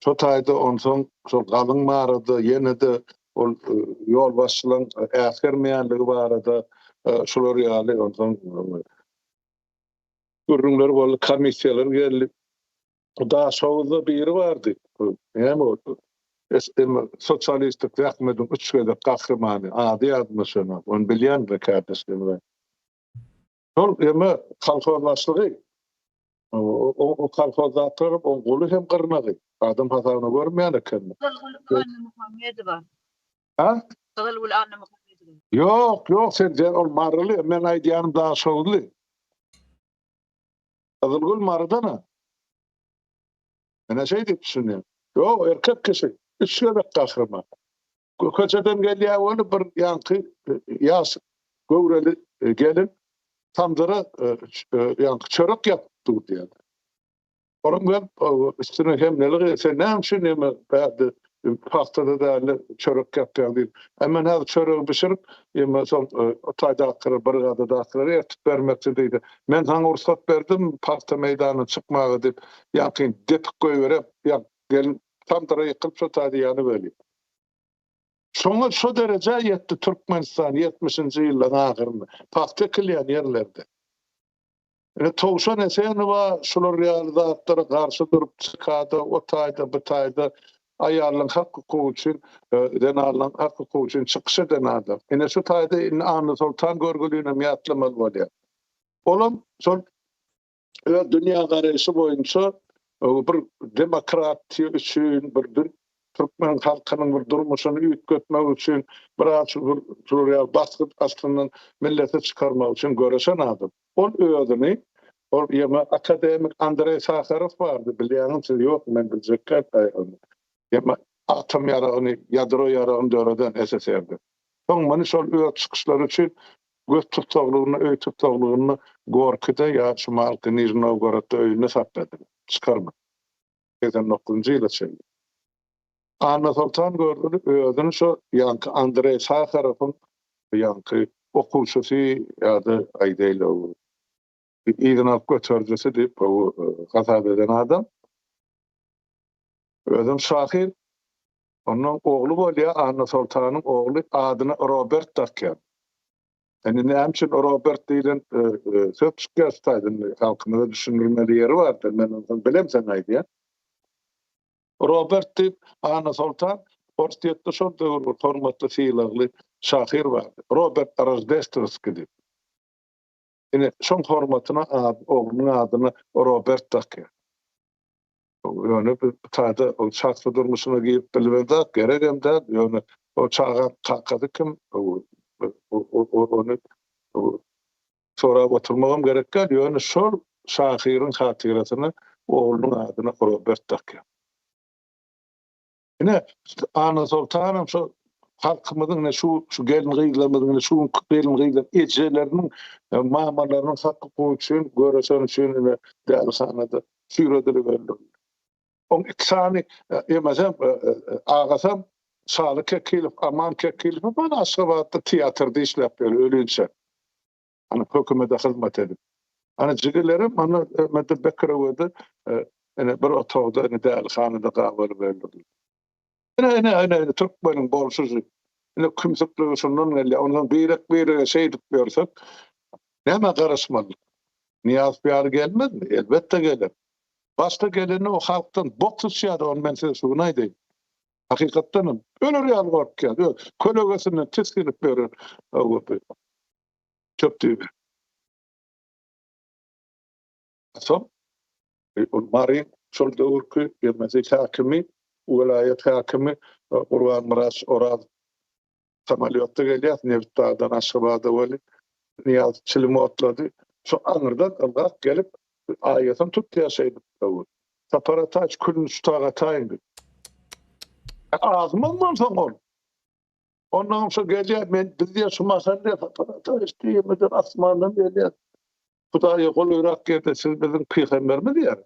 Şu taýda onsoň şu galyň marada ýene-de ol ýol başçylygyň äsgermeýänligi barada şular ýaly onsoň görüňler bol komissiýalar geldi. Da şowda biri bardy. Hem o sosyalistik rahmetin üçgede kahramanı ady admyşyna. Onu bilýän we kardeşlerim. Şol ýa-ma kalkawlaşlygy. O kalkawzatlar o goly hem gyrnagy. Adam hasabyna görmeýän eken. Ha? Yok sen ol marly men aýdýanym da şowly. Azılgul marydana. Mene şey diýip düşünýär. Yo erkek kişi. Üçgede kahraman. Köçeden gelýär onu bir ýanky ýas göwreli gelin tamdyra ýanky çörek ýapdy diýär. Onuň ben üstüne hem neler sen näme şunu näme bäde pastada da çörek yapýan diýip. Hemen her çörek bişirip, ýa-da şol taýda akyrı bir gada da akyrı ýetip bermekçi diýdi. Men sana ruhsat berdim pasta meýdanyna çykmagy diýip, ýa-da depik goýberip, ýa gelin tam dara ýykyp şu taýda ýany bölýär. Şoňa şu derece ýetdi Türkmenistan 70-nji ýyllaryň ahyrynda. Pasta kilýän ýerlerde. Towşan eseni wa şular realizatlara garşy durup çykady, o taýda, bu taýda aýarlaryň hakky üçin, denarlaryň hakky üçin çykyş eden adam. Ene şu taýda anly sultan görgülüne miýatlamaly bolýar. Olam şol dünýä garaşy boýunça bir demokratiýa üçin, bir Türkmen halkynyň bir durmuşyny üýtgetmek üçin, biraz şuraya baskıt aslyndan millete çykarmak üçin göreşen adam. Ol özüni, ol ýa-da akademik Andrey Sakharov bardy, bilýäňiz ýok, men biljekler onu. Ýa-da atom ýaragyny, ýadro ýaragyny döwreden SSR'de. Soňmany şol öz çykyşlary üçin göz tutaglygyny, öý tutaglygyny Gorkyda ýa Şumalky Nijni Novgorodda öýüne sapady. Çykarma. 89-njy ýyla çeýdi. Anna Sultan gördü, özüni şu ýanky Andrey Sakharowyň ýanky okuwçysy ýa-da aýdaýly İdinap götürjüsi diýip hasap eden adam. Özüm şahir, onun oğlu bolýar, Anna Sultanyň ogly adyna Robert takýar. Yani näme üçin Robert diýilen söp çıkarsaydı, halkymyza düşündirmeli ýeri bardy. Men onu bilem sen aýdýar. Robert diýip Anna Sultan Orstiýetde şol döwür hormatly fiýlagly şahir bardy. Robert Rojdestowski diýip. Ine şoň hormatyna oglunyň adyny Robert takýar. Ýöne bir taýda o şahsy durmuşyna giýip bilmende gerekemde ýöne o çağa kakady kim onu sorap oturmagam gerekkä ýöne şol şahyryň hatiratyny oglunyň adyna Robert takýar. Ine Anna Sultanyň şu halkymyzyň şu gelin gyýlamyzyň şu gelin gyýlan ejeleriniň mamalarynyň hakky üçin göreşen üçin dälsanada süýredilip berdi. On iksani mesela ağasam sağlık kekilip aman kekilip bana aşgabatda tiyatrda işlep böyle ölünçe. Hani hökümete hizmet edip. Hani jigilerim bana Mehmet Bekirowdy bir otogda dälsanada gabaly berdi. Ene Türkmenin bolşuzy. Ene kümsüklüğü şundan geldi. Ondan bir şey dip görsek näme garaşmaly? Niyaz bir gelmez mi? Elbette gelir. Başta geleni o halktan bok tutuşýar, onu men size şunu aýdaýyn. Hakykatdan öler ýaly gorkýar. Kölegesinden tiskilip berer. Çöp diýip. Son, Mari şol döwürki ýermesi hakimi, vilayet hakimi Urwan Miras Oraz samalyotda gelýär, Nevtdadan Aşgabada boli. Niyaz çilimi otlady. Şu aňyrdan ılgak gelip aýatyn tutýaşaýdy. Saparataç külünü tutaga taýyndy. Azmam soňol. Ondan sonra gelýär, men bizde şu masanda saparataç diýmeden asmandan gelýär. Hudaýa gol öýrak gerde siz biziň pygambermi diýär.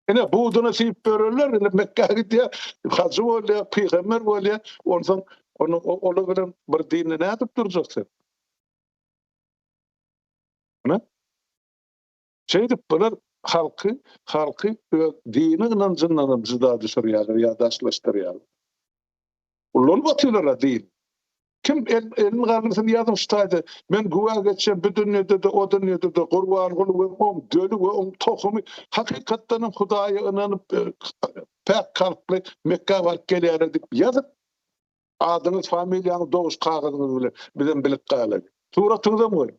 Ene buğduna siyip bererler, Mekke'ye gidiyor, hacı bolýar, pygamber bolýar, ondan onu bilen bir dini nädip durjaksın? Ne? Şeydip bular halky dini inancyndan jyda düşürýär, ýadaşlaşdyrýar. Ulan batýlar din. Kim elin garnysyny ýazyp ştaýdy. Men güwa geçen bu dünýede de o dünýede de gurban gulup dölü we tohumy hakykatdan Hudaýa inanyp pek kalply Mekke baryp gelýär diýip ýazyp adyňyz familiýaňyz dogуş kagadyňyz bilen bilen bilip galy. Suratyňyza goý.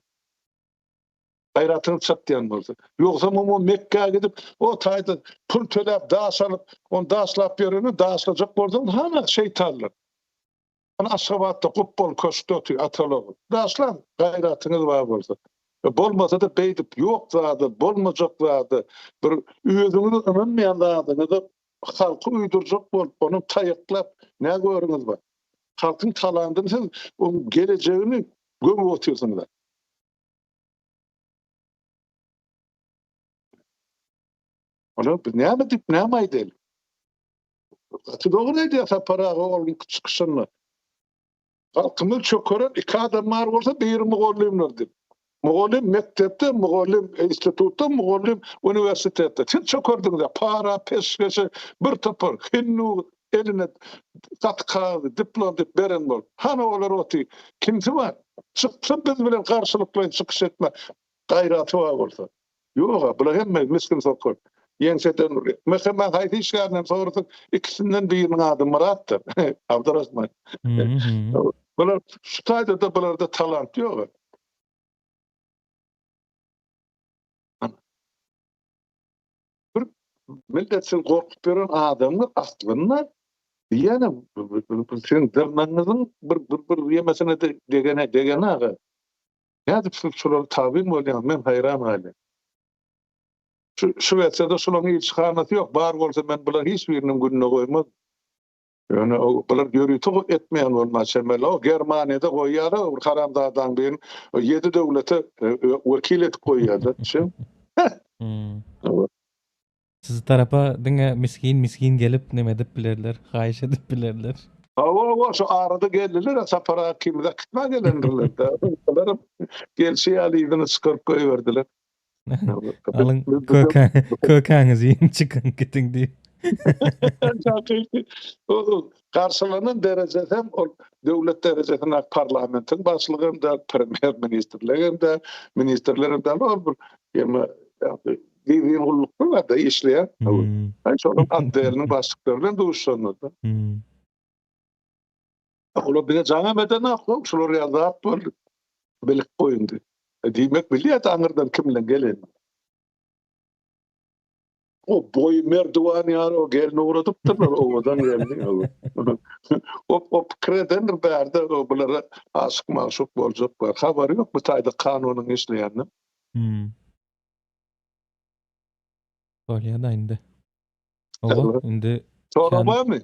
Gayratyny çatýan bolsa. Ýoksa o Mekke'ye gidip o taýda pul töläp daş alyp, on daşlap ýerine daşlajak bolsa hana şeytanlar. Ana Aşgabatda gupbol köşkde atalagy. Daşlan gayratyňyz bar bolsa. Bolmasa da beýdip ýok zady, bolmajak zady, bir özüňizi inanmaýan zadyňyzy halky uýdurjak bolup, onu taýyklap näme görüňiz bar? Halkyň talandyny siz o gelejegini gömüp otyrsyňlar. Onu näme dip näme aýdyl? Doğruydu sapara oğlum çıkışını. Halkımız çok kören iki adam var olsa bir muğallimler dedi. Muğallim mektepte, muğallim institutta, muğallim üniversitede. Siz çok gördünüz ya para, peşkeşe, bir topar, hinnu eline katkı, diplom dip beren bol. Hana olar oti, kimsi var? Çıksın biz bilen karşılıklı çıkış etme gayratı var olsa. Yok, bula hemme miskin sokor. Yenseden oraya. Mesela hayti işlerden sonrası ikisinden birinin adımı attı. Abdurrahman. Hı hı. Bunlar şu tayda da bunlarda talant yok. Bir milletin korkup veren adamı aslında yani sizin dermanınızın bir yemesine de degene ağa. Yani şuları tabi mi oluyor? Ben hayran hali. Şu etsede şuların hiç kanatı yok. Bar olsa ben bunların hiçbirinin gününe koymaz. Yani bunlar görüntü etmeyen olmaz. Şemeli o Germaniye'de koyarı, Karamdağ'dan birin 7 devlete vekil et koyardı. Siz tarafa dine miskin gelip nemedip bilerler, hayiş edip bilerler. Hava şu arada geldiler, sapara kimde kıtma gelendirler. Bunlar gelşi aliydini çıkarıp koyuverdiler. Alın kökağınızı yiyin çıkın gidin diye. Karşılanan derecede hem devlet derecesinde parlamentin başlığında, premier ministerlerinde, ministerlerinde olur. Yani dediğin hulluklu var da işleyen. Yani sonra adlarının başlıklarından doğuşlanırdı. Ola bir de canım eden aklı, şular yazat var, belik koyundu. Demek biliyor da anırdan kimle gelen. O boy merdiven yani o gelini uğradıp da ovadan geldi. O kreden berdi o bunlara aşık maşuk bolacak var. Haberi yok bu tayda kanunun işleyenini. Öyle da indi. Ola indi. Sonra var mı?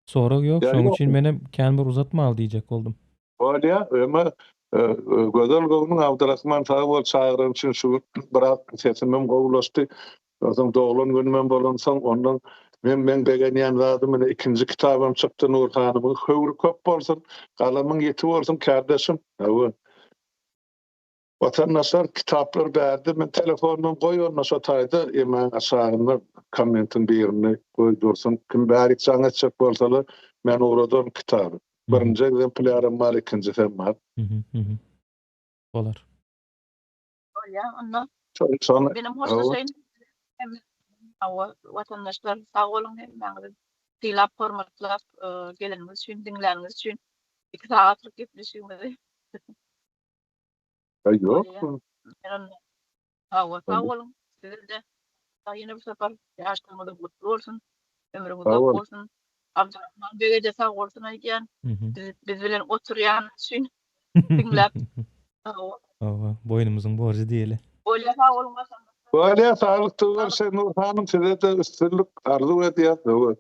Sonra yok. Yani Şonun yok. için benim kendimi uzatma al diyecek oldum. Öyle ya ama Gözel Gov'un Abdurrahman Tağol çağırın için şu bırak sesimim kovulaştı. Zaten doğulan günümden bolansam ondan men begeniyen zadım ikinci kitabım çıktı Nur Hanım'ın hövür köp bolsun, kalamın yeti bolsun kardeşim. Vatandaşlar kitaplar berdi, men telefondan koyuyorlar satayda, hemen aşağında kommentin birini koydursun. Kim bärik sana çek bolsalar, men oradan kitabı. Birinci egzemplarym var, ikinci hem var. Olar. Ya ondan Sonra benim hoşça şeyim hem vatandaşlar sağ olun hem ben tilap hormatlap geleniniz için dinleriniz için 2 saatlik gepleşýümiz. yok. Sağ olun. Siz de yine bir sefer yaşlarınızda mutlu olsun. Ömrünüz Sağ uzak olun. olsun. Abdurrahman Bey'e de sağ olsun ayken. Biz bilen oturyan için dinlep. Boynumuzun borcu diyelim. Öyle sağ olun vatandaşlar. Böyle sağlıklı verse Nur Hanım size de üstünlük arzu ediyor.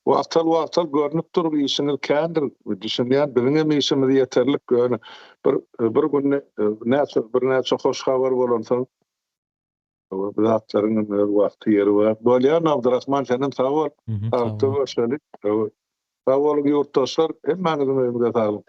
Vaktal görünüp dur bir işiniz kendir. Düşünýän birine işimiz yeterlik görünü. Bir gün näçe hoş haber bolansa bu zatlaryň wagty ýeri var. Bolýan Abdurrahman senin sağ ol. Sağlıklı verselik. Sağ olun yurttaşlar. Hemmäňiziň ömrüne sağlyk.